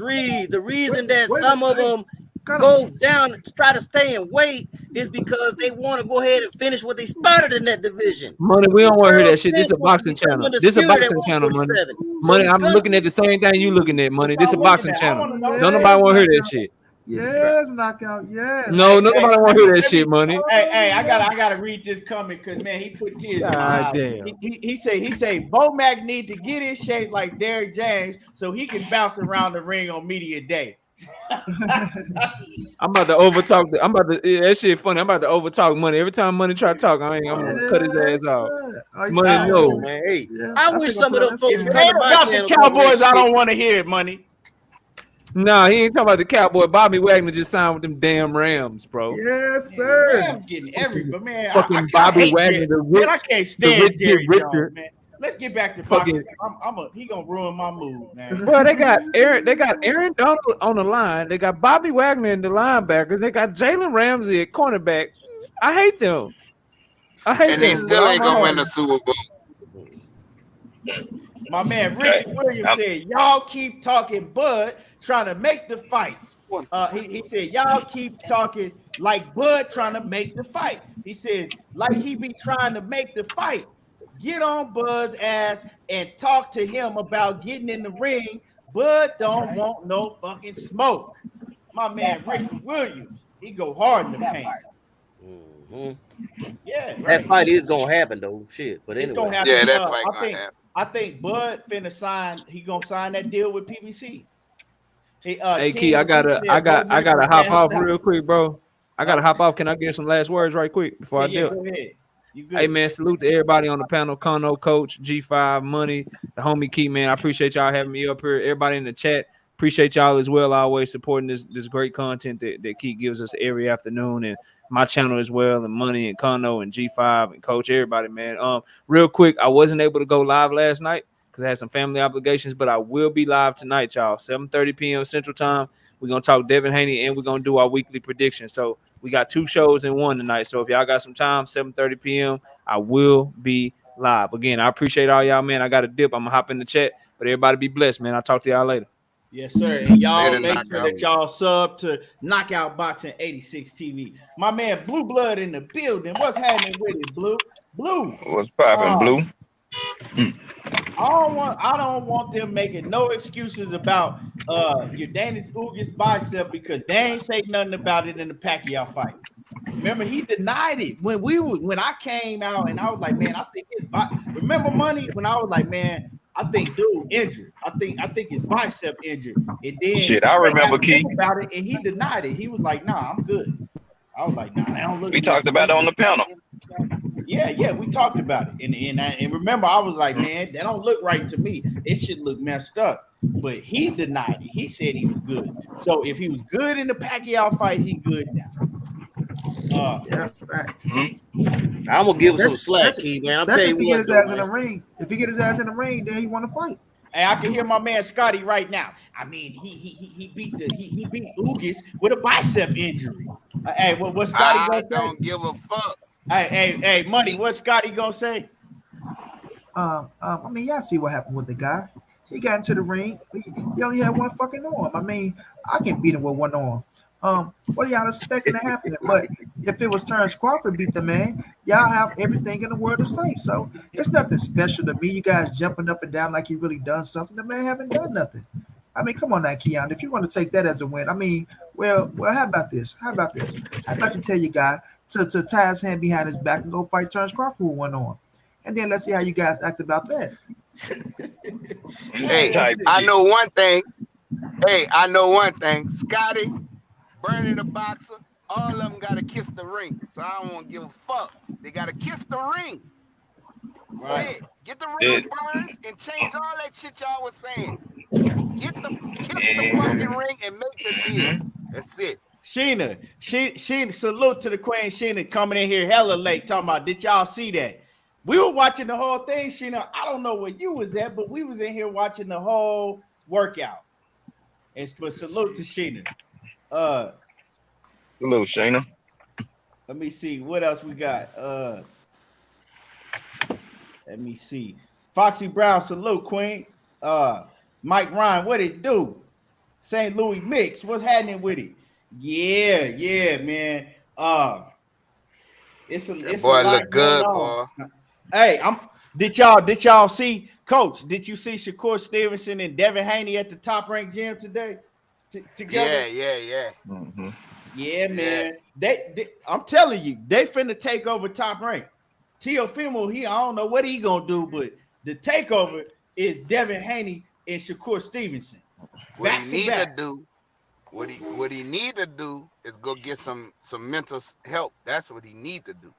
Reed. The reason that some of them go down to try to stay in weight is because they want to go ahead and finish what they started in that division. Money, we don't want to hear that shit. This is a boxing channel. This is a boxing channel, Money. Money, I'm looking at the same thing you looking at, Money. This is a boxing channel. Don't nobody want to hear that shit. Yes, knockout. Yes. No, nobody want to hear that shit, Money. Hey, I gotta read this comment because man, he put tears in my eyes. Damn. He say Bo Mac need to get in shape like Derrick James so he can bounce around the ring on media day. I'm about to overtalk. That shit funny. I'm about to overtalk Money. Every time Money try to talk, I'm gonna cut his ass off. Money, no. Man, hey, I wish some of them folks would If come they to my about the channel. Cowboys, I don't want to hear it, Money. Nah, he ain't talking about the Cowboy. Bobby Wagner just signed with them damn Rams, bro. Yes, sir. I'm getting every, but man, Fucking I Bobby hate Wagner, Jerry. the Man, I can't stand rich get Jerry richer. Jones, man. Let's get back to Fucking- Fox. He gonna ruin my mood, man. Bro, they got Aaron Donald on the line. They got Bobby Wagner in the linebackers. They got Jalen Ramsey at cornerback. I hate them. And they still ain't gonna win the Super Bowl. My man Ricky Williams said, "Y'all keep talking, Bud trying to make the fight." He said, "Y'all keep talking like Bud trying to make the fight." He says, "Like he be trying to make the fight. Get on Bud's ass and talk to him about getting in the ring. Bud don't want no fucking smoke." My man Ricky Williams, he go hard in the paint. Yeah, right. That fight is gonna happen though. Shit, but It's anyway. gonna happen. Yeah, that fight gonna happen. I think Bud finna sign. He gonna sign that deal with PBC. Hey Key, I gotta hop off real quick, bro. I gotta hop off. Can I get some last words right quick before I dip? Go ahead. You good? Hey man, salute to everybody on the panel. Kono, Coach, G5, Money, the homie Key, man. I appreciate y'all having me up here. Everybody in the chat, appreciate y'all as well. Always supporting this great content that Key gives us every afternoon, and my channel as well, and Money and Kono and G5 and Coach, everybody, man. Real quick, I wasn't able to go live last night because I had some family obligations, but I will be live tonight, y'all. 7:30 p.m. Central Time. We're gonna talk Devin Haney, and we're gonna do our weekly prediction. So we got 2 shows in one tonight. So if y'all got some time, 7:30 p.m., I will be live. Again, I appreciate all y'all, man. I got a dip. I'm gonna hop in the chat, but everybody be blessed, man. I'll talk to y'all later. Yes, sir. And y'all make sure that y'all sub to Knockout Boxing 86 TV. My man Blue Blood in the building. What's happening with it, Blue? Blue. What's popping, Blue? I don't want them making no excuses about your Dennis Ugas bicep because they ain't say nothing about it in the Pacquiao fight. Remember, he denied it when I came out and I was like, man, I think his remember Money when I was like, man, I think dude injured. I think his bicep injured. And then Shit, I remember Key about it, and he denied it. He was like, nah, I'm good. I was like, nah, I don't look. We talked about it on the panel. Yeah, we talked about it, and remember, I was like, man, that don't look right to me. It should look messed up. But he denied it. He said he was good. So if he was good in the Pacquiao fight, he good now. Yeah, facts. I'm gonna give him some slack, Key, man. I'm telling you what. If he get his ass in the ring, then he want to fight. Hey, I can hear my man Scotty right now. I mean, he beat Ugas with a bicep injury. Hey, what Scotty I gonna say? don't give a fuck. Hey, Money, what Scotty gonna say? I mean, y'all see what happened with the guy. He got into the ring. He only had one fucking arm. I mean, I can beat him with one arm. What are y'all expecting to happen? But if it was Terrence Crawford beat the man, y'all have everything in the world to say. So it's nothing special to me. You guys jumping up and down like he really done something. The man haven't done nothing. I mean, come on now, Keon. If you want to take that as a win, I mean, well, how about this? How about you tell your guy to tie his hand behind his back and go fight Terrence Crawford with one arm, and then let's see how you guys act about that. Hey, I know one thing. Scotty, Bernie the boxer, all of them got to kiss the ring. So I don't want to give a fuck. They got to kiss the ring. Right. Get the ring burns and change all that shit y'all was saying. Kiss the fucking ring and make the deal. That's it. Sheena, salute to the Queen Sheena coming in here hella late talking about, did y'all see that? We were watching the whole thing, Sheena. I don't know where you was at, but we was in here watching the whole workout. But salute to Sheena. Salute, Shayna. Let me see what else we got. Let me see. Foxy Brown, salute, Queen. Mike Ryan, what it do? St. Louis Mix, what's happening with it? Yeah, man. It's a boy a lot look good, on. boy. Hey, did y'all see, Coach? Did you see Shakur Stevenson and Devin Haney at the Top Rank Gym today? Together? Yeah. Mm-hmm. Yeah, man. They I'm telling you, they finna take over Top Rank. Teofimo, I don't know what he gonna do, but the takeover is Devin Haney and Shakur Stevenson. What he need to do What he need to do is go get some mental help. That's what he need to do.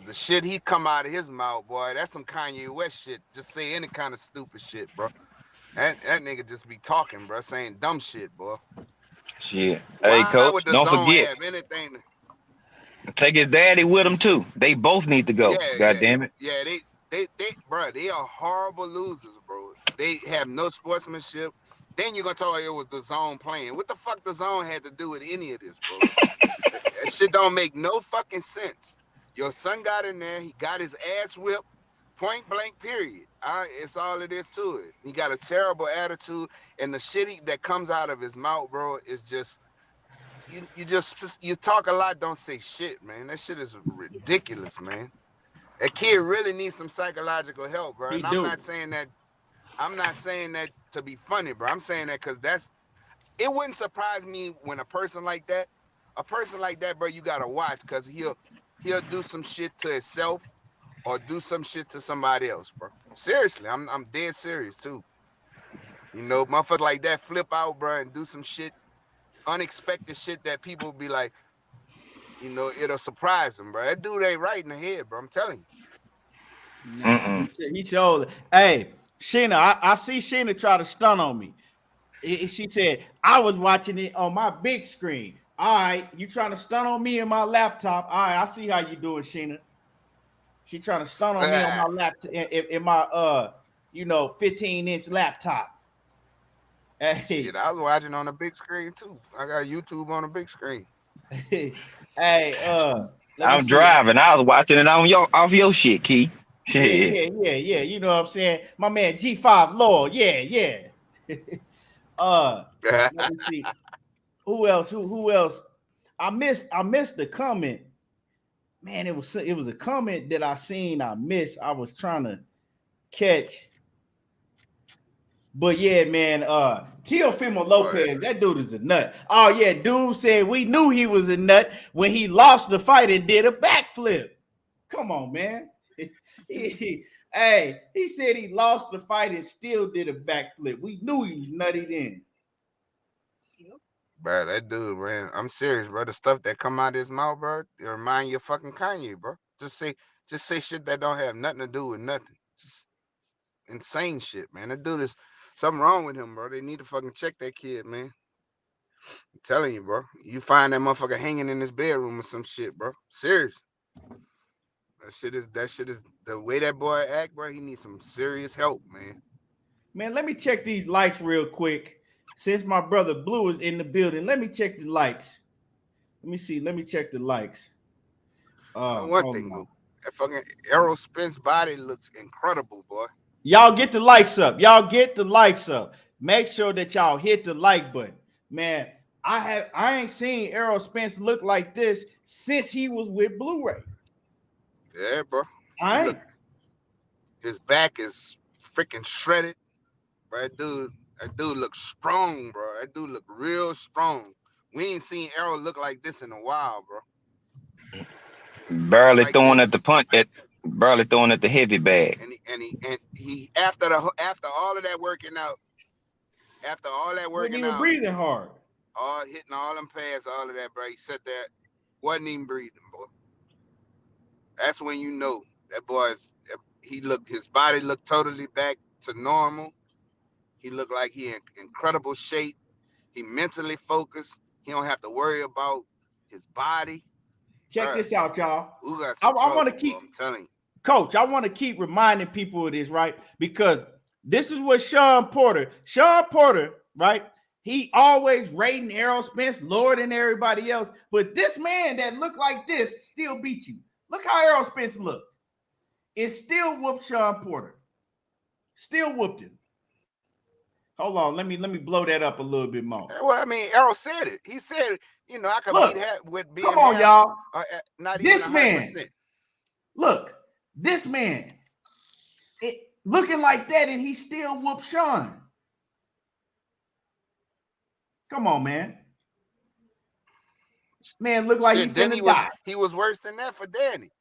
The shit he come out of his mouth, boy, that's some Kanye West shit. Just say any kind of stupid shit, bro. That nigga just be talking, bro, saying dumb shit, boy. Shit. Hey, Why coach, would the don't zone forget. have anything? Take his daddy with him too. They both need to go. God damn it. Yeah, they, bro, they are horrible losers, bro. They have no sportsmanship. Then you're gonna talk it was the zone playing. What the fuck the zone had to do with any of this, bro? That shit don't make no fucking sense. Your son got in there, he got his ass whipped, point blank, period. It's all it is to it. He got a terrible attitude, and the shit that comes out of his mouth, bro, is just you talk a lot, don't say shit, man. That shit is ridiculous, man. That kid really needs some psychological help, bro. And I'm not saying that to be funny, bro. I'm saying that because it wouldn't surprise me when a person like that, bro, you gotta watch, because he'll do some shit to himself or do some shit to somebody else, bro. Seriously, I'm dead serious too. You know, motherfuckers like that flip out, bro, and do some shit, unexpected shit that people be like, you know, it'll surprise them, bro. That dude ain't right in the head, bro. I'm telling you. Nah, he showed. Hey, Sheena, I see Sheena try to stun on me. She said, I was watching it on my big screen. All right, you trying to stun on me in my laptop. All right, I see how you doing, Sheena. She trying to stun on me on my laptop, in my 15-inch laptop. Hey. Shit, I was watching on a big screen too. I got YouTube on a big screen. Hey, I'm driving. I was watching it on off your shit, Key. Yeah. You know what I'm saying? My man G5 Lord. Yeah. Let me see. Who else? Who else? I missed the comment. Man, it was a comment that I seen. I missed. I was trying to catch. But yeah, man, Teofimo Lopez, that dude is a nut. Oh yeah, dude said we knew he was a nut when he lost the fight and did a backflip. Come on, man. He said he lost the fight and still did a backflip. We knew he was nutty then. Bro, that dude, man, I'm serious, bro. The stuff that come out of his mouth, bro, it remind you of fucking Kanye, bro. Just say shit that don't have nothing to do with nothing. Just insane shit, man. That dude is something wrong with him, bro. They need to fucking check that kid, man. I'm telling you, bro. You find that motherfucker hanging in his bedroom or some shit, bro. Serious. That shit is the way that boy act, bro. He needs some serious help, man. Man, let me check these likes real quick. Since my brother Blue is in the building, let me check the likes. Let me see. Let me check the likes. One thing, Luke. That fucking Errol Spence body looks incredible, boy. Y'all get the likes up. Y'all get the likes up. Make sure that y'all hit the like button. Man, I ain't seen Errol Spence look like this since he was with Blu-ray. Yeah, bro. Look, his back is freaking shredded. Bro, that dude looks strong, bro. That dude look real strong. We ain't seen Errol look like this in a while, bro. Barely throwing at the punch, barely throwing at the heavy bag. And he after all of that working out, wasn't even breathing hard. All hitting all them pads, all of that, bro. He sat there, wasn't even breathing, boy. That's when you know that his body looked totally back to normal. He looked like he in incredible shape. He mentally focused. He don't have to worry about his body. Check this out, y'all. I want to keep, I'm telling you. Coach, I want to keep reminding people of this, right? Because this is what Sean Porter, right? He always rating Errol Spence lower than everybody else. But this man that looked like this still beat you. Look how Errol Spence looked. It still whooped Sean Porter. Still whooped him. Hold on, let me blow that up a little bit more. Well, I mean, Errol said it. He said, you know, I could beat that with being. Come on, y'all. Not this even 100%. Man, look, this man, looking like that, and he still whooped Sean. Come on, man. Man, look like he finna die. He was worse than that for Danny.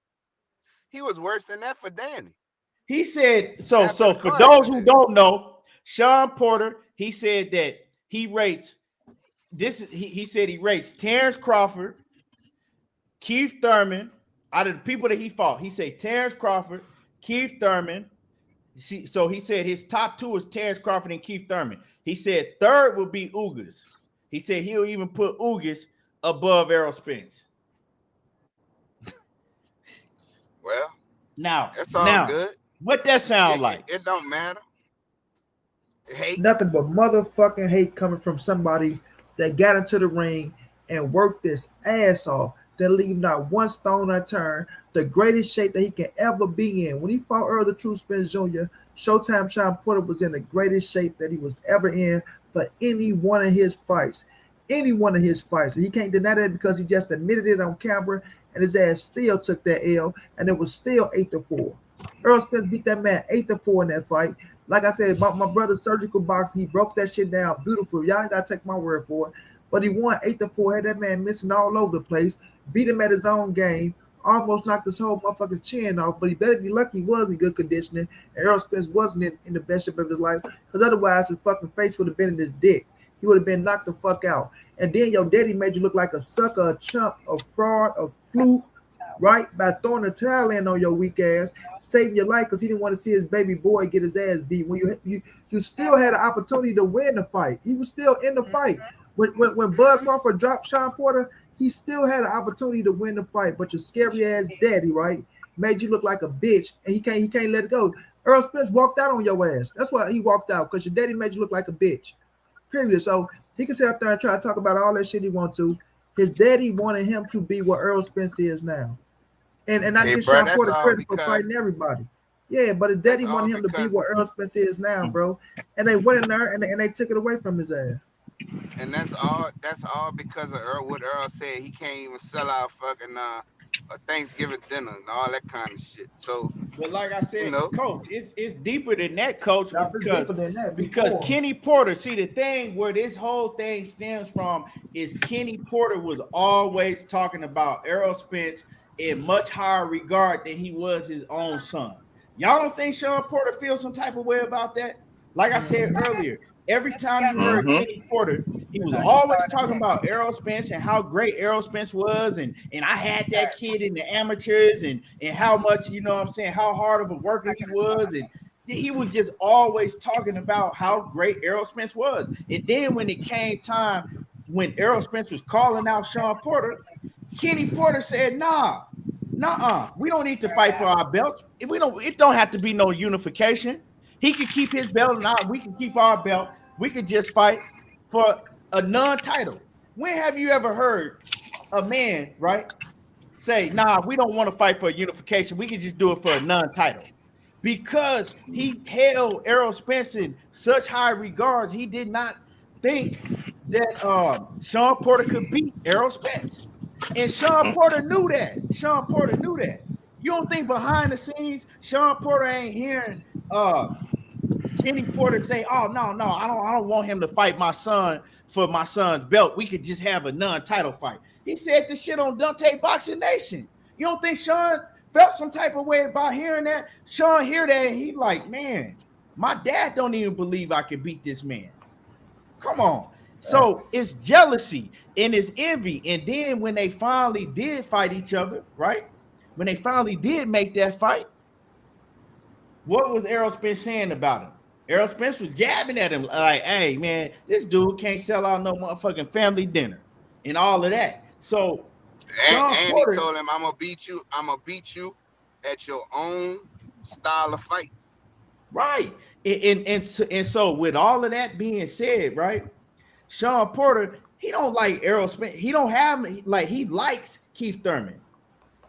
He said, so for those who don't know, Sean Porter, he said that he rates he said he raced Terrence Crawford, Keith Thurman. Out of the people that he fought, he said Terrence Crawford, Keith Thurman. So he said his top two is Terrence Crawford and Keith Thurman. He said third would be Ugas. He said he'll even put Ugas above Errol Spence. Well, that's all now, good. What that sound like? It don't matter. Hate. Nothing but motherfucking hate coming from somebody that got into the ring and worked this ass off, that leave not one stone unturned, the greatest shape that he can ever be in. When he fought Earl the True Spence Jr., Showtime Sean Porter was in the greatest shape that he was ever in for any one of his fights. Any one of his fights. He can't deny that because he just admitted it on camera, and his ass still took that L, and it was still 8-4. Errol Spence beat that man 8-4 in that fight. Like I said, my brother's surgical box, he broke that shit down beautiful. Y'all ain't got to take my word for it. But he won 8-4, had that man missing all over the place, beat him at his own game, almost knocked his whole motherfucking chin off, but he better be lucky he was in good conditioning, and Errol Spence wasn't in the best shape of his life, because otherwise his fucking face would have been in his dick. He would have been knocked the fuck out. And then your daddy made you look like a sucker, a chump, a fraud, a fluke, right? By throwing a towel in on your weak ass, saving your life because he didn't want to see his baby boy get his ass beat. When you still had an opportunity to win the fight. He was still in the fight. When Bud Crawford dropped Sean Porter, he still had an opportunity to win the fight. But your scary ass daddy, right, made you look like a bitch, and he can't let it go. Errol Spence walked out on your ass. That's why he walked out, because your daddy made you look like a bitch. Period. So he can sit up there and try to talk about all that shit he wants to. His daddy wanted him to be what Errol Spence is now. And I give Sean Porter credit for fighting everybody. Yeah, but his daddy wanted him to be what Errol Spence is now, bro. And they went in there and they took it away from his ass. And that's all because of what Earl said. He can't even sell out fucking a Thanksgiving dinner and all that kind of shit. So, but like I said, Coach, it's deeper than that, Coach. Because Kenny Porter, see, the thing where this whole thing stems from is Kenny Porter was always talking about Errol Spence in much higher regard than he was his own son. Y'all don't think Sean Porter feels some type of way about that? Like I said earlier, every time you heard Kenny Porter, he was always talking about Errol Spence and how great Errol Spence was, and I had that kid in the amateurs, and how much, you know what I'm saying, how hard of a worker he was, and he was just always talking about how great Errol Spence was. And then when it came time when Errol Spence was calling out Sean Porter, Kenny Porter said, nah, we don't need to fight for our belts. It don't have to be no unification. He could keep his belt and we can keep our belt. We could just fight for a non-title. When have you ever heard a man, right, say, nah, we don't want to fight for a unification. We can just do it for a non-title. Because he held Errol Spence in such high regards, he did not think that Sean Porter could beat Errol Spence. And Sean Porter knew that. You don't think behind the scenes, Sean Porter ain't hearing Kenny Porter say, oh, no, I don't want him to fight my son for my son's belt. We could just have a non-title fight. He said this shit on Dante Boxing Nation. You don't think Sean felt some type of way about hearing that? Sean hear that and he like, man, my dad don't even believe I can beat this man. Come on. So it's jealousy and it's envy. And then when they finally did fight each other, right? When they finally did make that fight, what was Errol Spence saying about him? Errol Spence was jabbing at him like, hey, man, this dude can't sell out no motherfucking family dinner and all of that. So and he told him, I'm gonna beat you at your own style of fight. Right. And so with all of that being said, right, Sean Porter, he don't like Errol Spence. He don't have, like, he likes Keith Thurman.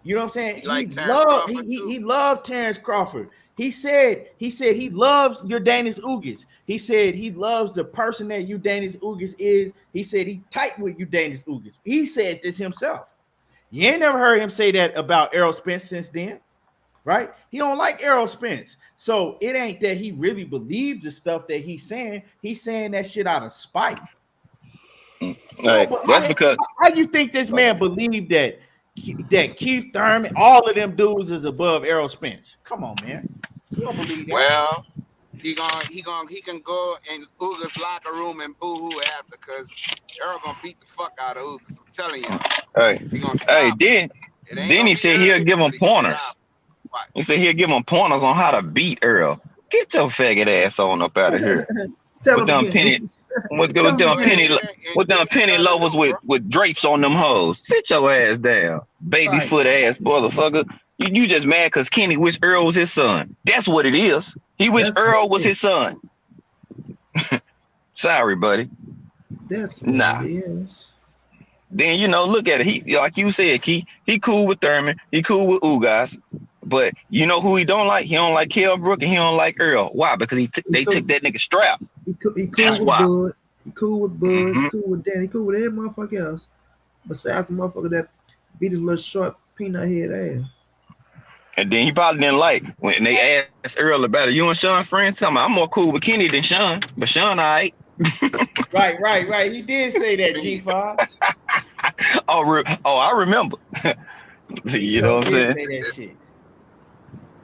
You know what I'm saying? He loved Terrence Crawford. He said he loves Yordenis Ugas. He said he loves the person that Yordenis Ugas is. He said he tight with Yordenis Ugas. He said this himself. You ain't never heard him say that about Errol Spence since then, right? He don't like Errol Spence. So it ain't that he really believes the stuff that he's saying. He's saying that shit out of spite. Right. That's because how you think this man believed that Keith Thurman, all of them dudes is above Errol Spence? Come on, man. You don't believe that. Well, he can go in Uga's locker room and boo-hoo after, because Errol gonna beat the fuck out of Ugas. I'm telling you. Hey, He gonna stop. then he said he'll give him pointers. He said he'll give him pointers on how to beat Earl. Get your faggot ass on up out of here. With them penny loafers with drapes on them hoes. Sit your ass down, baby foot ass motherfucker. You just mad because Kenny wish Earl was his son. That's what it is. He wish Earl was his son. Sorry, buddy. That's what it is. Then look at it. He, like you said, he cool with Thurman. He cool with Ugas. But you know who he don't like? He don't like Kell Brook and he don't like Earl. Why? Because they took that nigga strap. He cool That's with why. Bud. He cool with Bud. He cool with Dan. He cool with every motherfucker else. Besides the motherfucker that beat his little short peanut head ass. And then he probably didn't like when they asked Earl about it. You and Sean friends? I'm more cool with Kenny than Sean. But Sean, all right. Right. He did say that, G5. I remember. You know what I'm saying? Say that shit.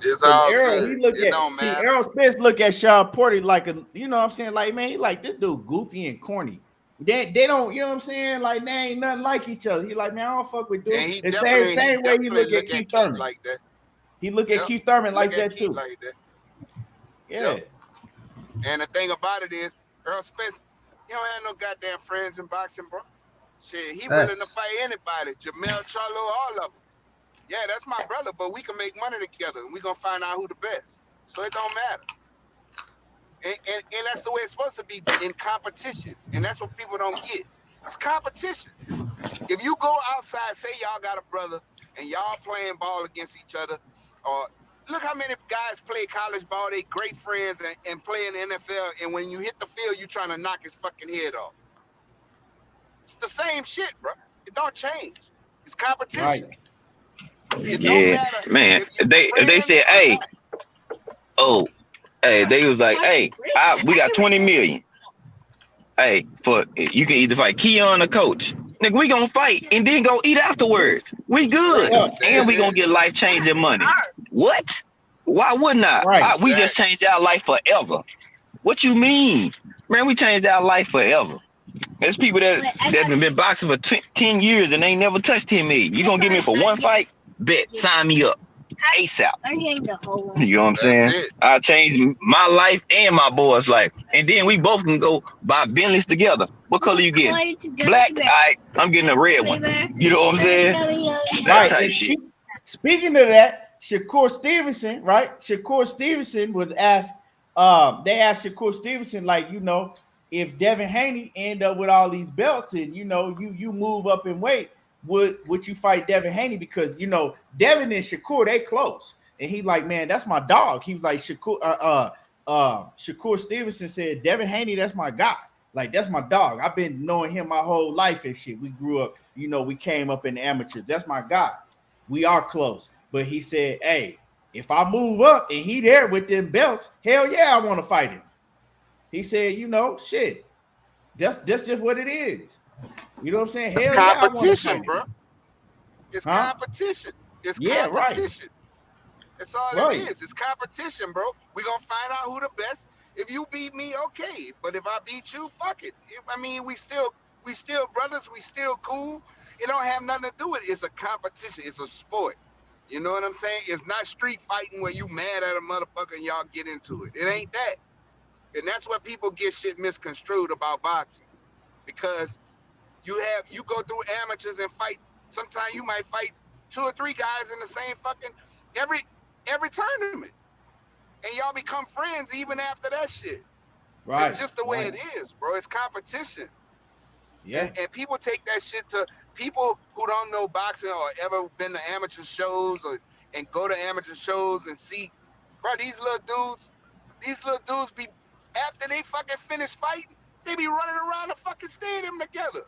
It's all Errol, good. Errol Spence look at Sean Porter like a, you know what I'm saying? Like, man, he like, this dude goofy and corny. They don't, you know what I'm saying? Like, they ain't nothing like each other. He like, man, I don't fuck with dude. The same way he look at Keith Thurman. Like that. He look at Keith Thurman like that too. Like that. Yeah. Yep. And the thing about it is, Errol Spence, he don't have no goddamn friends in boxing, bro. Shit, he willing to fight anybody. Jamel, Charlo, all of them. Yeah, that's my brother, but we can make money together, and we're going to find out who the best. So it don't matter. And that's the way it's supposed to be in competition. And that's what people don't get. It's competition. If you go outside, say y'all got a brother, and y'all playing ball against each other, or look how many guys play college ball, they great friends, and play in the NFL, and when you hit the field, you trying to knock his fucking head off. It's the same shit, bro. It don't change. It's competition. Right. It don't matter. Man. They said, hey, they was like, hey, we got 20 million. Hey, for you can either fight Keon or Coach. Nigga, we gonna fight and then go eat afterwards. We good. And we gonna get life-changing money. What? Why wouldn't I? Right. We just changed our life forever. What you mean? Man, we changed our life forever. There's people that have been boxing for 10 years and they ain't never touched 10 million. You gonna give me for one fight? Bet, sign me up. ASAP. You know what I'm saying? I changed my life and my boy's life. And then we both can go buy Bentleys together. What color you getting? Black? All right, I'm getting a red one. You know what I'm saying? That type shit. Speaking of that, Shakur Stevenson, right? Shakur Stevenson was asked, they asked Shakur Stevenson, like, if Devin Haney end up with all these belts and, you move up in weight, would you fight Devin Haney? Because Devin and Shakur, they close, and he like, man, that's my dog. He was like, Shakur Stevenson said, Devin Haney, that's my guy. Like, that's my dog. I've been knowing him my whole life and shit. We grew up, we came up in the amateurs. That's my guy. We are close. But he said, hey, if I move up and he there with them belts, hell yeah, I want to fight him. He said, shit, that's just what it is. You know what I'm saying? It's competition, bro. It's competition. It's competition. Right. That's all it is. It's competition, bro. We're going to find out who the best. If you beat me, okay. But if I beat you, fuck it. We still brothers. We still cool. It don't have nothing to do with it. It's a competition. It's a sport. You know what I'm saying? It's not street fighting where you mad at a motherfucker and y'all get into it. It ain't that. And that's where people get shit misconstrued about boxing. Because you go through amateurs and fight. Sometimes you might fight 2 or 3 guys in the same fucking every tournament, and y'all become friends even after that shit. Right. It's just the way it is, bro. It's competition. Yeah. And people take that shit to people who don't know boxing or ever been to amateur shows and go to amateur shows and see, bro. These little dudes be after they fucking finish fighting, they be running around the fucking stadium together.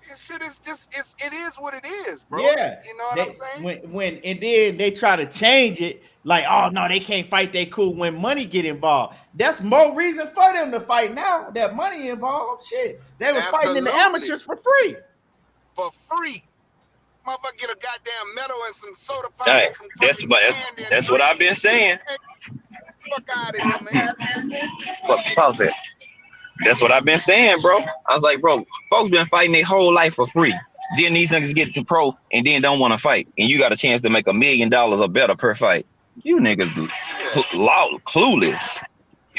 This shit is just, it is what it is, bro. Yeah. You know what I'm saying? And then they try to change it, like, oh no, they can't fight, they cool when money get involved. That's more reason for them to fight now, that money involved. Shit. They was fighting in the amateurs for free. For free. Motherfucker get a goddamn medal and some soda pop. Hey, that's what I've been saying. Fuck out of here, man. Pause that. That's what I've been saying, bro. I was like, bro, folks been fighting their whole life for free. Then these niggas get to pro and then don't want to fight. And you got a chance to make $1 million or better per fight. You niggas clueless.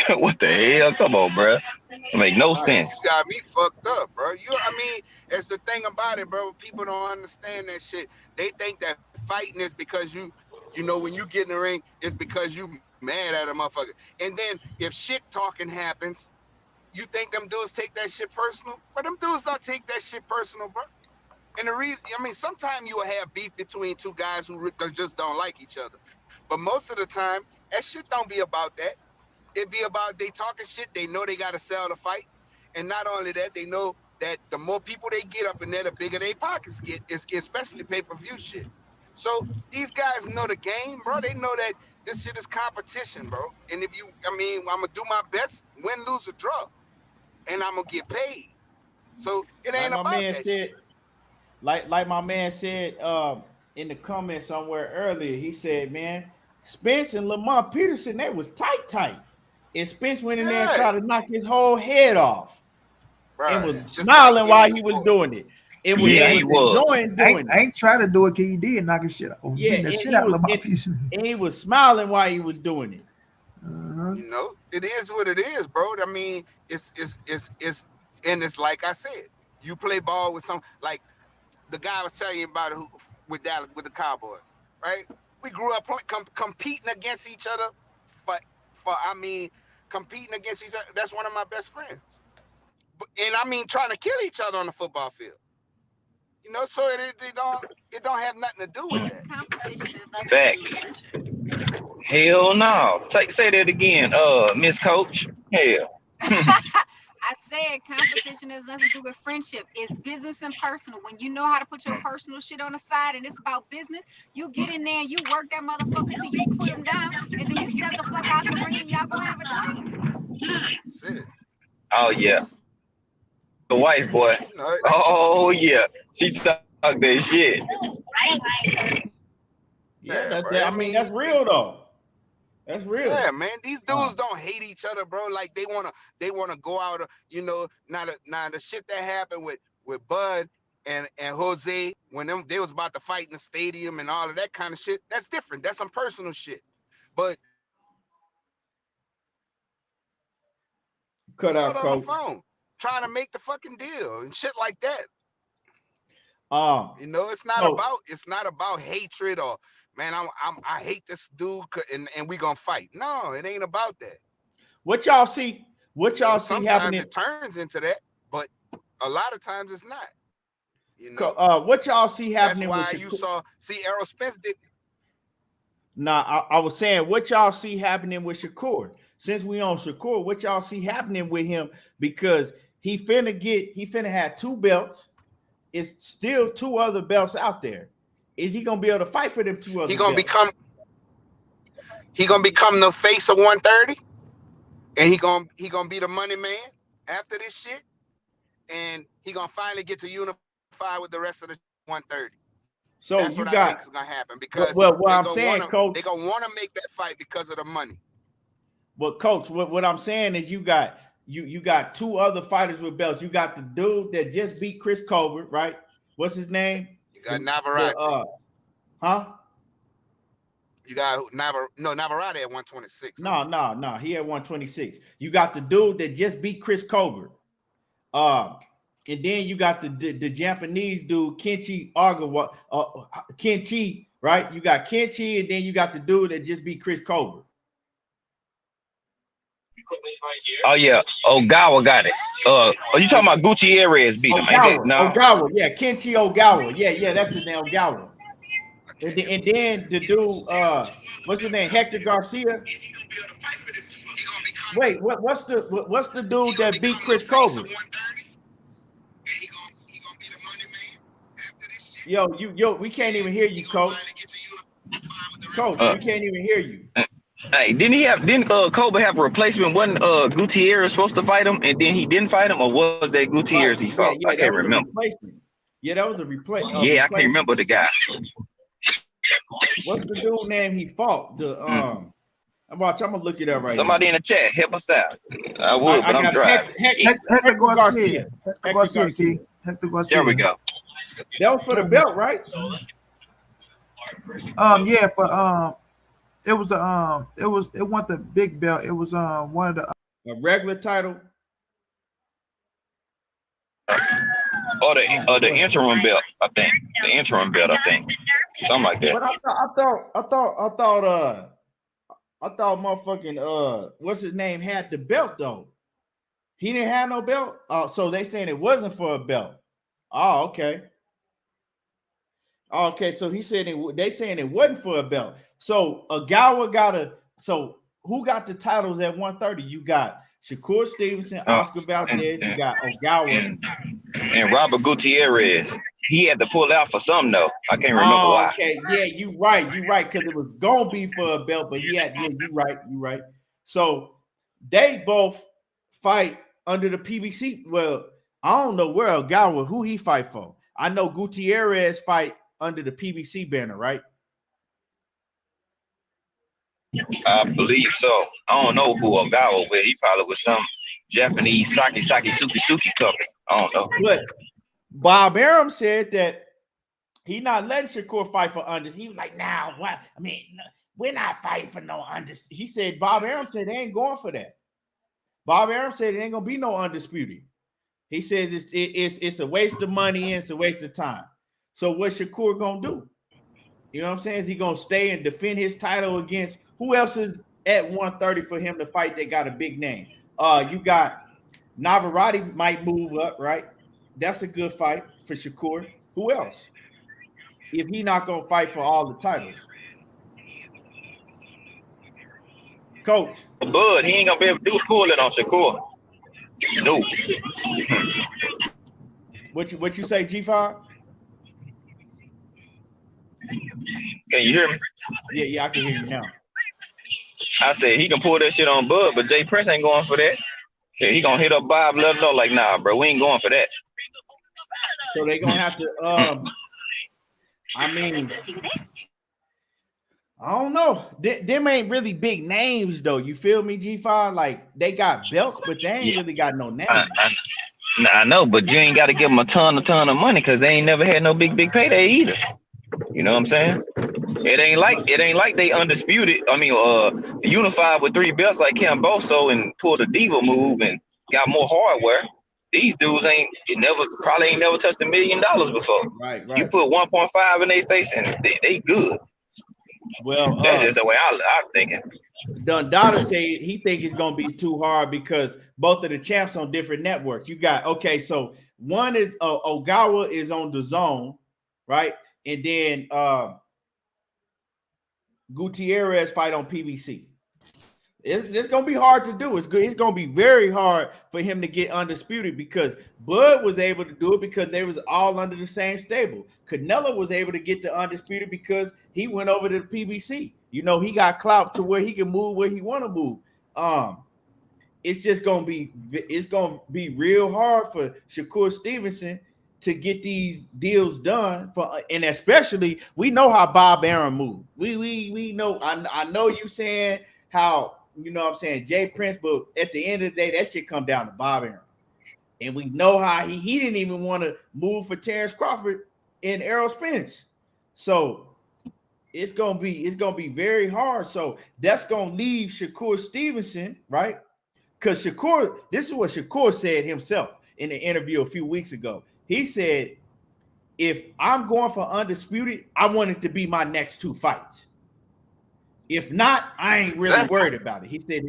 What the hell? Come on, bro. It make no sense. You got me fucked up, bro. I mean, it's the thing about it, bro. People don't understand that shit. They think that fighting is because you know, when you get in the ring, it's because you mad at a motherfucker. And then if shit talking happens, you think them dudes take that shit personal? But them dudes don't take that shit personal, bro. And the reason, I mean, sometimes you will have beef between two guys who just don't like each other. But most of the time, that shit don't be about that. It be about they talking shit. They know they got to sell the fight. And not only that, they know that the more people they get up in there, the bigger their pockets get, especially pay-per-view shit. So these guys know the game, bro. They know that this shit is competition, bro. And if you, I mean, I'm going to do my best, win, lose, or draw. And I'm going to get paid. So it ain't like about that shit. Like my man said in the comments somewhere earlier, he said, man, Spence and Lamont Peterson, that was tight. And Spence went in there and tried to knock his whole head off. Right. And was smiling while he was doing it. It was, he was enjoying doing I ain't trying to do it because he did knock his shit out. Yeah, the shit out of Lamont Peterson. And he was smiling while he was doing it. You know, it is what it is, bro. I mean, it's and it's like I said, you play ball with some, like the guy was telling you about it with Dallas, with the Cowboys, right? We grew up competing against each other, competing against each other. That's one of my best friends. And I mean, trying to kill each other on the football field. You know, so it don't have nothing to do with that. Competition is nothing. Facts. Hell no. Say that again, Miss Coach. Hell. I said competition has nothing to do with friendship. It's business and personal. When you know how to put your personal shit on the side and it's about business, you get in there and you work that motherfucker till you put him down, and then you step the fuck out the ring and y'all go have a drink. That's it. Oh yeah. The wife, boy. Oh yeah. She talk that shit. Yeah, I mean that's real though. That's real. Yeah, man. These dudes don't hate each other, bro. Like they wanna go out, you know. Now the shit that happened with Bud and Jose when they was about to fight in the stadium and all of that kind of shit. That's different. That's some personal shit. But cut out, on the phone, trying to make the fucking deal and shit like that. You know, it's not about hatred or, man, I hate this dude and we gonna fight. No, it ain't about that. What y'all see happening? Sometimes it turns into that, but a lot of times it's not. You know, what y'all see happening? That's why you saw Errol Spence did. Nah, I was saying what y'all see happening with Shakur. Since we on Shakur, what y'all see happening with him? Because he finna have 2 belts. It's still 2 other belts out there. Is he gonna be able to fight for them 2 other? He gonna become the face of 130, and he gonna be the money man after this shit, and he gonna finally get to unify with the rest of the 130. So that's what I think is gonna happen, because what I'm saying, Coach, they gonna want to make that fight because of the money. But Coach, what I'm saying is you got 2 other fighters with belts. You got the dude that just beat Chris Colbert, right? What's his name? You got Navarrete. You got Navarrete at 126. No, he at 126. You got the dude that just beat Chris Colbert. And then you got the Japanese dude, Kenchi Ogawa, Kenchi, right? You got Kenchi, and then you got the dude that just beat Chris Colbert. Oh yeah, Ogawa got it. You talking about Gutierrez beat him? Ogawa, yeah, Kenchi Ogawa, yeah, that's his name, Ogawa. And then the dude, what's his name, Hector Garcia. Wait, what's the dude that beat Chris Colbert? Yo, we can't even hear you, Coach. Coach, we can't even hear you. Hey, didn't Colbert have a replacement? Wasn't Gutierrez supposed to fight him, and then he didn't fight him, or was that Gutierrez he fought? Yeah, I can't remember. Yeah, that was a replacement. I can't remember the guy. What's the dude name he fought? Watch, I'm gonna look it up right Somebody now. in the chat, help us out. I would, but I'm driving. Hector Garcia. Hector Garcia, Key. Hector Garcia. There we go. That was for the belt, right? Yeah, but it wasn't the big belt. It was one of the a regular title. Or the interim belt, I think. The interim belt, I think. Something like that. But I thought motherfucking what's his name had the belt though. He didn't have no belt. So they saying it wasn't for a belt. Oh, okay. Okay, so he said they saying it wasn't for a belt. So Ogawa so who got the titles at 130? You got Shakur Stevenson, Oscar Valdez, you got Ogawa. And Robert Gutierrez. He had to pull out for something though. I can't remember why. Okay, yeah, you right, because it was gonna be for a belt, but you right. So they both fight under the PBC. Well, I don't know where Ogawa, who he fight for. I know Gutierrez fight under the PBC banner, right? I believe so. I don't know who Ogawa with. He probably was some Japanese sake suki company. I don't know. But Bob Arum said that he not letting Shakur fight for under. He was like, "Nah, what? I mean, we're not fighting for no under." He said Bob Arum said they ain't going for that. Bob Arum said it ain't gonna be no undisputed. He says it's a waste of money and it's a waste of time. So what Shakur gonna do? You know what I'm saying? Is he gonna stay and defend his title against who else is at 130 for him to fight? They got a big name. You got Navarrete might move up, right? That's a good fight for Shakur. Who else? If he not gonna fight for all the titles, Coach. Bud, he ain't gonna be able to do pulling on Shakur. No. What you say, G5? Can you hear me? Yeah, I can hear you now. I said he can pull that shit on Bud, but Jay Prince ain't going for that. Yeah, he gonna hit up Bob, let him know, like, nah, bro, we ain't going for that. So they gonna have to I mean, I don't know. Them ain't really big names though. You feel me, G5? Like they got belts, but they ain't really got no name. I know, but you ain't got to give them a ton of money because they ain't never had no big payday either. You know what I'm saying? It ain't like they undisputed. I mean, unified with 3 belts like Kambosos and pulled a diva move and got more hardware. These dudes probably ain't never touched $1 million before. Right. You put 1.5 in their face and they good. Well, that's just the way I'm thinking. Dundada said he think it's gonna be too hard because both of the champs on different networks. You got so one is Ogawa is on the Zone, right? And then Gutierrez fight on PBC. It's gonna be hard to do. It's gonna be very hard for him to get undisputed because Bud was able to do it because they was all under the same stable. Canelo was able to get the undisputed because he went over to the PBC. You know, he got clout to where he can move where he want to move. It's gonna be real hard for Shakur Stevenson to get these deals done and especially we know how Bob Arum moved. We know. I know you saying how. You know what I'm saying, Jay Prince, but at the end of the day, that shit come down to Bob Arum. And we know how he didn't even want to move for Terrence Crawford and Errol Spence. So it's gonna be very hard. So that's gonna leave Shakur Stevenson, right? Because Shakur, this is what Shakur said himself in the interview a few weeks ago. He said, if I'm going for undisputed, I want it to be my next 2 fights. If not, I ain't really worried about it. He said,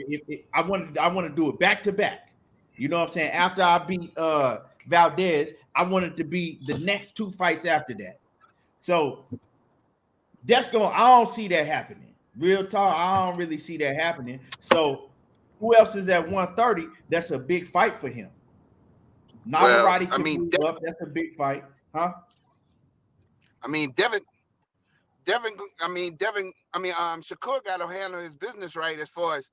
I want to do it back to back. You know what I'm saying? After I beat Valdez, I want it to be the next 2 fights after that. So I don't see that happening. Real talk, I don't really see that happening. So who else is at 130? That's a big fight for him. Navarrete can move up. That's a big fight, huh? Shakur got to handle his business right as far as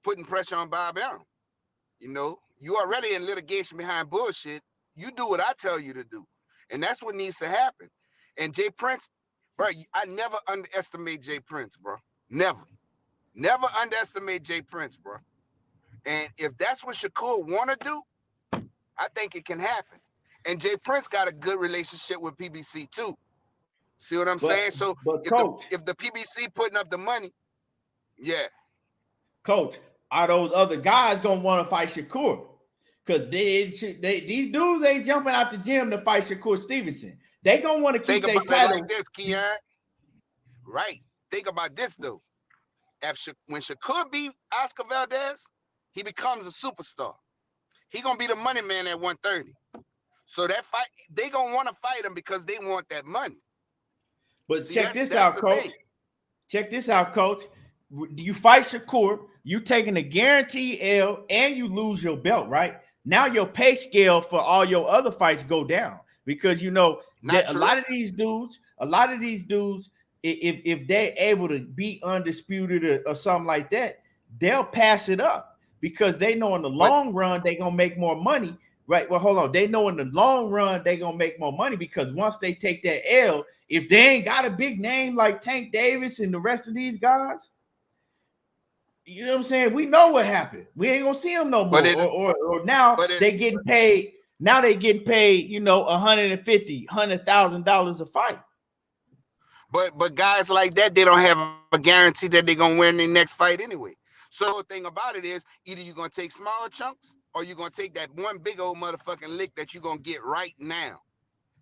putting pressure on Bob Arum. You know, you already in litigation behind bullshit. You do what I tell you to do. And that's what needs to happen. And Jay Prince, bro, I never underestimate Jay Prince, bro. Never. Never underestimate Jay Prince, bro. And if that's what Shakur want to do, I think it can happen. And Jay Prince got a good relationship with PBC too. See what I'm saying? So but if coach, the PBC putting up the money, yeah. Coach, are those other guys gonna want to fight Shakur? Because these dudes ain't jumping out the gym to fight Shakur Stevenson. They gonna want to keep their Think about title. it like this, Keon. Right. Think about this though. When Shakur beat Oscar Valdez, he becomes a superstar. He gonna be the money man at 130. So that fight, they gonna want to fight him because they want that money. But check this out, Coach. Check this out, Coach. You fight Shakur, you taking a guaranteed L, and you lose your belt, right? Now your pay scale for all your other fights go down because you know that a lot of these dudes, if they're able to be undisputed or something like that, they'll pass it up because they know in the long run they're gonna make more money. Right. Well, hold on. They know in the long run they're gonna make more money because once they take that L, if they ain't got a big name like Tank Davis and the rest of these guys, you know what I'm saying? We know what happened. We ain't gonna see them no more. Or now they getting paid. Now they getting paid, you know, $150,000 a fight. But guys like that, they don't have a guarantee that they're gonna win their next fight anyway. So the thing about it is either you're gonna take smaller chunks or you're gonna take that one big old motherfucking lick that you're gonna get right now.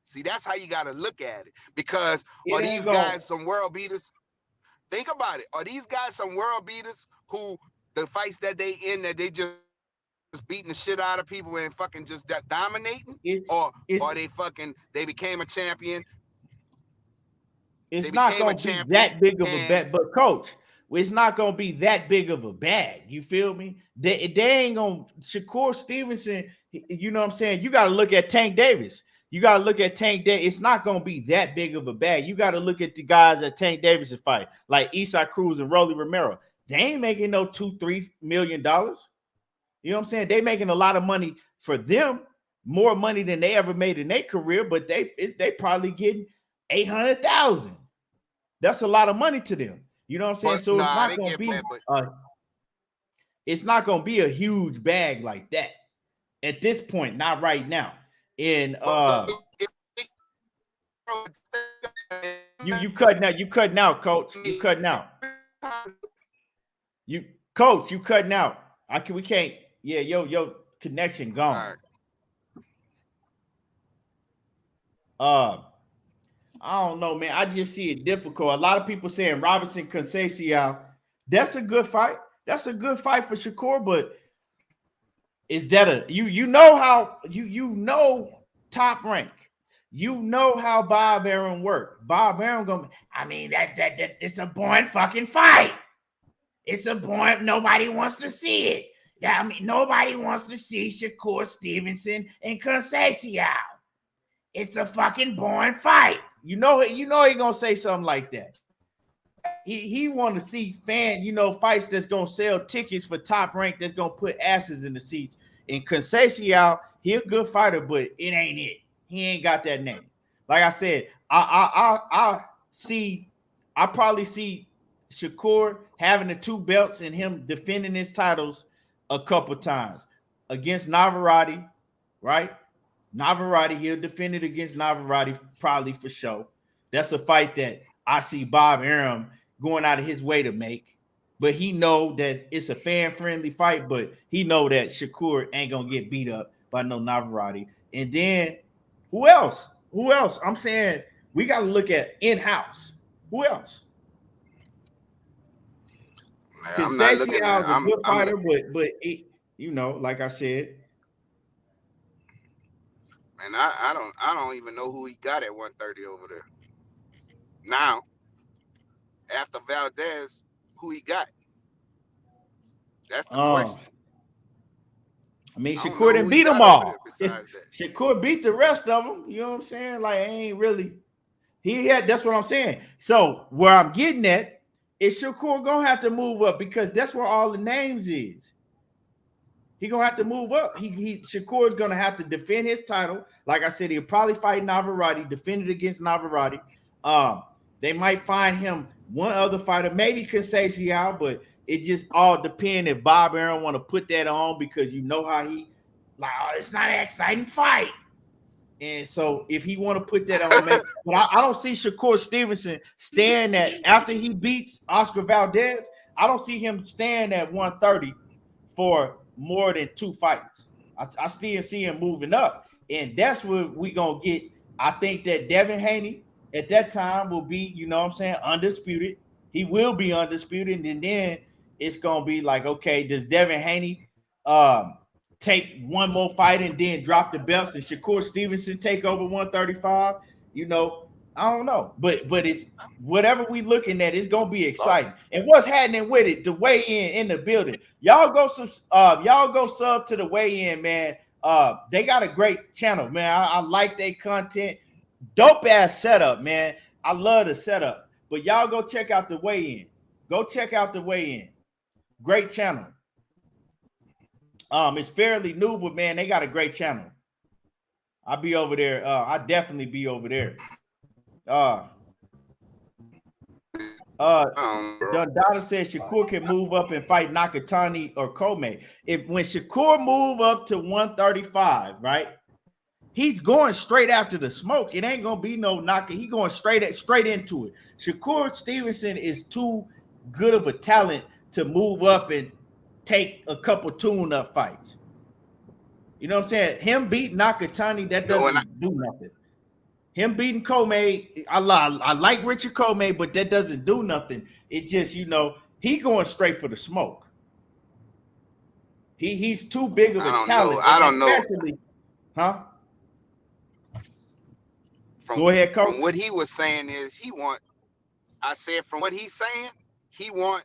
See, that's how you gotta look at it. Because are these guys some world beaters? Think about it. Are these guys some world beaters who the fights that they in that they just beating the shit out of people and fucking just dominating? Or they became a champion? It's not going to be that big of a bet, but Coach, it's not going to be that big of a bag. You feel me? They ain't going to Shakur Stevenson. You know what I'm saying? You got to look at Tank Davis. You got to look at Tank Davis. It's not going to be that big of a bag. You got to look at the guys that Tank Davis is fighting, like Isaac Cruz and Rolly Romero. They ain't making no $2-3 million. You know what I'm saying? They making a lot of money for them, more money than they ever made in their career, but they probably getting $800,000. That's a lot of money to them. You know what I'm saying? So it's not going to be it's not going to be a huge bag like that at this point, not right now. And you cutting out, Coach. You cutting out. You cutting out. We can't. Yeah, your connection gone. I don't know, man. I just see it difficult. A lot of people saying Robinson Conceição. That's a good fight. That's a good fight for Shakur, but is that you know how you know Top Rank. You know how Bob Arum worked. Bob Arum that it's a boring fucking fight. It's a boring, nobody wants to see it. Yeah, I mean, nobody wants to see Shakur Stevenson and Conceição. It's a fucking boring fight. You know he gonna say something like that. He want to see fights that's gonna sell tickets for Top Rank, that's gonna put asses in the seats. And Conceição, he a good fighter, but it ain't it. He ain't got that name. Like I said, I probably see Shakur having the 2 belts and him defending his titles a couple times against Navarrete, right? Navarrete, he'll defend it against Navarrete probably for sure. That's a fight that I see Bob Arum going out of his way to make. But he know that it's a fan-friendly fight, but he know that Shakur ain't going to get beat up by no Navarrete. And then who else? I'm saying we got to look at in-house. Who else? Conceição is a good fighter, but it, like I said, and I don't even know who he got at 130 over there. Now, after Valdez, who he got? That's the question. I mean, Shakur didn't beat them all. Shakur beat the rest of them. You know what I'm saying? Like, ain't really. That's what I'm saying. So where I'm getting at is Shakur gonna have to move up because that's where all the names is. He gonna have to move up. Shakur's gonna have to defend his title. Like I said, he'll probably fight Navarrete, defend it against Navarrete. They might find him one other fighter, maybe Conceição, but it just all depends if Bob Arum want to put that on because you know how he like, oh, it's not an exciting fight. And so if he want to put that on, maybe, but I don't see Shakur Stevenson staying at after he beats Oscar Valdez. I don't see him staying at 130 for more than 2 fights. I still see him moving up, and that's what we gonna get. I think that Devin Haney at that time will be, you know what I'm saying, undisputed. He will be undisputed, and then it's gonna be like, okay, does Devin Haney take one more fight and then drop the belts, and Shakur Stevenson take over 135? You know, I don't know, but it's whatever we looking at, it's gonna be exciting. And what's happening with it? The weigh in the building. Y'all go sub to the weigh in, man. They got a great channel, man. I like their content. Dope ass setup, man. I love the setup. But y'all go check out the weigh in. Go check out the weigh in. Great channel. It's fairly new, but man, they got a great channel. I'll be over there. I definitely be over there. Donna says Shakur can move up and fight Nakatani or Kome. When Shakur move up to 135, right? He's going straight after the smoke. It ain't gonna be no knocking. He going straight into it. Shakur Stevenson is too good of a talent to move up and take a couple tune-up fights. You know what I'm saying? Him beating Nakatani, that doesn't do nothing. Him beating Kome, I like Richard Kome, but that doesn't do nothing. It's just, you know, he going straight for the smoke. He's too big of a talent. I don't know. Huh? Go ahead, Coach. From what he was saying is from what he's saying, he want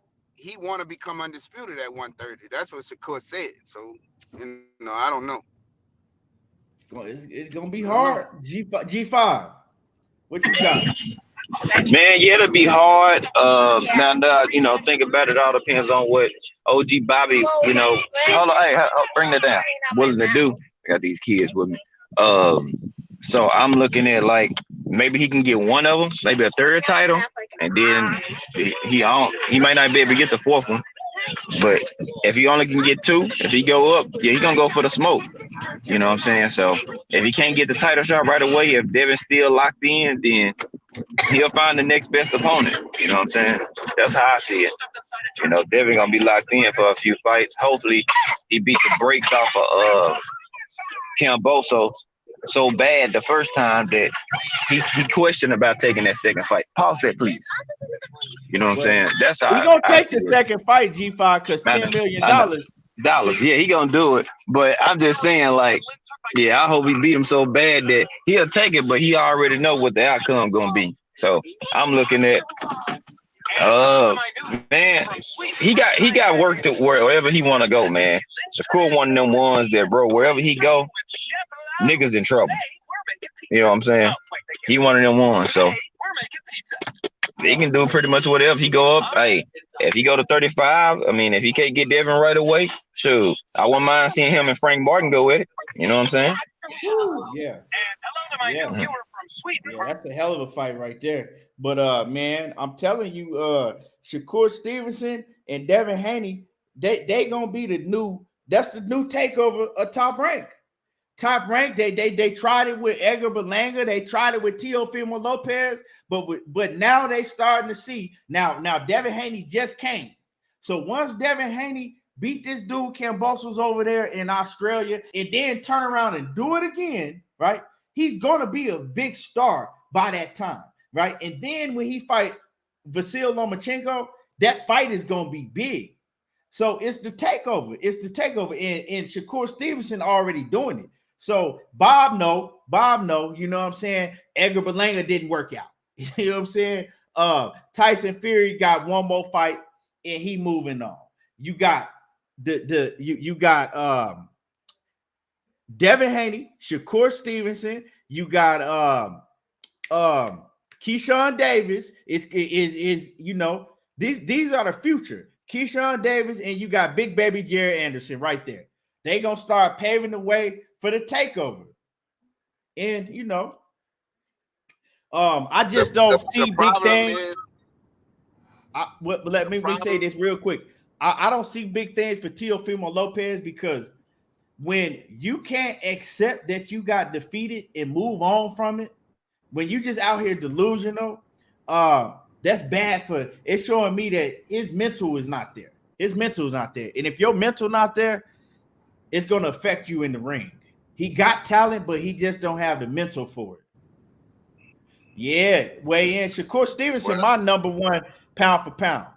to become undisputed at 130. That's what Shakur said. So, you know, I don't know. Well, it's gonna be hard. G5. What you got? Man, yeah, it'll be hard. Now, you know, think about it. All depends on what OG Bobby, you know. Hold on, hey, bring that down. Willing to do. I got these kids with me. So I'm looking at like maybe he can get one of them, maybe a third title, and then he might not be able to get the fourth one. But if he only can get 2, if he go up, yeah, he gonna go for the smoke. You know what I'm saying? So if he can't get the title shot right away, if Devin's still locked in, then he'll find the next best opponent. You know what I'm saying? That's how I see it. You know, Devin gonna be locked in for a few fights. Hopefully he beats the brakes off of Kambosos so bad the first time that he questioned about taking that second fight. Pause that, please. You know what I'm saying? That's how we're gonna take the second fight, G5, because $10 million. Yeah, he gonna do it. But I'm just saying, like, yeah, I hope he beat him so bad that he'll take it, but he already know what the outcome gonna be. So I'm looking at man, he got work to wherever he wanna go, man. Shakur one of them ones that, bro, wherever he go, niggas in trouble. You know what I'm saying? He one of them ones, so he can do pretty much whatever. He go up, hey, if he go to 35, I mean, if he can't get Devin right away, shoot, I wouldn't mind seeing him and Frank Martin go at it. You know what I'm saying? Yeah. Yeah, that's a hell of a fight right there. But man, I'm telling you, Shakur Stevenson and Devin Haney, they gonna be the new takeover of Top Rank. Top Rank, they tried it with Edgar Berlanga, they tried it with Teofimo Lopez, but now they starting to see now Devin Haney just came. So once Devin Haney beat this dude Kambosos over there in Australia and then turn around and do it again, right? He's gonna be a big star by that time, right? And then when he fight Vasyl Lomachenko, that fight is gonna be big. So it's the takeover. And Shakur Stevenson already doing it. So Bob know, you know what I'm saying? Edgar Berlanga didn't work out. You know what I'm saying? Tyson Fury got one more fight and he moving on. You got you got Devin Haney, Shakur Stevenson, you got Keyshawn Davis is you know, these are the future. Keyshawn Davis, and you got Big Baby Jerry Anderson right there. They gonna start paving the way for the takeover. And you know, I just don't see the big problem things. is, Let me say this real quick. I don't see big things for Teofimo Lopez because when you can't accept that you got defeated and move on from it, when you just out here delusional, that's bad for it's showing me that his mental is not there. His mental is not there. And if your mental not there, it's gonna affect you in the ring. He got talent, but he just don't have the mental for it. Yeah, weigh in. Shakur Stevenson, my number one pound for pound.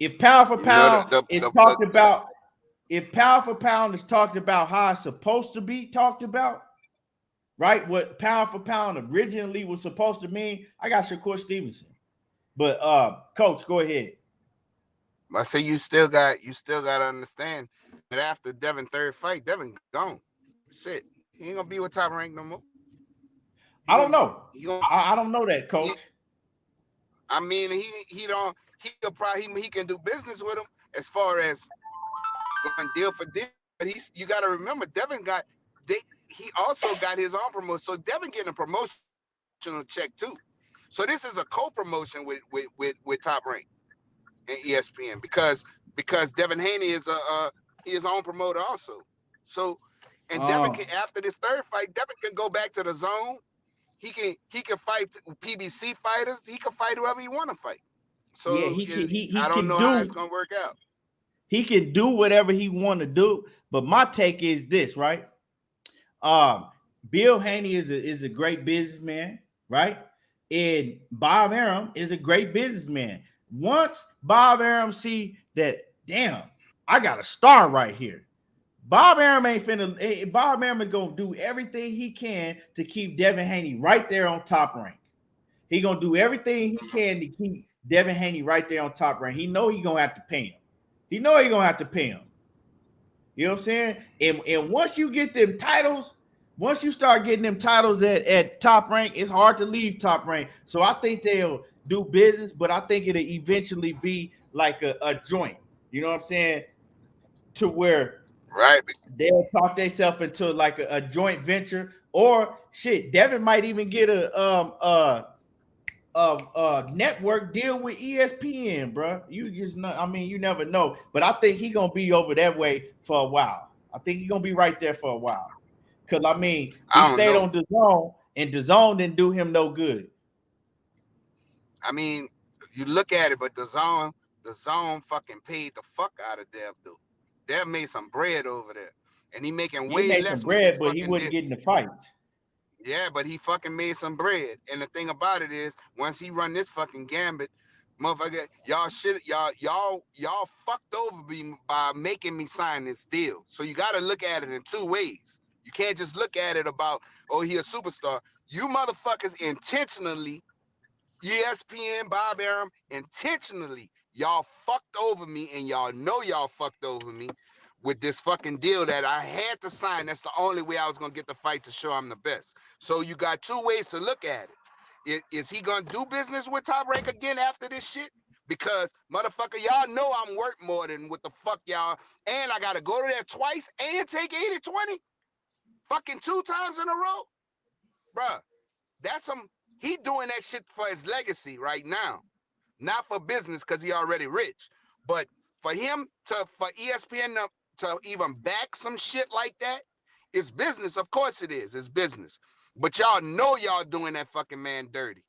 If pound for pound is talked about, if pound for pound is talked about how it's supposed to be talked about, right? What pound for pound originally was supposed to mean, I got Shakur Stevenson. But Coach, go ahead. I say you still got to understand that after Devin third fight, Devin gone. That's it. He ain't gonna be with Top Rank no more. I don't know. I don't know that, Coach. I mean, he can do business with him as far as going deal for deal. But you got to remember, Devin he also got his own promotion. So Devin getting a promotional check too. So this is a co-promotion with Top Rank and ESPN because Devin Haney is his own promoter also. So Devin can, after this third fight, Devin can go back to the zone. He can fight PBC fighters. He can fight whoever he want to fight. So yeah, I don't know how it's gonna work out. He can do whatever he want to do, but my take is this, right? Bill Haney is a great businessman, right? And Bob Arum is a great businessman. Once Bob Arum see that, damn, I got a star right here. Bob Arum Bob Arum is gonna do everything he can to keep Devin Haney right there on Top Rank. He gonna do everything he can to keep Devin Haney right there on Top Rank. He know he gonna have to pay him. You know gonna have to pay him. You know what I'm saying? And once you get them titles, once you start getting them titles at Top Rank, it's hard to leave Top Rank. So I think they'll do business, but I think it'll eventually be like a joint. You know what I'm saying? To where they'll talk themselves into like a joint venture, or shit. Devin might even get a network deal with ESPN, bro. You just know, I mean, you never know. But I think he gonna be over that way for a while. I think he's gonna be right there for a while. Cause I mean, he stayed on DAZN, and DAZN didn't do him no good. I mean, you look at it, but DAZN fucking paid the fuck out of Dev, dude. Dev made some bread over there, and he making way less bread, but he wasn't getting the fights. Yeah, but he fucking made some bread. And the thing about it is, once he run this fucking gambit, motherfucker, y'all fucked over me by making me sign this deal. So you got to look at it in two ways. You can't just look at it about, oh, he a superstar. You motherfuckers intentionally, ESPN, Bob Arum, intentionally, y'all fucked over me, and y'all know y'all fucked over me with this fucking deal that I had to sign. That's the only way I was going to get the fight to show I'm the best. So you got two ways to look at it. Is he going to do business with Top Rank again after this shit? Because, motherfucker, y'all know I'm worth more than what the fuck y'all. And I got to go to there twice and take 80-20? Fucking 2 times in a row? Bruh, that's some... He doing that shit for his legacy right now. Not for business because he already rich. But for him for ESPN to even back some shit like that, it's business. Of course it is. It's business. But y'all know y'all doing that fucking man dirty.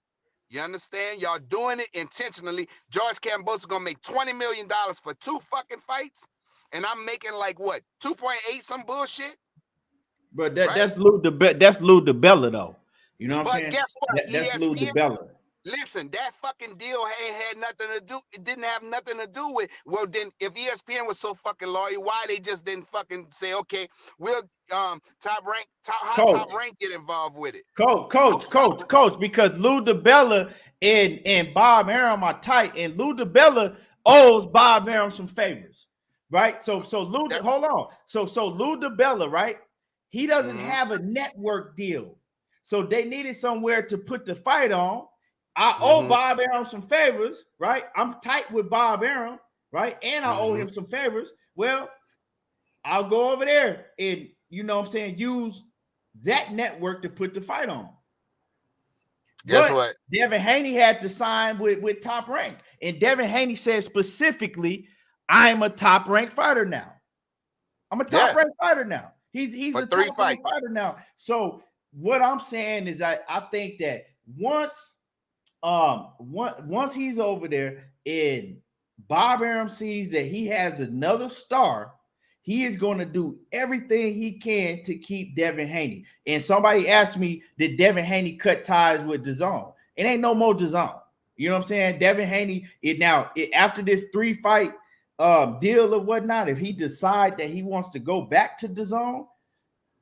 You understand? Y'all doing it intentionally. George Kambosos gonna make $20 million for 2 fucking fights, and I'm making like what, 2.8 some bullshit. But that's Lou DiBella though. You know what I'm saying? Guess what? That's Lou DiBella. Listen, that fucking deal had nothing to do. It didn't have nothing to do with. Well, then, if ESPN was so fucking loyal, why they just didn't fucking say, okay, we'll Top Rank get involved with it? Coach, because Lou DiBella and Bob Arum are tight, and Lou DiBella owes Bob Arum some favors, right? So Lou DiBella, right? He doesn't have a network deal, so they needed somewhere to put the fight on. I owe Bob Arum some favors, right? I'm tight with Bob Arum, right? And I owe him some favors. Well, I'll go over there and, you know what I'm saying, use that network to put the fight on. Guess But what? Devin Haney had to sign with Top Rank. And Devin Haney said specifically, I'm a top ranked fighter now. I'm a top ranked fighter now. He's For a 3 top fights. ranked fighter now. So what I'm saying is I think that once he's over there and Bob Arum sees that he has another star, he is going to do everything he can to keep Devin Haney. And somebody asked me, did Devin Haney cut ties with DAZN? It ain't no more DAZN. You know what I'm saying? Devin Haney, after this 3-fight deal or whatnot, if he decide that he wants to go back to DAZN,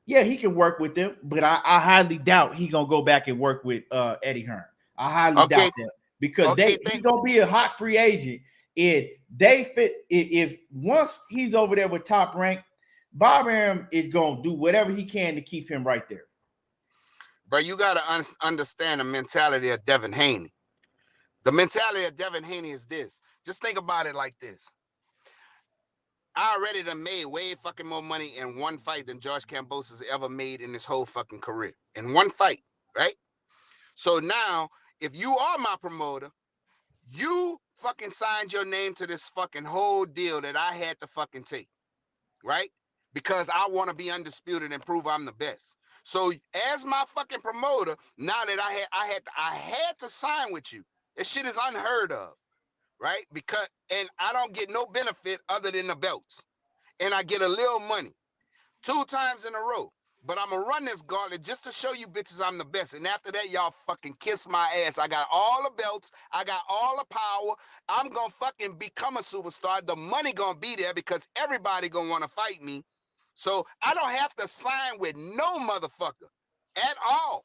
yeah, he can work with them. But I highly doubt he going to go back and work with Eddie Hearn. I highly doubt that because he's going to be a hot free agent. If once he's over there with Top Rank, Bob Arum is going to do whatever he can to keep him right there. But you got to understand the mentality of Devin Haney. The mentality of Devin Haney is this. Just think about it like this. I already done made way fucking more money in one fight than George Kambosos ever made in his whole fucking career. In one fight, right? So now, if you are my promoter, you fucking signed your name to this fucking whole deal that I had to fucking take, right? Because I want to be undisputed and prove I'm the best. So as my fucking promoter, now that I had to sign with you. This shit is unheard of, right? And I don't get no benefit other than the belts. And I get a little money 2 times in a row. But I'm going to run this gauntlet just to show you bitches I'm the best. And after that, y'all fucking kiss my ass. I got all the belts. I got all the power. I'm going to fucking become a superstar. The money going to be there because everybody going to want to fight me. So I don't have to sign with no motherfucker at all.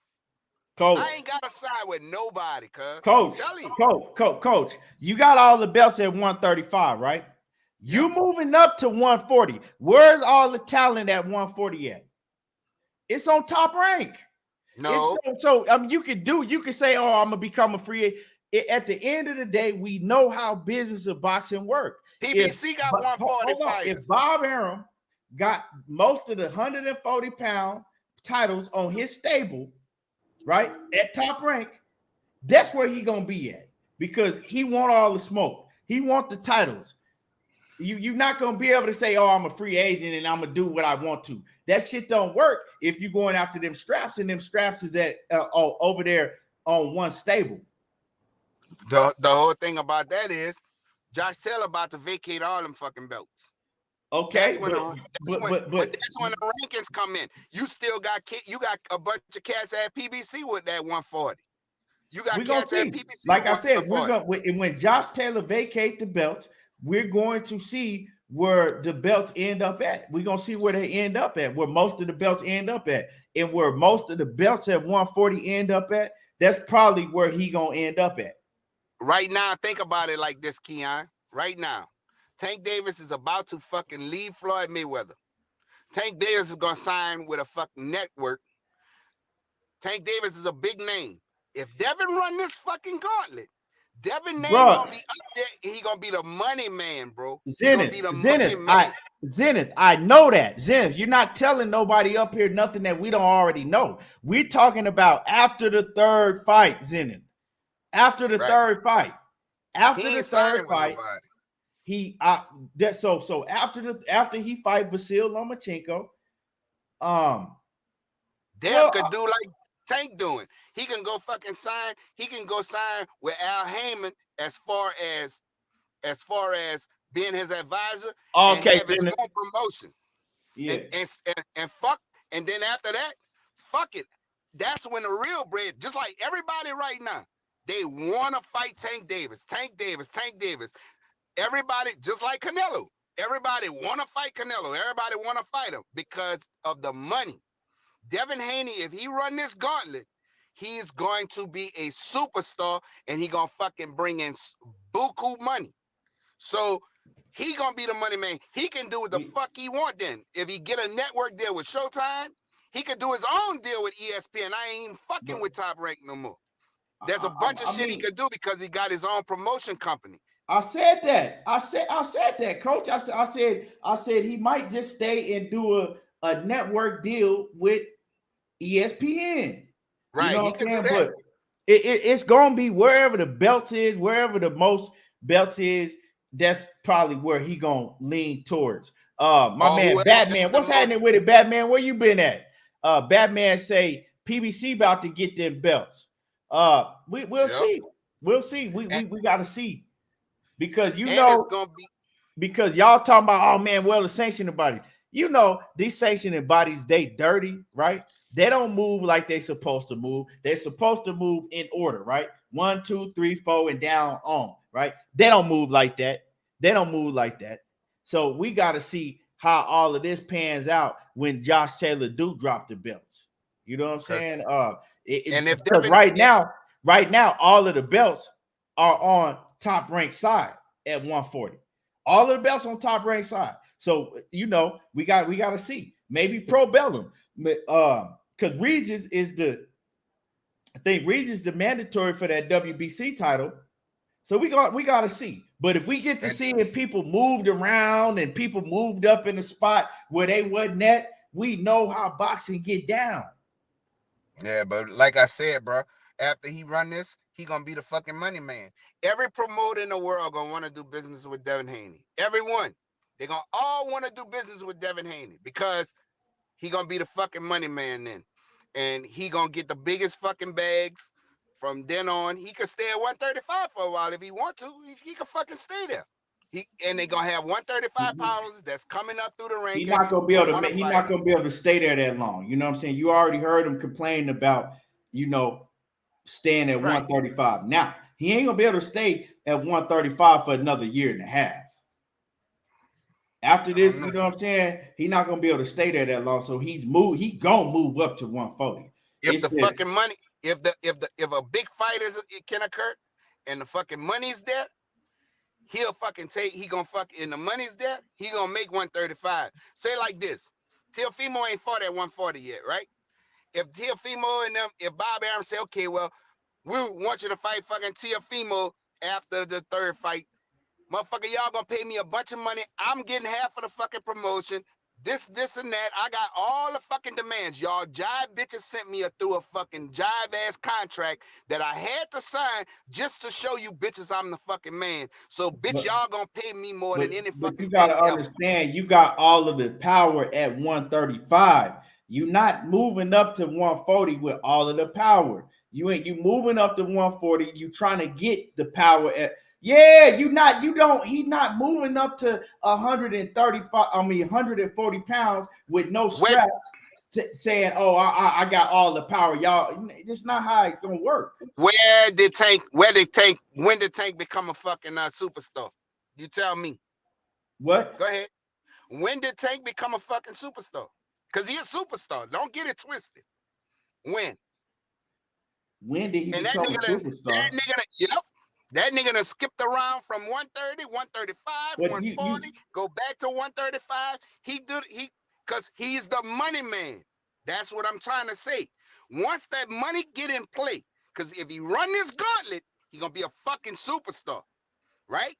Coach, I ain't got to sign with nobody, cuz. Coach, you got all the belts at 135, right? You moving up to 140. Where's all the talent at 140 at? It's on Top Rank. No. So you can say, oh, I'm gonna become a free agent. At the end of the day, we know how business of boxing work. PBC got 145. If Bob Arum got most of the 140-pound titles on his stable, right, at Top Rank, that's where he gonna be at because he want all the smoke. He want the titles. You're not gonna be able to say, "Oh, I'm a free agent and I'm gonna do what I want to." That shit don't work if you're going after them straps, and them straps is at over there on one stable. The whole thing about that is Josh Taylor about to vacate all them fucking belts. Okay, that's when the rankings come in. You still got a bunch of cats at PBC with that 140. You got cats at PBC. Like I said, when Josh Taylor vacate the belts, we're going to see where the belts end up at. We're going to see where they end up at, where most of the belts end up at. And where most of the belts at 140 end up at, that's probably where he going to end up at. Right now, think about it like this, Keon. Right now, Tank Davis is about to fucking leave Floyd Mayweather. Tank Davis is going to sign with a fucking network. Tank Davis is a big name. If Devin run this fucking gauntlet, Devin name gonna be up there. He gonna be the money man, bro. Zenith, I know that. Zenith, you're not telling nobody up here nothing that we don't already know. We're talking about after the third fight, Zenith. After the third fight. After the third fight, after he fight Vasil Lomachenko, Dev could do like Tank doing. He can go fucking sign. He can go sign with Al Heyman as far as being his advisor. Okay, and have his own promotion. Yeah, and fuck. And then after that, fuck it. That's when the real bread. Just like everybody right now, they want to fight Tank Davis. Tank Davis. Everybody, just like Canelo. Everybody want to fight Canelo. Everybody want to fight him because of the money. Devin Haney, if he run this gauntlet, he's going to be a superstar and he gonna fucking bring in buku money. So he gonna be the money man. He can do what the fuck he want then. If he get a network deal with Showtime, he could do his own deal with ESPN. I ain't even fucking with Top Rank no more. There's a bunch of shit he could do because he got his own promotion company. I said that. I said that, Coach. I said he might just stay and do a network deal with ESPN. Right. You know he what can I'm do saying? that. It's gonna be wherever the belt is, wherever the most belts is. That's probably where he gonna lean towards. My man Batman, what's happening with it, Batman? Where you been at? Batman say PBC about to get them belts. We'll see. We'll see. We gotta see because it's gonna be because y'all talking about, oh man, well, the sanctioning bodies. You know, these sanctioning bodies, they dirty, right? They don't move like they're supposed to move. They're supposed to move in order, right? 1, 2, 3, 4, and down on, right? They don't move like that. They don't move like that. So we got to see how all of this pans out when Josh Taylor do drop the belts. You know what I'm saying? And if right now, all of the belts are on top ranked side at 140. All of the belts on top ranked side. So you know, we got to see. Maybe Pro Bellum. Because Regis is the mandatory for that WBC title. So we got to see. But if we get to seeing people moved around and people moved up in the spot where they wasn't at, we know how boxing get down. Yeah, but like I said, bro, after he run this, he gonna be the fucking money man. Every promoter in the world gonna want to do business with Devin Haney. Everyone. They're gonna all want to do business with Devin Haney because he gonna be the fucking money man then. And he gonna get the biggest fucking bags from then on. He could stay at 135 for a while if he want to. He could fucking stay there. And they're gonna have 135 pounds that's coming up through the ranking. He's not gonna be able to stay there that long. You know what I'm saying? You already heard him complain about, you know, staying at 135. Now he ain't gonna be able to stay at 135 for another year and a half. After this, you know what I'm saying? He's not gonna be able to stay there that long. So he gonna move up to 140. If the fucking money, if a big fight can occur and the fucking money's there, he'll fucking he gonna and the money's there, he gonna make 135. Say like this. Teofimo ain't fought at 140 yet, right? If Teofimo and them, if Bob Arum say, okay, well, we want you to fight fucking Teofimo after the third fight. Motherfucker, y'all gonna pay me a bunch of money. I'm getting half of the fucking promotion. This, and that. I got all the fucking demands. Y'all jive bitches sent me through a fucking jive ass contract that I had to sign just to show you bitches I'm the fucking man. So bitch, y'all gonna pay me more than any fucking thing. You gotta understand, you got all of the power at 135. You're not moving up to 140 with all of the power. You moving up to 140. You trying to get the power at. Yeah, he's not moving up to 140 pounds with no straps saying, oh, I got all the power. Y'all, it's not how it's gonna work. When did Tank become a fucking superstar? You tell me. What? Go ahead. When did Tank become a fucking superstar? Because he's a superstar. Don't get it twisted. When did he become a superstar? That nigga done skipped around from 130, 135, 140, go back to 135. Because he's the money man. That's what I'm trying to say. Once that money get in play, because if he run this gauntlet, he gonna be a fucking superstar, right?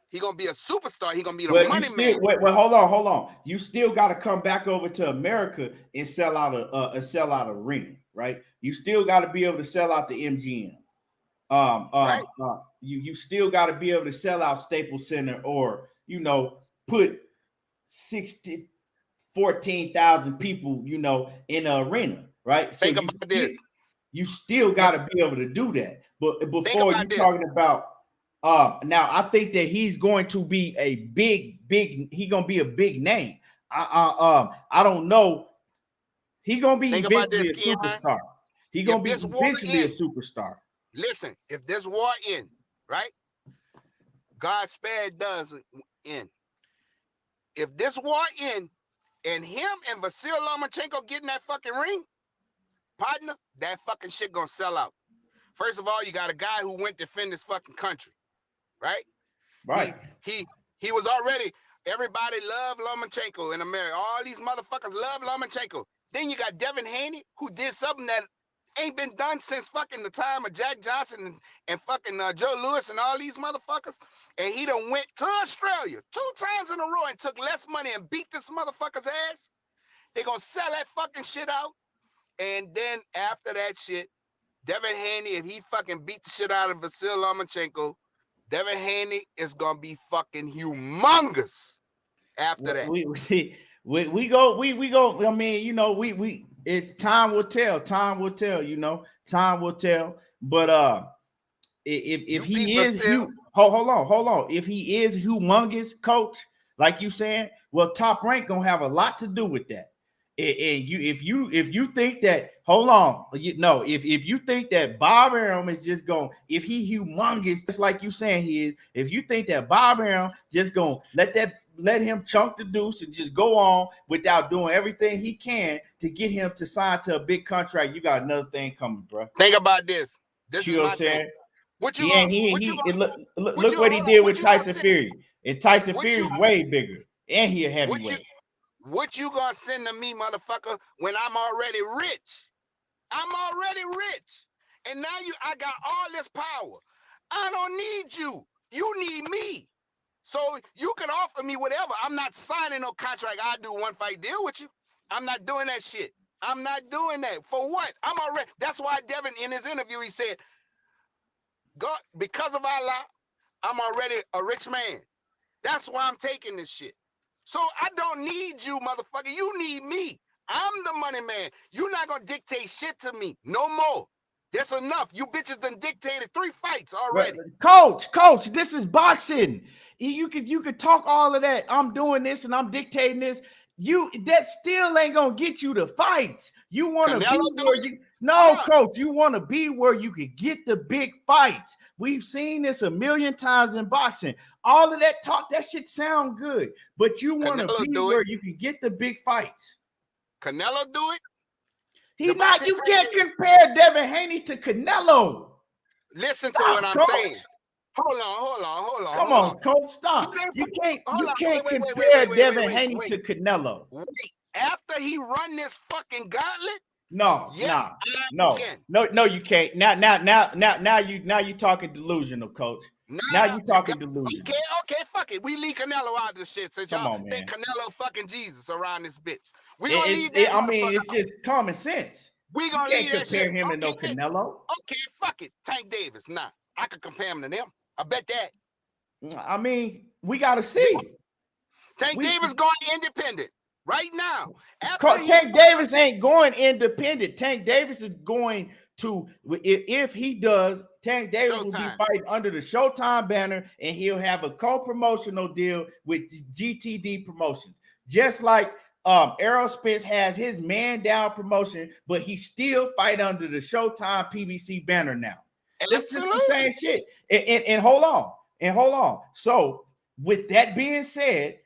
He gonna be a superstar. He gonna be the money man. Wait, hold on. You still got to come back over to America and sell out a ring, right? You still got to be able to sell out the MGM. Right. You still got to be able to sell out Staples Center or, you know, put 14,000 people, you know, in an arena, right? Think about this. You still got to be able to do that. But before you're talking about, now I think that he's going to be a big, he's going to be a big name. I don't know. He's going to be eventually a superstar. He's going to be eventually a superstar. Listen, if this war ends, right? God spare it does end. If this war ends and him and Vasil Lomachenko get in that fucking ring, partner, that fucking shit gonna sell out. First of all, you got a guy who went to defend his fucking country, right? Right. He was already, everybody loved Lomachenko in America. All these motherfuckers love Lomachenko. Then you got Devin Haney, who did something that ain't been done since fucking the time of Jack Johnson and fucking Joe Louis and all these motherfuckers. And he done went to Australia 2 times in a row and took less money and beat this motherfucker's ass. They gonna sell that fucking shit out. And then after that shit, Devin Haney, if he fucking beat the shit out of Vasil Lomachenko, Devin Haney is gonna be fucking humongous after that. We go. I mean, you know, we it's time will tell. Time will tell. You know, time will tell. But if he is, hold on. If he is humongous, coach, like you saying, well, Top Rank gonna have a lot to do with that. And if you think that, hold on, if you think that Bob Arum is just going, if he humongous, just like you saying he is, if you think that Bob Arum just gonna let him chunk the deuce and just go on without doing everything he can to get him to sign to a big contract, you got another thing coming, bro. Think about this. This you is know my what I'm saying? thing. Look what he did with Tyson Fury. And Tyson Fury's way bigger, and he a heavyweight. What you gonna send to me, motherfucker, when I'm already rich? I'm already rich. And now I got all this power. I don't need you. You need me. So you can offer me whatever. I'm not signing no contract. I'll do one fight deal with you. I'm not doing that shit. I'm not doing that. For what? I'm already. That's why Devin, in his interview, he said, God, because of Allah, I'm already a rich man. That's why I'm taking this shit. So I don't need you, motherfucker. You need me. I'm the money man. You're not gonna dictate shit to me no more. That's enough. You bitches done dictated 3 fights already. Coach, this is boxing. You could talk all of that. I'm doing this and I'm dictating this. That still ain't gonna get you the fights. You want to be where you coach. You want to be where you could get the big fights. We've seen this a million times in boxing. All of that talk, that shit sound good, but you want to be where you can get the big fights. Canelo do it. You can't compare Devin Haney to Canelo. Listen to what I'm saying. Hold on. Come on, coach, stop. You can't compare Devin Haney to Canelo. Wait, after he run this fucking gauntlet? No, you can't. Now you talking delusional, coach. Now you talking delusional. Okay, fuck it. We leave Canelo out of this shit. So y'all think Canelo fucking Jesus around this bitch. We gonna leave that. I mean, it's just common sense. We gonna leave that shit. Compare him to no Canelo. Okay, fuck it. Tank Davis. Nah, I could compare him to them. I bet that. I mean, we gotta see. Tank Davis going independent right now. Tank Davis ain't going independent. Tank Davis is going to, if he does, Tank Davis will be fighting under the Showtime banner, and he'll have a co-promotional deal with GTD Promotions, just like Errol Spence has his man down promotion, but he still fight under the Showtime PBC banner now. It's just the same shit. And hold on. So with that being said,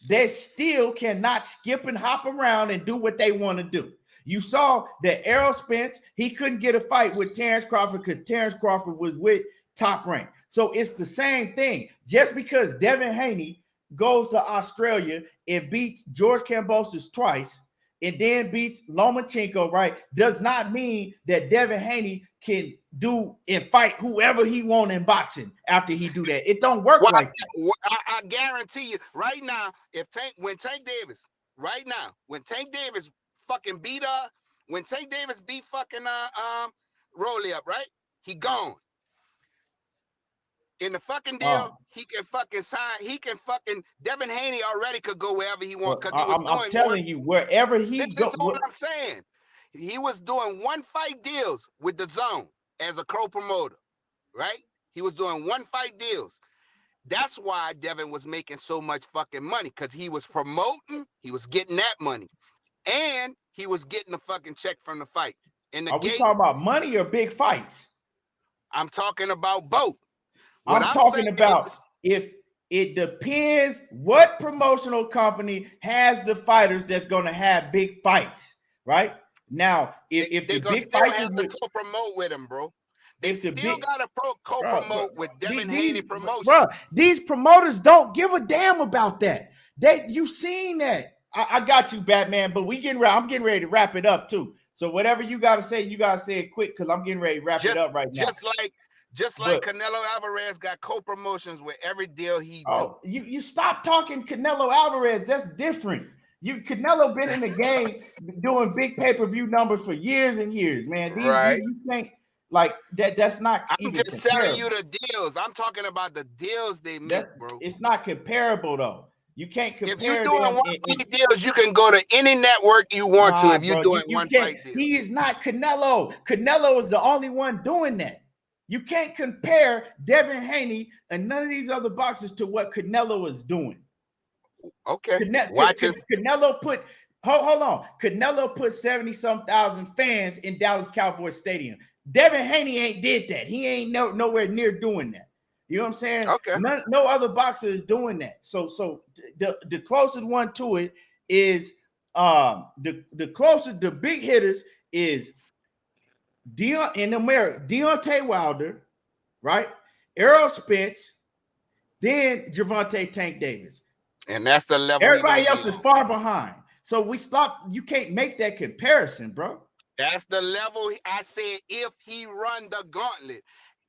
they still cannot skip and hop around and do what they want to do. You saw that Errol Spence, he couldn't get a fight with Terrence Crawford because Terrence Crawford was with Top Rank. So it's the same thing. Just because Devin Haney goes to Australia and beats George Kambosos twice and then beats Lomachenko, right, does not mean that Devin Haney can do and fight whoever he want in boxing after he do that. It don't work like that. I guarantee you right now, when Tank Davis fucking beat fucking Rolly up, right? He gone. In the fucking deal, he can fucking sign. Devin Haney already could go wherever he wants because I'm telling you, wherever he goes. Listen to what I'm saying. He was doing 1 fight deals with the Zone as a co-promoter, right? He was doing 1 fight deals. That's why Devin was making so much fucking money, because he was promoting, he was getting that money, and he was getting a fucking check from the fight. Are we talking about money or big fights? I'm talking about both. I'm talking about if it depends what promotional company has the fighters that's going to have big fights, right? Now, if the big fights have to co-promote with him, bro. They still got to co-promote with Devin Haney Promotion. Bro, these promoters don't give a damn about that. You seen that. I got you, Batman, but I'm getting ready to wrap it up too. So whatever you got to say it quick, because I'm getting ready to wrap it up right now. Just like Canelo Alvarez got co-promotions with every deal he do. You stop talking Canelo Alvarez. That's different. Canelo been in the game doing big pay-per-view numbers for years and years, man. You think Like that's not I'm even just telling comparable. you the deals. I'm talking about the deals they make, bro. It's not comparable though. You can't If you're compare doing them. one fight deals, you can go to any network you want to. Nah, If you're bro, doing you one can't. fight deal, He is not Canelo. Canelo is the only one doing that. You can't compare Devin Haney and none of these other boxers to what Canelo is doing. Okay. Watch it. Canelo put hold on. Canelo put 70-some thousand fans in Dallas Cowboys Stadium. Devin Haney ain't did that. He ain't nowhere near doing that. You know what I'm saying? Okay. No other boxer is doing that. So the closest one to it is the closest, the big hitters is Deontay Wilder, right? Errol Spence, then Gervonta Tank Davis. And that's the level. Everybody else is far behind. So you can't make that comparison, bro. That's the level. I said if he run the gauntlet,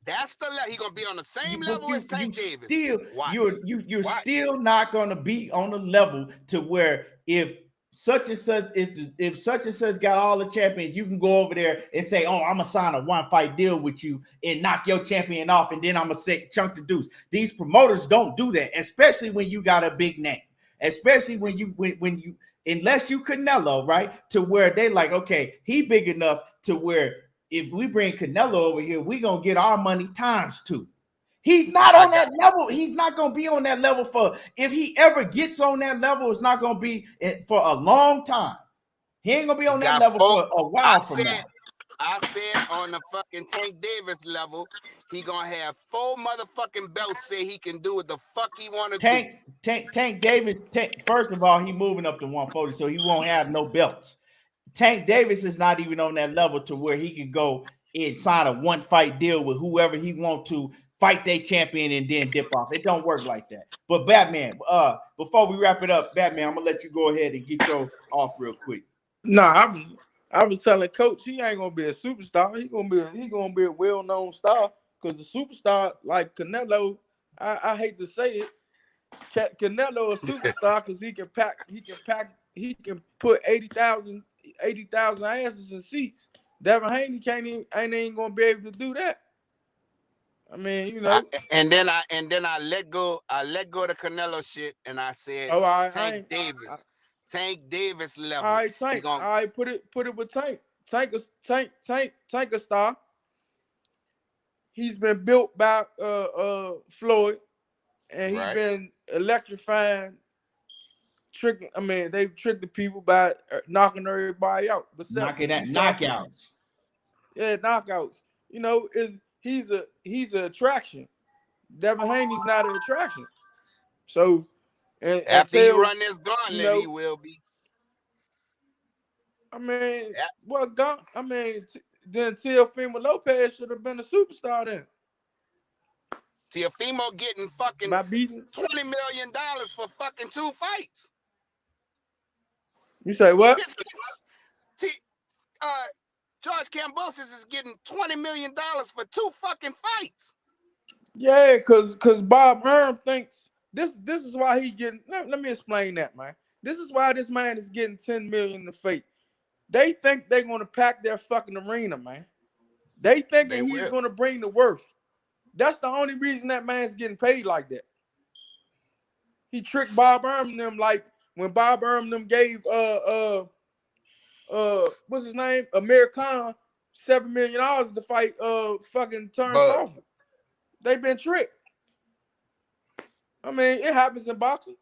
that's the level. He's gonna be on the same level as Tank Davis. You're still not gonna be on the level to where if such and such, if such and such got all the champions, you can go over there and say, "Oh, I'm gonna sign a one-fight deal with you and knock your champion off, and then I'm gonna say chunk the deuce." These promoters don't do that, especially when you got a big name, especially when you unless you Canelo, right? To where they like, okay, he big enough to where if we bring Canelo over here, we gonna get our money times 2. He's not on that level. He's not gonna be on that level for if he ever gets on that level, it's not gonna be for a long time. He ain't gonna be on that level for a while from now. I said on the fucking Tank Davis level, he gonna have 4 motherfucking belts. Say he can do what the fuck he want to do. Tank Davis. First of all, he moving up to 140, so he won't have no belts. Tank Davis is not even on that level to where he can go and sign a one-fight deal with whoever he want to, fight their champion and then dip off. It don't work like that. But Batman, before we wrap it up, Batman, I'm gonna let you go ahead and get your off real quick. Nah, I was telling Coach he ain't gonna be a superstar. He gonna be a well-known star because the superstar like Canelo, I hate to say it, Canelo a superstar because he can put 80,000 asses in seats. Devin Haney ain't gonna be able to do that. I mean, you know. And then I let go of the Canelo shit, and I said, Tank Davis level. All right, Tank. All right, put it with Tank. Tank a star. He's been built by Floyd, and he's been electrifying. They've tricked the people by knocking everybody out. Knockouts. Yeah, knockouts. You know, he's an attraction. Devin Haney's not an attraction. So after you run this gauntlet, he will be. I mean, then Teofimo Lopez should have been a superstar then. Teofimo getting fucking $20 million for fucking 2 fights. You say what? George Kambosos is getting $20 million for 2 fucking fights. Yeah, cause Bob Herm thinks this is why he's getting. Let me explain that, man. This is why this man is getting $10 million to fight. They think they're gonna pack their fucking arena, man. They think that he's gonna bring the worth. That's the only reason that man's getting paid like that. He tricked Bob Herm and them, like when Bob Herm them gave what's his name? Amir Khan $7 million to fight fucking Terrence Crawford. They've been tricked. I mean, it happens in boxing.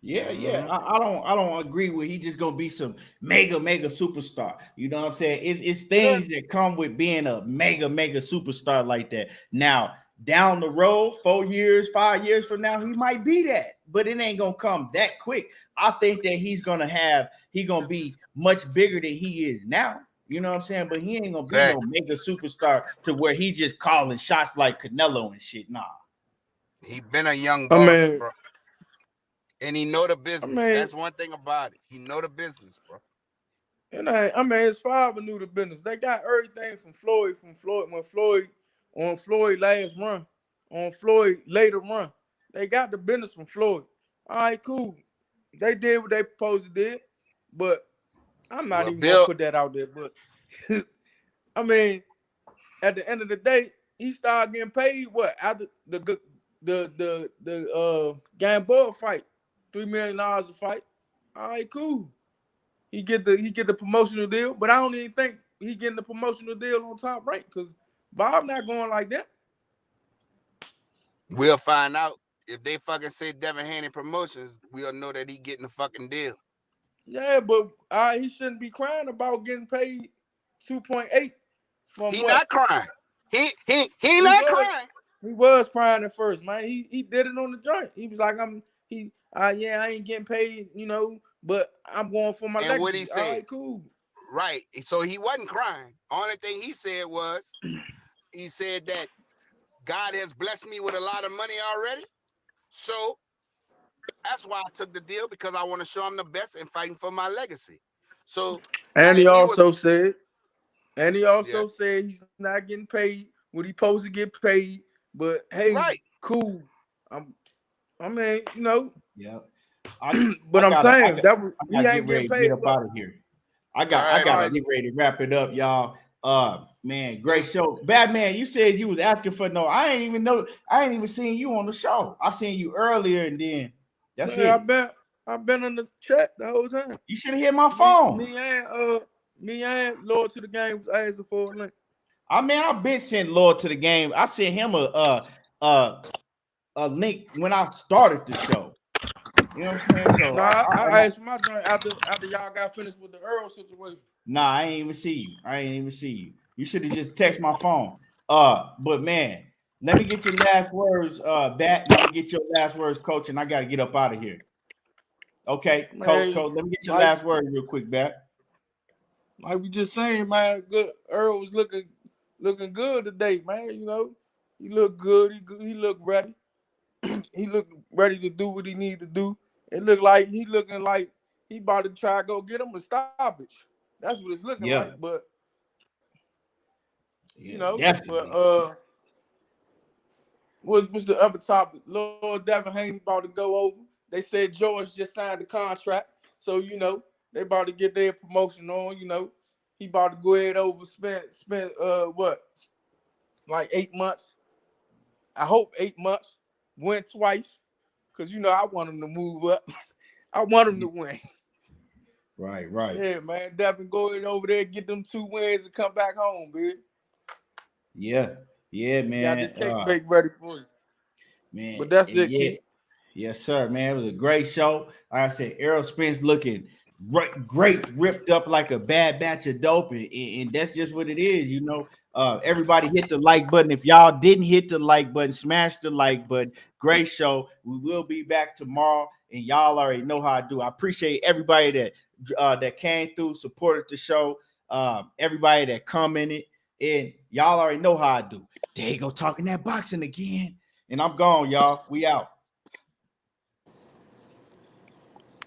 Yeah. I don't agree with he just gonna be some mega superstar. You know what I'm saying? It's things that come with being a mega superstar like that. Now, down the road, 4 years, 5 years from now, he might be that, but it ain't gonna come that quick. I think that he's gonna be much bigger than he is now. You know what I'm saying? But he ain't gonna be no mega superstar to where he just calling shots like Canelo and shit. Nah. He been a young boss, bro. And he know the business. That's one thing about it. He know the business, bro. And his father knew the business. They got everything from Floyd when Floyd last run, on Floyd later run. They got the business from Floyd. All right, cool. They did what they supposed to do, but I'm not even gonna put that out there. But I mean, at the end of the day, he started getting paid what after the Gamboa fight, $3 million a fight. All right, cool. He get the promotional deal, but I don't even think he getting the promotional deal on Top Rank because Bob not going like that. We'll find out. If they fucking say Devin Haney Promotions, we'll know that he getting a fucking deal. Yeah, but he shouldn't be crying about getting paid 2.8 from he what? Not crying. He not crying. He was crying at first, man. He did it on the joint. He was like, I ain't getting paid, but I'm going for my And legacy. what he said, all right, cool. Right. So he wasn't crying. Only thing he said was, he said that God has blessed me with a lot of money already. So that's why I took the deal, because I want to show him the best and fighting for my legacy. So and he also said he's not getting paid what he supposed to get paid. But hey, cool. I mean, Yeah. But I'm saying that he ain't getting paid. Get up out of here. I gotta get ready to wrap it up, y'all. Man, great show. Batman, you said you was asking for no. I ain't even seen you on the show. I seen you earlier, and then that's it. I've been in the chat the whole time. You should have hit my phone. Me and Lord to the Game was asking for a link. I've been sent Lord to the Game. I sent him a link when I started the show. You know what I'm saying? So I asked my joint after y'all got finished with the Earl situation. Nah, I ain't even see you. You should have just texted my phone. But man, let me get your last words, Bat. Let me get your last words, Coach, and I gotta get up out of here. Okay, man, Coach, let me get your last words real quick, Bat. Like we just saying, man, good. Earl was looking good today, man. He looked good. He looked ready. He looked ready to do what he needed to do. It looked like he looking like he about to try to go get him a stoppage. That's what it's looking like. But definitely. What's the other topic? Lord Devin Haney about to go over. They said George just signed the contract, so they about to get their promotion on. He about to go ahead over spent what, like 8 months. I hope 8 months. Win twice, because I want him to move up. I want him to win. Right. Yeah, man. Devin, go ahead over there, get them 2 wins, and come back home, man. Yeah, man. Got this cake bake ready for you, man. But that's it, yeah. King. Yes, sir, man. It was a great show. Like I said, Errol Spence looking great, ripped up like a bad batch of dope, and that's just what it is, Everybody hit the like button. If y'all didn't hit the like button, smash the like button. Great show. We will be back tomorrow, and y'all already know how I do. I appreciate everybody that came through, supported the show, everybody that commented, and y'all already know how I do. There you go, talking that boxing again, and I'm gone, y'all. We out.